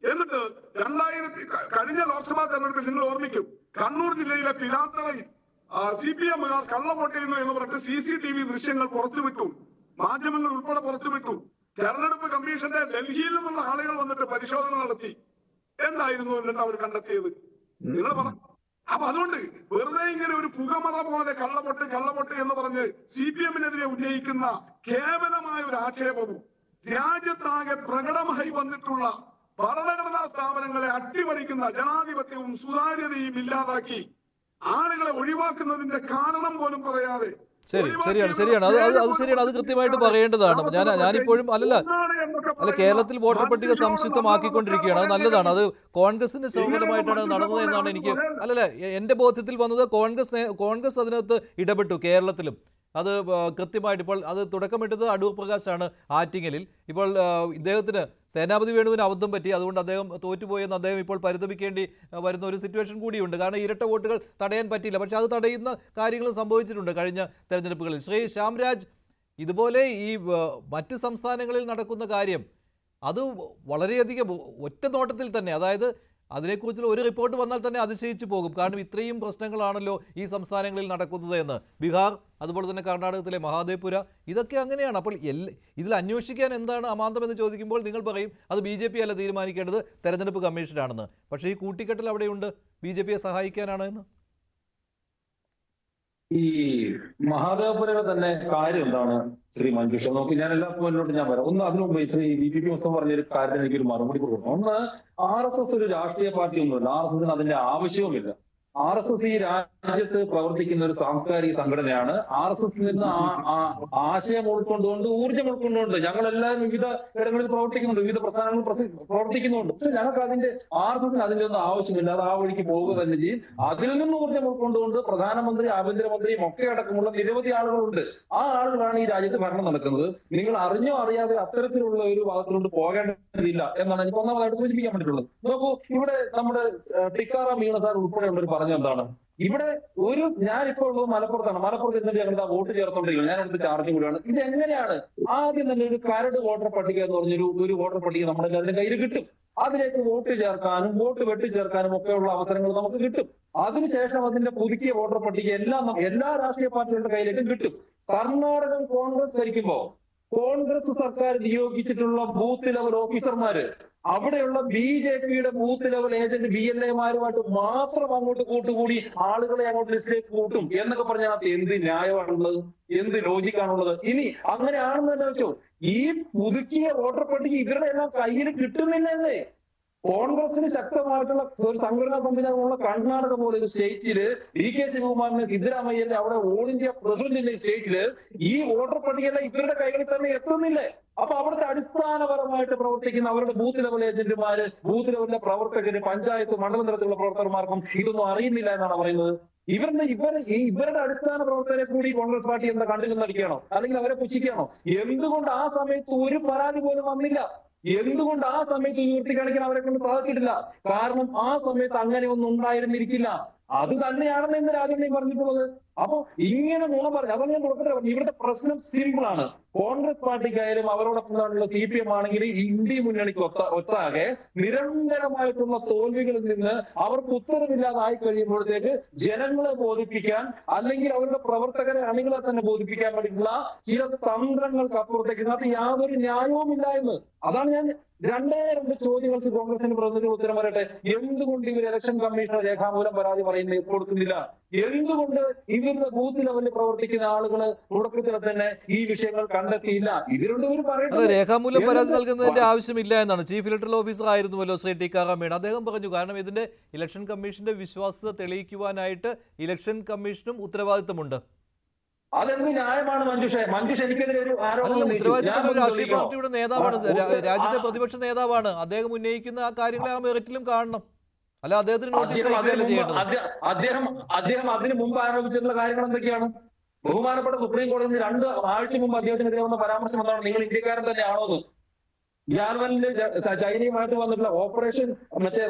എന്നിട്ട് കഴിഞ്ഞ ലോക്സഭാ തെരഞ്ഞെടുപ്പിൽ നിങ്ങൾ ഓർമ്മിക്കും, കണ്ണൂർ ജില്ലയിലെ പിലാത്തറയിൽ CPM-കാർ കള്ളവോട്ട് ചെയ്യുന്നു എന്ന് പറഞ്ഞിട്ട് CCTV ദൃശ്യങ്ങൾ പുറത്തുവിട്ടു. മാധ്യമങ്ങൾ ഉൾപ്പെടെ പുറത്തുവിട്ടു. തെരഞ്ഞെടുപ്പ് കമ്മീഷന്റെ ഡൽഹിയിൽ നിന്നുള്ള ആളുകൾ വന്നിട്ട് പരിശോധന നടത്തി. എന്തായിരുന്നു എന്നിട്ട് അവർ കണ്ടെത്തിയത്? നിങ്ങൾ പറ. അപ്പൊ അതുകൊണ്ട് വെറുതെ ഇങ്ങനെ ഒരു പുകമറ പോലെ കള്ളവോട്ട് എന്ന് പറഞ്ഞ് CPM-നെതിരെ ഉന്നയിക്കുന്ന കേവലമായ ഒരു ആക്ഷേപവും രാജ്യത്താകെ പ്രകടമായി വന്നിട്ടുള്ള ഭരണഘടനാ സ്ഥാപനങ്ങളെ അട്ടിമറിക്കുന്ന ജനാധിപത്യവും സുതാര്യതയും ഇല്ലാതാക്കി ആളുകളെ ഒഴിവാക്കുന്നതിന്റെ കാരണം പോലും പറയാതെ. ശരിയാണ്. അത് ശരിയാണ്. അത് കൃത്യമായിട്ട് പറയേണ്ടതാണ്. ഞാനിപ്പോഴും അല്ല, കേരളത്തിൽ വോട്ടർ പട്ടിക സംക്ഷിപ്തമാക്കിക്കൊണ്ടിരിക്കുകയാണ്. അത് നല്ലതാണ്. അത് കോൺഗ്രസിന്റെ ശ്രമഫലമായിട്ടാണ് നടന്നത് എന്നാണ് എനിക്ക്, എന്റെ ബോധ്യത്തിൽ വന്നത്. കോൺഗ്രസ് അതിനകത്ത് ഇടപെട്ടു കേരളത്തിലും. അത് കൃത്യമായിട്ട് ഇപ്പോൾ അത് തുടക്കമിട്ടത് അടൂർ പ്രകാശാണ് ആറ്റിങ്ങലിൽ. ഇപ്പോൾ ഇദ്ദേഹത്തിന്, സേനാപതി വേണുവിന് അബദ്ധം പറ്റി, അതുകൊണ്ട് അദ്ദേഹം തോറ്റുപോയെന്ന് അദ്ദേഹം ഇപ്പോൾ പരിതപിക്കേണ്ടി വരുന്ന ഒരു സിറ്റുവേഷൻ കൂടിയുണ്ട്. കാരണം ഇരട്ട വോട്ടുകൾ തടയാൻ പറ്റിയില്ല. പക്ഷെ അത് തടയുന്ന കാര്യങ്ങൾ സംഭവിച്ചിട്ടുണ്ട് കഴിഞ്ഞ തെരഞ്ഞെടുപ്പുകളിൽ. ശ്രീ ശ്യാംരാജ്, ഇതുപോലെ ഈ മറ്റ് സംസ്ഥാനങ്ങളിൽ നടക്കുന്ന കാര്യം അത് വളരെയധികം ഒറ്റ നോട്ടത്തിൽ തന്നെ, അതായത് അതിനെക്കുറിച്ചുള്ള ഒരു റിപ്പോർട്ട് വന്നാൽ തന്നെ അതിശയിച്ചു പോകും. കാരണം ഇത്രയും പ്രശ്നങ്ങളാണല്ലോ ഈ സംസ്ഥാനങ്ങളിൽ നടക്കുന്നത് എന്ന്. ബീഹാർ, അതുപോലെ തന്നെ കർണാടകത്തിലെ മഹാദേവ്പുര, ഇതൊക്കെ അങ്ങനെയാണ്. അപ്പോൾ ഇതിൽ അന്വേഷിക്കാൻ എന്താണ് അമാന്തം എന്ന് ചോദിക്കുമ്പോൾ നിങ്ങൾ പറയും അത് BJP അല്ല തീരുമാനിക്കേണ്ടത്, തെരഞ്ഞെടുപ്പ് കമ്മീഷനാണെന്ന്. പക്ഷേ ഈ കൂട്ടിക്കെട്ടൽ അവിടെയുണ്ട്, BJP-യെ സഹായിക്കാനാണ് എന്ന്. ഈ മഹാദേവപുരയുടെ തന്നെ കാര്യം എന്താണ് ശ്രീ മഞ്ജുഷ? നോക്കി, ഞാൻ എല്ലാ പോയിന്റിലോട്ട് ഞാൻ വരാം. ഒന്ന് അതിനു മുമ്പ് ശ്രീ VP മുസ്തഫ പറഞ്ഞൊരു കാര്യത്തിന് എനിക്കൊരു മറുപടി കൊടുക്കണം. ഒന്ന്, RSS ഒരു രാഷ്ട്രീയ പാർട്ടി ഒന്നുമില്ല. RSS-ന് അതിന്റെ ആവശ്യവുമില്ല. RSS ഈ രാജ്യത്ത് പ്രവർത്തിക്കുന്ന ഒരു സാംസ്കാരിക സംഘടനയാണ്. RSS-ൽ നിന്ന് ആശയം ഉൾക്കൊണ്ടുകൊണ്ട്, ഊർജ്ജം ഉൾക്കൊണ്ടുകൊണ്ട് ഞങ്ങളെല്ലാം വിവിധ ഇടങ്ങളിൽ പ്രവർത്തിക്കുന്നുണ്ട്, വിവിധ പ്രസ്ഥാനങ്ങൾ പ്രവർത്തിക്കുന്നുണ്ട്. പക്ഷെ ഞങ്ങൾക്ക് RSS-ന് അതിന്റെ ഒന്നും ആവശ്യമില്ല. അത് ആ വഴിക്ക് പോവുക തന്നെ ചെയ്യും. അതിൽ നിന്ന് ഊർജ്ജം ഉൾക്കൊണ്ടുകൊണ്ട് പ്രധാനമന്ത്രി, ആഭ്യന്തരമന്ത്രിയും ഒക്കെ അടക്കമുള്ള നിരവധി ആളുകളുണ്ട്. ആ ആളുകളാണ് ഈ രാജ്യത്ത് ഭരണം നടക്കുന്നത്. നിങ്ങൾ അറിഞ്ഞോ അറിയാതെ അത്തരത്തിലുള്ള ഒരു ഭാഗത്തിലോട്ട് പോകേണ്ടതില്ല എന്നാണ് എനിക്ക് ഒന്നാമതായിട്ട് സൂചിപ്പിക്കാൻ വേണ്ടിയിട്ടുള്ളത്. നോക്കൂ, ഇവിടെ നമ്മുടെ ടിക്കാറാം മീണ സാർ ഉൾപ്പെടെയുള്ളവർ പറഞ്ഞ എന്താണ്, ഇവിടെ ഞാനിപ്പോ ഉള്ളത് മലപ്പുറത്താണ്. മലപ്പുറത്ത് എന്നിട്ട് ഞങ്ങൾ വോട്ട് ചേർത്തോണ്ടിരിക്കുന്നത്. ഞാൻ ഇവിടുത്തെ ചാർജ് കൂടിയാണ്. ഇത് എങ്ങനെയാണ്? ആദ്യം തന്നെ ഒരു കരട് വോട്ടർ പട്ടിക എന്ന് പറഞ്ഞൊരു വോട്ടർ പട്ടിക നമ്മുടെ അതിന്റെ കയ്യിൽ കിട്ടും. അതിലേക്ക് വോട്ട് ചേർക്കാനും വോട്ട് വെട്ടിച്ചേർക്കാനും ഒക്കെയുള്ള അവസരങ്ങൾ നമുക്ക് കിട്ടും. അതിനുശേഷം അതിന്റെ പുതുക്കിയ വോട്ടർ പട്ടിക എല്ലാ രാഷ്ട്രീയ പാർട്ടികളുടെ കയ്യിലേക്കും കിട്ടും. കർണാടകം കോൺഗ്രസ് ഭരിക്കുമ്പോ കോൺഗ്രസ് സർക്കാർ നിയോഗിച്ചിട്ടുള്ള ബൂത്ത് ലെവൽ ഓഫീസർമാര് അവിടെയുള്ള BJPയുടെ ബൂത്ത് ലെവൽ ഏജന്റ് BLA-മാരുമായിട്ട് മാത്രം അങ്ങോട്ട് കൂട്ടുകൂടി ആളുകളെ അങ്ങോട്ട് ലിസ്റ്റിലേക്ക് കൂട്ടും എന്നൊക്കെ പറഞ്ഞാൽ എന്ത് ന്യായമാണുള്ളത്, എന്ത് ലോജിക്കാണുള്ളത്? ഇനി അങ്ങനെയാണെന്ന് തന്നെ വെച്ചോ, ഈ പുതുക്കിയ വോട്ടർ പട്ടിക ഇവരുടെ എല്ലാം കയ്യിൽ കിട്ടുന്നില്ലെന്നേ. കോൺഗ്രസിന് ശക്തമായിട്ടുള്ള ഒരു സംഘടനാ സംവിധാനമുള്ള കർണാടക പോലെ ഒരു സ്റ്റേറ്റില് DK ശിവകുമാറിനെ, സിദ്ധരാമയ്യനെ അവിടെ ഓൾ ഇന്ത്യ പ്രസിഡന്റിന്റെ സ്റ്റേറ്റില് ഈ വോട്ടർ പട്ടികയെല്ലാം ഇവരുടെ കൈകളിൽ തന്നെ എത്തുന്നില്ലേ? അപ്പൊ അവിടുത്തെ അടിസ്ഥാനപരമായിട്ട് പ്രവർത്തിക്കുന്ന അവരുടെ ബൂത്ത് ലെവൽ ഏജന്റുമാര്, ബൂത്ത് ലെവലിലെ പ്രവർത്തകര്, പഞ്ചായത്ത് മണ്ഡലം തലത്തിലുള്ള പ്രവർത്തകർമാർക്കും ഇതൊന്നും അറിയുന്നില്ല എന്നാണ് പറയുന്നത്. ഇവരുടെ അടിസ്ഥാന പ്രവർത്തകരെ കൂടി കോൺഗ്രസ് പാർട്ടി എന്താ കണ്ടില്ലെന്ന് നടിക്കുകയാണോ, അല്ലെങ്കിൽ അവരെ പുച്ഛിക്കുകയാണോ? എന്തുകൊണ്ട് ആ സമയത്ത് ഒരു പരാതി പോലും വന്നില്ല? എന്തുകൊണ്ട് ആ സമയത്ത് ഉയർത്തി കാണിക്കാൻ അവരെ കൊണ്ട് സാധിച്ചിട്ടില്ല? കാരണം ആ സമയത്ത് അങ്ങനെ ഒന്നും ഉണ്ടായിരുന്നിരിക്കില്ല. അത് തന്നെയാണെന്ന് ഇന്ന് രാജണ്ണി പറഞ്ഞിട്ടുള്ളത്. അപ്പൊ ഇങ്ങനെ നുണ പറഞ്ഞു. അപ്പൊ ഞാൻ തുടക്കത്തിൽ പറഞ്ഞു, ഇവിടുത്തെ പ്രശ്നം സിമ്പിൾ ആണ്. കോൺഗ്രസ് പാർട്ടിക്കായാലും അവരോടൊപ്പം CPM ആണെങ്കിൽ ഇന്ത്യ മുന്നണിക്ക് ഒത്താകെ നിരന്തരമായിട്ടുള്ള തോൽവികളിൽ നിന്ന് അവർക്ക് ഉത്തരവില്ലാതായി കഴിയുമ്പോഴത്തേക്ക് ജനങ്ങളെ ബോധിപ്പിക്കാൻ, അല്ലെങ്കിൽ അവരുടെ പ്രവർത്തകരെ, അണികളെ തന്നെ ബോധിപ്പിക്കാൻ വേണ്ടിയിട്ടുള്ള ചില തന്ത്രങ്ങൾക്ക് അപ്പുറത്തേക്ക് ഇതിനകത്ത് യാതൊരു ന്യായവുമില്ല എന്ന്. അതാണ് ഞാൻ രണ്ടേ രണ്ട് ചോദ്യങ്ങൾക്ക് കോൺഗ്രസിന് പ്രതിനിധി ഉത്തരം പറയട്ടെ. എന്തുകൊണ്ട് ഇവർ ഇലക്ഷൻ കമ്മീഷണർ രേഖാമൂലം പരാതി കൊടുക്കുന്നില്ല? എന്തുകൊണ്ട് ഇവരുടെ ബൂത്ത് ലെവലിൽ പ്രവർത്തിക്കുന്ന ആളുകള് തുടക്കത്തിൽ തന്നെ ഈ വിഷയങ്ങൾ കണ്ടെത്തിയില്ല? ഇതിലുണ്ട് ഇവർ പറയുന്നത് രേഖാമൂലം പരാതി നൽകുന്നതിന്റെ ആവശ്യമില്ല എന്നാണ്. ചീഫ് ഇലക്ടറൽ ഓഫീസർ ആയിരുന്നുവല്ലോ ശ്രീ ടിക്കാറാം മീണ, അദ്ദേഹം പറഞ്ഞു. കാരണം ഇതിന്റെ ഇലക്ഷൻ കമ്മീഷന്റെ വിശ്വാസ്യത തെളിയിക്കുവാനായിട്ട് ഇലക്ഷൻ കമ്മീഷനും ഉത്തരവാദിത്തമുണ്ട്. അതെന്ത് ന്യായമാണ് മഞ്ജുഷ എനിക്കെതിരെ ഒരു രാഷ്ട്രീയ പാർട്ടിയുടെ നേതാവാണ്, രാജ്യത്തെ പ്രതിപക്ഷ നേതാവാണ്. അദ്ദേഹം ഉന്നയിക്കുന്ന ആ കാര്യങ്ങളെ ആ മെറിറ്റിലും കാണണം. അല്ല അദ്ദേഹത്തിന് അദ്ദേഹം അതിന് മുമ്പ് ആരോപിച്ചിട്ടുള്ള കാര്യങ്ങൾ എന്തൊക്കെയാണ്? ബഹുമാനപ്പെട്ട സുപ്രീം കോടതി 2 ആഴ്ച മുമ്പ് അദ്ദേഹത്തിനെതിരെ വന്ന പരാമർശം എന്താണ്? നിങ്ങൾ ഇന്ത്യക്കാരൻ തന്നെയാണോ എന്ന്. ഗ്യാൽവനില് ചൈനയുമായിട്ട് വന്നിട്ടുള്ള ഓപ്പറേഷൻ നമ്മുടെ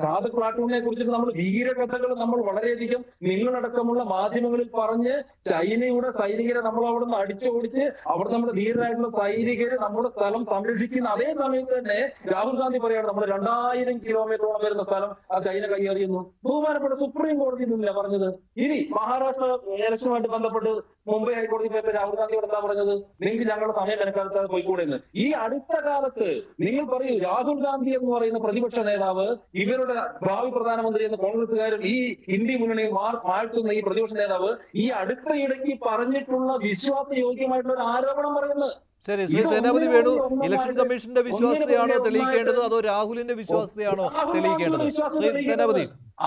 ഖാദർ പ്ലാറ്റൂണിനെ കുറിച്ചിട്ട് നമ്മൾ വീരകഥകൾ നമ്മൾ വളരെയധികം നിങ്ങളടക്കമുള്ള മാധ്യമങ്ങളിൽ പറഞ്ഞ് ചൈനയുടെ സൈനികരെ നമ്മൾ അവിടെ നിന്ന് അടിച്ചോടിച്ച് അവിടെ നമ്മുടെ ധീരരായിട്ടുള്ള സൈനികര് നമ്മുടെ സ്ഥലം സംരക്ഷിക്കുന്ന അതേ സമയത്ത് തന്നെ രാഹുൽ ഗാന്ധി പറയാണ് നമ്മുടെ 2000 കിലോമീറ്ററോളം വരുന്ന സ്ഥലം ആ ചൈന കൈയേറിയെന്നു. ബഹുമാനപ്പെട്ട സുപ്രീം കോടതി ഇല്ല പറഞ്ഞത്. ഇനി മഹാരാഷ്ട്ര ഇലക്ഷനുമായിട്ട് ബന്ധപ്പെട്ട് മുംബൈ ഹൈക്കോടതി പോയപ്പോൾ രാഹുൽ ഗാന്ധിയോട് എന്താ പറഞ്ഞത്? നിങ്ങൾക്ക് ഞങ്ങളുടെ സമയം മെനക്കാലത്ത് പോയിക്കൂടെ എന്ന്. ഈ അടുത്ത കാലത്ത് നിങ്ങൾ പറയൂ, രാഹുൽ ഗാന്ധി എന്ന് പറയുന്ന പ്രതിപക്ഷ നേതാവ്, ഇവരുടെ ഭാവി പ്രധാനമന്ത്രി എന്ന കോൺഗ്രസുകാരും ഈ ഇന്ത്യ മുന്നണിയെ മാറ്റുന്ന ഈ പ്രതിപക്ഷ നേതാവ് ഈ അടുത്തയിടയ്ക്ക് പറഞ്ഞിട്ടുള്ള വിശ്വാസയോഗ്യമായിട്ടുള്ള ഒരു ആരോപണം പറയുന്നത്. ശരി, ശ്രീ സേനാപതി വേണു, ഇലക്ഷൻ കമ്മീഷന്റെ വിശ്വാസ്യതയാണോ തെളിയിക്കേണ്ടത്, അതോ രാഹുലിന്റെ വിശ്വാസ്യതയാണോ തെളിയിക്കേണ്ടത്? ശ്രീ സേനാപതി,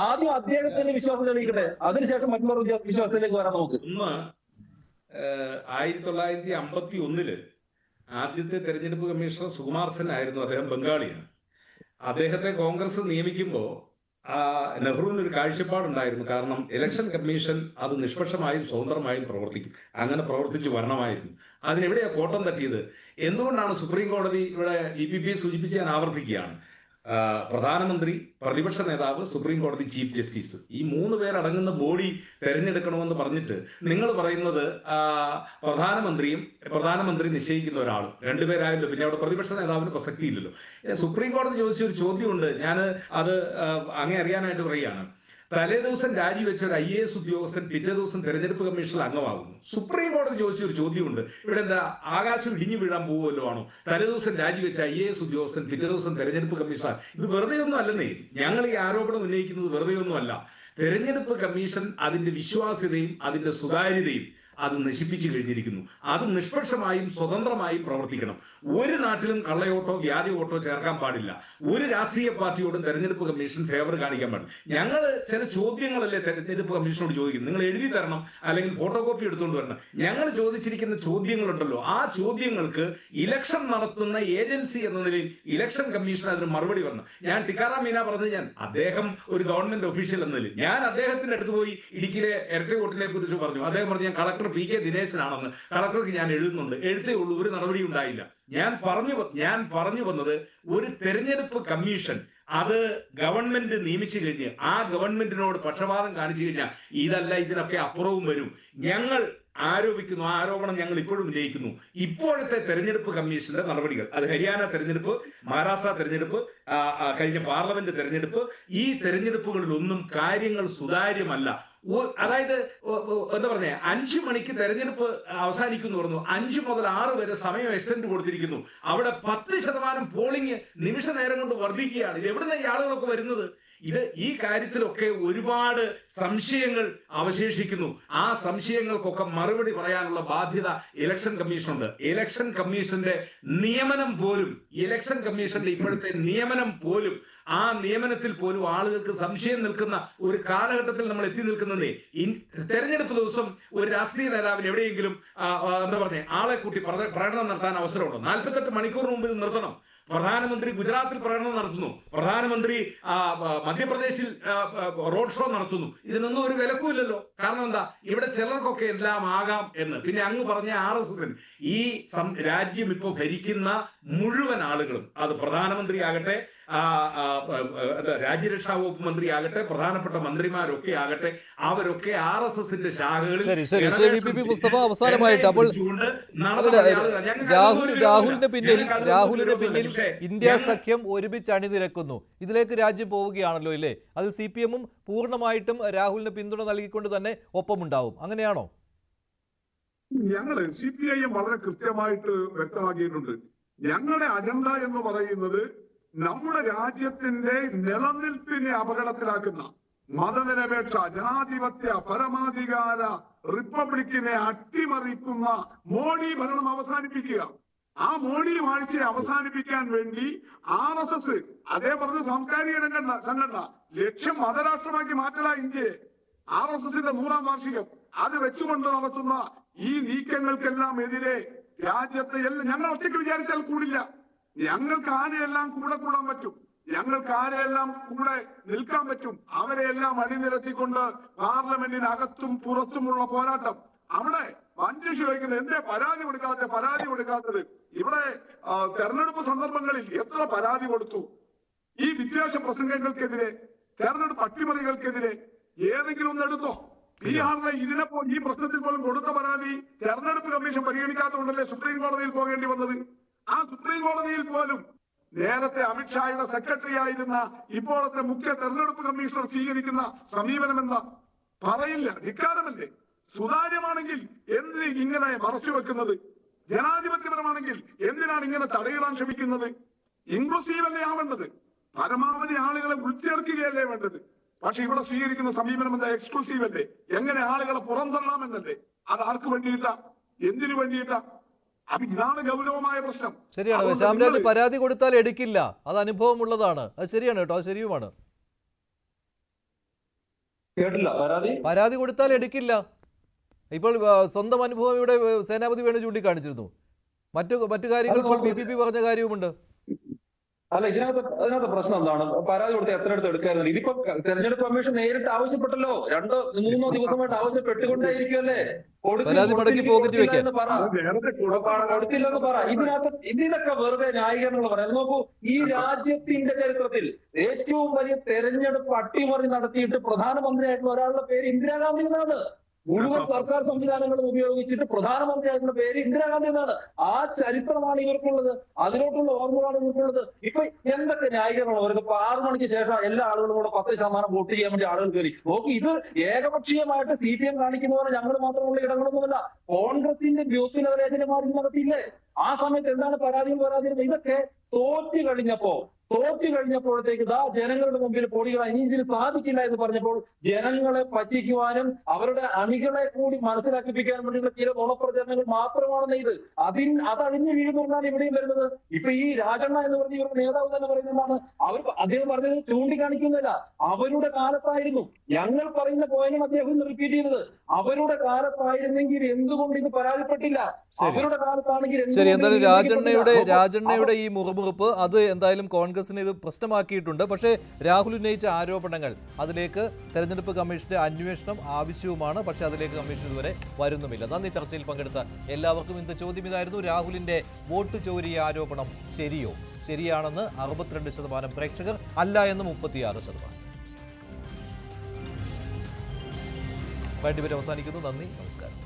ആദ്യം അദ്ദേഹത്തിന്റെ വിശ്വാസം തെളിയിക്കട്ടെ, അതിനുശേഷം മറ്റുള്ള വിശ്വാസത്തിലേക്ക് വരാൻ നോക്ക്. 1951 ആദ്യത്തെ തെരഞ്ഞെടുപ്പ് കമ്മീഷണർ സുകുമാർ സെൻ ആയിരുന്നു. അദ്ദേഹം ബംഗാളിയാണ്. അദ്ദേഹത്തെ കോൺഗ്രസ് നിയമിക്കുമ്പോൾ നെഹ്റുവിന് ഒരു കാഴ്ചപ്പാടുണ്ടായിരുന്നു. കാരണം ഇലക്ഷൻ കമ്മീഷൻ അത് നിഷ്പക്ഷമായും സ്വതന്ത്രമായും പ്രവർത്തിക്കും. അങ്ങനെ പ്രവർത്തിച്ചു വരണമായിരുന്നു. അതിനെവിടെയാണ് കോട്ടം തട്ടിയത്? എന്തുകൊണ്ടാണ് സുപ്രീം കോടതി ഇവിടെ EPP സൂചിപ്പിച്ച് ഞാൻ ആവർത്തിക്കുകയാണ്. പ്രധാനമന്ത്രി, പ്രതിപക്ഷ നേതാവ്, സുപ്രീം കോടതി ചീഫ് ജസ്റ്റിസ്, ഈ 3 പേരടങ്ങുന്ന ബോഡി തെരഞ്ഞെടുക്കണമെന്ന് പറഞ്ഞിട്ട് നിങ്ങൾ പറയുന്നത് പ്രധാനമന്ത്രി നിശ്ചയിക്കുന്ന ഒരാളും 2 പേരായല്ലോ. പിന്നെ അവിടെ പ്രതിപക്ഷ നേതാവിന് പ്രസക്തിയില്ലല്ലോ. സുപ്രീം കോടതി ചോദിച്ച ഒരു ചോദ്യമുണ്ട്, ഞാൻ അത് അങ്ങേ അറിയാനായിട്ട് പറയുകയാണ്. തലേ ദിവസം രാജിവെച്ച ഒരു IAS ഉദ്യോഗസ്ഥൻ പിറ്റേ ദിവസം തെരഞ്ഞെടുപ്പ് കമ്മീഷനിൽ അംഗമാകുന്നു. സുപ്രീം കോടതി ചോദിച്ച ഒരു ചോദ്യമുണ്ട്, ഇവിടെ എന്താ ആകാശം ഇടിഞ്ഞു വീഴാൻ പോവുമല്ലോ ആണോ? തലേ ദിവസം രാജിവെച്ച IAS ഉദ്യോഗസ്ഥൻ പിറ്റേ ദിവസം തെരഞ്ഞെടുപ്പ് കമ്മീഷണർ. ഇത് വെറുതെ ഒന്നും അല്ലെന്നേ. ഞങ്ങൾ ഈ ആരോപണം ഉന്നയിക്കുന്നത് വെറുതെ ഒന്നുമല്ല. തെരഞ്ഞെടുപ്പ് കമ്മീഷൻ അതിന്റെ വിശ്വാസ്യതയും അതിന്റെ സുതാര്യതയും അത് നശിപ്പിച്ചു കഴിഞ്ഞിരിക്കുന്നു. അത് നിഷ്പക്ഷമായും സ്വതന്ത്രമായും പ്രവർത്തിക്കണം. ഒരു നാട്ടിലും കള്ളയോട്ടോ വ്യാജ വോട്ടോ ചേർക്കാൻ പാടില്ല. ഒരു രാഷ്ട്രീയ പാർട്ടിയോടും തെരഞ്ഞെടുപ്പ് കമ്മീഷൻ ഫേവർ കാണിക്കാൻ പാടില്ല. ഞങ്ങൾ ചില ചോദ്യങ്ങളല്ലേ തെരഞ്ഞെടുപ്പ് കമ്മീഷനോട് ചോദിക്കും, നിങ്ങൾ എഴുതി തരണം അല്ലെങ്കിൽ ഫോട്ടോ കോപ്പി എടുത്തുകൊണ്ട് വരണം. ഞങ്ങൾ ചോദിച്ചിരിക്കുന്ന ചോദ്യങ്ങളുണ്ടല്ലോ, ആ ചോദ്യങ്ങൾക്ക് ഇലക്ഷൻ നടത്തുന്ന ഏജൻസി എന്ന നിലയിൽ ഇലക്ഷൻ കമ്മീഷൻ അതിന് മറുപടി വരണം. ഞാൻ ടിക്കാറാം മീണ പറഞ്ഞത്, അദ്ദേഹം ഒരു ഗവൺമെന്റ് ഒഫീഷ്യൽ എന്ന നിലയിൽ ഞാൻ അദ്ദേഹത്തിന്റെ അടുത്ത് പോയി ഇടുക്കിയിലെ ഇരട്ട വോട്ടിനെ കുറിച്ച് പറഞ്ഞു. അദ്ദേഹം പറഞ്ഞു ഞാൻ കളക്ടർ PK ദിനേശനാണെന്ന്. കളക്ടർക്ക് ഞാൻ എഴുതുന്നുണ്ട്, എഴുത്തേ ഉള്ളൂ, ഒരു നടപടി ഉണ്ടായില്ല. ഞാൻ പറഞ്ഞു വന്നത്, ഒരു തെരഞ്ഞെടുപ്പ് കമ്മീഷൻ അത് ഗവൺമെന്റ് നിയമിച്ചു കഴിഞ്ഞ് ആ ഗവൺമെന്റിനോട് പക്ഷപാതം കാണിച്ചു കഴിഞ്ഞാൽ ഇതല്ല ഇതിനൊക്കെ അപ്പുറവും വരും. ഞങ്ങൾ ആരോപിക്കുന്നു, ആ ആരോപണം ഞങ്ങൾ ഇപ്പോഴും ഉന്നയിക്കുന്നു. ഇപ്പോഴത്തെ തെരഞ്ഞെടുപ്പ് കമ്മീഷന്റെ നടപടികൾ, അത് ഹരിയാന തെരഞ്ഞെടുപ്പ്, മഹാരാഷ്ട്ര തെരഞ്ഞെടുപ്പ്, കഴിഞ്ഞ പാർലമെന്റ് തെരഞ്ഞെടുപ്പ്, ഈ തെരഞ്ഞെടുപ്പുകളിലൊന്നും കാര്യങ്ങൾ സുതാര്യമല്ല. അതായത് എന്താ പറഞ്ഞേ 5 മണിക്ക് തെരഞ്ഞെടുപ്പ് അവസാനിക്കുന്നു പറഞ്ഞു, 5 മുതൽ 6 വരെ സമയം എക്സ്റ്റെൻഡ് കൊടുത്തിരിക്കുന്നു. അവിടെ 10% പോളിംഗ് നിമിഷ നേരം കൊണ്ട് വർദ്ധിക്കുകയാണ്. ഇത് എവിടുന്ന ഈ ആളുകളൊക്കെ വരുന്നത്? ഈ കാര്യത്തിലൊക്കെ ഒരുപാട് സംശയങ്ങൾ അവശേഷിക്കുന്നു. ആ സംശയങ്ങൾക്കൊക്കെ മറുപടി പറയാനുള്ള ബാധ്യത ഇലക്ഷൻ കമ്മീഷനുണ്ട്. ഇലക്ഷൻ കമ്മീഷന്റെ നിയമനം പോലും, ഇലക്ഷൻ കമ്മീഷന്റെ ഇപ്പോഴത്തെ നിയമനം പോലും, ആ നിയമനത്തിൽ പോലും ആളുകൾക്ക് സംശയം നിൽക്കുന്ന ഒരു കാലഘട്ടത്തിൽ നമ്മൾ എത്തി നിൽക്കുന്നതേ. തെരഞ്ഞെടുപ്പ് ദിവസം ഒരു രാഷ്ട്രീയ നേതാവിന് എവിടെയെങ്കിലും എന്താ പറഞ്ഞേ ആളെ കൂട്ടി പ്രകടനം നടത്താൻ അവസരമുണ്ടോ? 48 മണിക്കൂറിന് മുമ്പ് ഇത് നിർത്തണം. പ്രധാനമന്ത്രി ഗുജറാത്തിൽ പ്രകടനം നടത്തുന്നു, പ്രധാനമന്ത്രി മധ്യപ്രദേശിൽ റോഡ് ഷോ നടത്തുന്നു. ഇതിനൊന്നും ഒരു വിലക്കുമില്ലല്ലോ. കാരണം എന്താ? ഇവിടെ ചിലർക്കൊക്കെ എല്ലാം ആകാം എന്ന്. പിന്നെ അങ്ങ് പറഞ്ഞ RSS ഈ രാജ്യം ഇപ്പോൾ ഭരിക്കുന്ന മുഴുവൻ ആളുകളും, അത് പ്രധാനമന്ത്രി ആകട്ടെ, രാജ്യരക്ഷാ വകുപ്പ് മന്ത്രി ആകട്ടെ, പ്രധാനപ്പെട്ട മന്ത്രിമാരൊക്കെ ആകട്ടെ, അവരൊക്കെ RSSന്റെ ശാഖകളിൽ അവസാനമായിട്ട് അപ്പോൾ രാഹുലിന് പിന്നിൽ ഇന്ത്യ സഖ്യം ഒരുമിച്ച് അണിനിരക്കുന്നു. ഇതിലേക്ക് രാജ്യം പോവുകയാണല്ലോ ഇല്ലേ? അതിൽ CPM-ഉം പൂർണ്ണമായിട്ടും രാഹുലിന് പിന്തുണ നൽകിക്കൊണ്ട് തന്നെ ഒപ്പമുണ്ടാവും. അങ്ങനെയാണോ? ഞങ്ങള് CPIM വളരെ കൃത്യമായിട്ട് വ്യക്തമാക്കിയിട്ടുണ്ട്. ഞങ്ങളുടെ അജണ്ട എന്ന് പറയുന്നത് നമ്മുടെ രാജ്യത്തിന്റെ നിലനിൽപ്പിനെ അപകടത്തിലാക്കുന്ന മതനിരപേക്ഷ ജനാധിപത്യ പരമാധികാര റിപ്പബ്ലിക്കിനെ അട്ടിമറിക്കുന്ന മോഡി ഭരണം അവസാനിപ്പിക്കുക. ആ മോഡി വാഴ്ചയെ അവസാനിപ്പിക്കാൻ വേണ്ടി RSS, അതേ പറഞ്ഞ സാംസ്കാരിക സംഘടന, ലക്ഷ്യം മതരാഷ്ട്രമാക്കി മാറ്റല ഇന്ത്യയെ. RSSന്റെ 100ാം വാർഷികം അത് വെച്ചുകൊണ്ട് നടത്തുന്ന ഈ നീക്കങ്ങൾക്കെല്ലാം എതിരെ രാജ്യത്തെ ഞങ്ങൾ ഒറ്റയ്ക്ക് വിചാരിച്ചാൽ കൂടില്ല. ഞങ്ങൾക്ക് ആരെയെല്ലാം കൂടാൻ പറ്റും, ഞങ്ങൾക്ക് ആരെയെല്ലാം കൂടെ നിൽക്കാൻ പറ്റും. അവരെയെല്ലാം അണിനിരത്തിക്കൊണ്ട് പാർലമെന്റിനകത്തും പുറത്തുമുള്ള പോരാട്ടം. അവിടെ മഞ്ജുഷ് ചോദിക്കുന്നത് എന്തേ പരാതി കൊടുക്കാത്തത്? ഇവിടെ തെരഞ്ഞെടുപ്പ് സന്ദർഭങ്ങളിൽ എത്ര പരാതി കൊടുത്തു? ഈ വിദ്വേഷ പ്രസംഗങ്ങൾക്കെതിരെ, തെരഞ്ഞെടുപ്പ് അട്ടിമറികൾക്കെതിരെ ഏതെങ്കിലും ഒന്ന് എടുത്തോ? ബീഹാറിലെ ഈ പ്രശ്നത്തിൽ പോലും കൊടുത്ത പരാതി തെരഞ്ഞെടുപ്പ് കമ്മീഷൻ പരിഗണിക്കാത്തതുകൊണ്ടല്ലേ സുപ്രീം കോടതിയിൽ പോകേണ്ടി വന്നത്. ആ സുപ്രീം കോടതിയിൽ പോലും നേരത്തെ അമിത്ഷായുടെ സെക്രട്ടറി ആയിരുന്ന ഇപ്പോഴത്തെ മുഖ്യ തെരഞ്ഞെടുപ്പ് കമ്മീഷണർ സ്വീകരിക്കുന്ന സമീപനം എന്താ? പറയില്ല. ധിക്കാരമല്ലേ? സുതാര്യമാണെങ്കിൽ എന്തിന് ഇങ്ങനെ മറച്ചുവെക്കുന്നത്? ജനാധിപത്യപരമാണെങ്കിൽ എന്തിനാണ് ഇങ്ങനെ തടയിടാൻ ശ്രമിക്കുന്നത്? ഇൻക്ലൂസീവ് അല്ലേ ആവേണ്ടത്? പരമാവധി ആളുകളെ ഉൾച്ചേർക്കുകയല്ലേ വേണ്ടത്? പക്ഷെ ഇവിടെ സ്വീകരിക്കുന്ന സമീപനം എന്താ? എക്സ്ക്ലൂസീവ് അല്ലേ? എങ്ങനെ ആളുകളെ പുറന്തള്ളാമെന്നല്ലേ? അത് ആർക്ക് വേണ്ടിയിട്ടാ? എന്തിനു വേണ്ടിയിട്ടാ? അപ്പൊ ഇതാണ് ഗൗരവമായ പ്രശ്നം. ശരിയാണ്. ശ്യാംരാജ്, പരാതി കൊടുത്താൽ എടുക്കില്ല, അത് അനുഭവം ഉള്ളതാണ്. അത് ശരിയാണ് കേട്ടോ, അത് ശരിയുമാണ്. കേട്ടില്ല. പരാതി കൊടുത്താൽ എടുക്കില്ല. ഇപ്പോൾ സ്വന്തം അനുഭവം ഇവിടെ സേനാപതി വേണു ചൂണ്ടിക്കാണിച്ചിരുന്നു. മറ്റു കാര്യങ്ങൾ ഇപ്പോൾ BPP പറഞ്ഞ കാര്യവുമുണ്ട്. അല്ല, ഇതിനകത്ത് പ്രശ്നം എന്താണ്? പരാതി കൊടുത്ത് എത്രയെടുത്ത് എടുക്കാറുണ്ട്? ഇതിപ്പോ തെരഞ്ഞെടുപ്പ് കമ്മീഷൻ നേരിട്ട് ആവശ്യപ്പെട്ടല്ലോ, 2-3 ദിവസമായിട്ട് ആവശ്യപ്പെട്ടുകൊണ്ടേയിരിക്കുമല്ലേ. കൊടുത്തില്ലെന്ന് പറ. ഇതിനൊക്കെ വെറുതെ ന്യായീകരണങ്ങൾ പറയാം. നോക്കൂ, ഈ രാജ്യത്തിന്റെ ചരിത്രത്തിൽ ഏറ്റവും വലിയ തെരഞ്ഞെടുപ്പ് അട്ടിമറി നടത്തിയിട്ട് പ്രധാനമന്ത്രിയായിട്ടുള്ള ഒരാളുടെ പേര് ഇന്ദിരാഗാന്ധി എന്നാണ്. മുഴുവൻ സർക്കാർ സംവിധാനങ്ങളും ഉപയോഗിച്ചിട്ട് പ്രധാനമന്ത്രിയായിട്ടുള്ള പേര് ഇന്ദിരാഗാന്ധി എന്നാണ്. ആ ചരിത്രമാണ് ഇവർക്കുള്ളത്, അതിലോട്ടുള്ള ഓർമ്മകളാണ് ഇവർക്കുള്ളത്. ഇപ്പൊ എന്തൊക്കെ ന്യായീകരണമാണ് അവർക്ക്? 6 മണിക്ക് ശേഷം എല്ലാ ആളുകളും കൂടെ 10% വോട്ട് ചെയ്യാൻ വേണ്ടി ആളുകൾ കയറി. നോക്കി, ഇത് ഏകപക്ഷീയമായിട്ട് CPM കാണിക്കുന്നവരെ ഞങ്ങൾ മാത്രമുള്ള ഇടങ്ങളൊന്നുമല്ല. കോൺഗ്രസിന്റെ ബ്യൂത്ത് ലെവൽ ഏജന്റുമാർ ഇതിനകത്തില്ലേ? ആ സമയത്ത് എന്താണ് പരാതികൾ? ഇതൊക്കെ തോറ്റു കഴിഞ്ഞപ്പോഴത്തേക്ക് ജനങ്ങളുടെ മുമ്പിൽ പൊടികളായി ഇനി ഇതിന് സാധിക്കില്ല എന്ന് പറഞ്ഞപ്പോൾ ജനങ്ങളെ പറ്റിക്കുവാനും അവരുടെ അണികളെ കൂടി മനസ്സിലാക്കിപ്പിക്കാനും വേണ്ടിയുള്ള ചില നുണപ്രചരണങ്ങൾ മാത്രമാണ് ഇത്. അതഴിഞ്ഞു വീഴുന്നതാണ് ഇവിടെയും വരുന്നത്. ഇപ്പൊ ഈ രാജണ്ണ എന്ന് പറഞ്ഞ ഇവരുടെ നേതാവ് തന്നെ പറയുന്നതാണ്, അദ്ദേഹം പറഞ്ഞത് ചൂണ്ടിക്കാണിക്കുന്നില്ല. അവരുടെ കാലത്തായിരുന്നു, ഞങ്ങൾ പറയുന്ന പോയിന്റും അദ്ദേഹം റിപ്പീറ്റ് ചെയ്തത്, അവരുടെ കാലത്തായിരുന്നെങ്കിൽ എന്തുകൊണ്ട് ഇത് പരാതിപ്പെട്ടില്ല? അവരുടെ കാലത്താണെങ്കിൽ രാജണ്ണയുടെ ഈ മുറുമുറുപ്പ് അത് എന്തായാലും കോൺഗ്രസിന് ഇത് പ്രശ്നമാക്കിയിട്ടുണ്ട്. പക്ഷേ രാഹുൽ ഉന്നയിച്ച ആരോപണങ്ങൾ, അതിലേക്ക് തെരഞ്ഞെടുപ്പ് കമ്മീഷന്റെ അന്വേഷണം ആവശ്യവുമാണ്. പക്ഷേ അതിലേക്ക് കമ്മീഷൻ ഇതുവരെ വരുന്നുമില്ല. നന്ദി. ചർച്ചയിൽ പങ്കെടുത്ത എല്ലാവർക്കും ഇന്നത്തെ ചോദ്യം ഇതായിരുന്നു: രാഹുലിന്റെ വോട്ട് ചോരി ആരോപണം ശരിയോ? ശരിയാണെന്ന് 62% പ്രേക്ഷകർ, അല്ല എന്ന് 36%. വേണ്ടിവരെ അവസാനിക്കുന്നു. നന്ദി, നമസ്കാരം.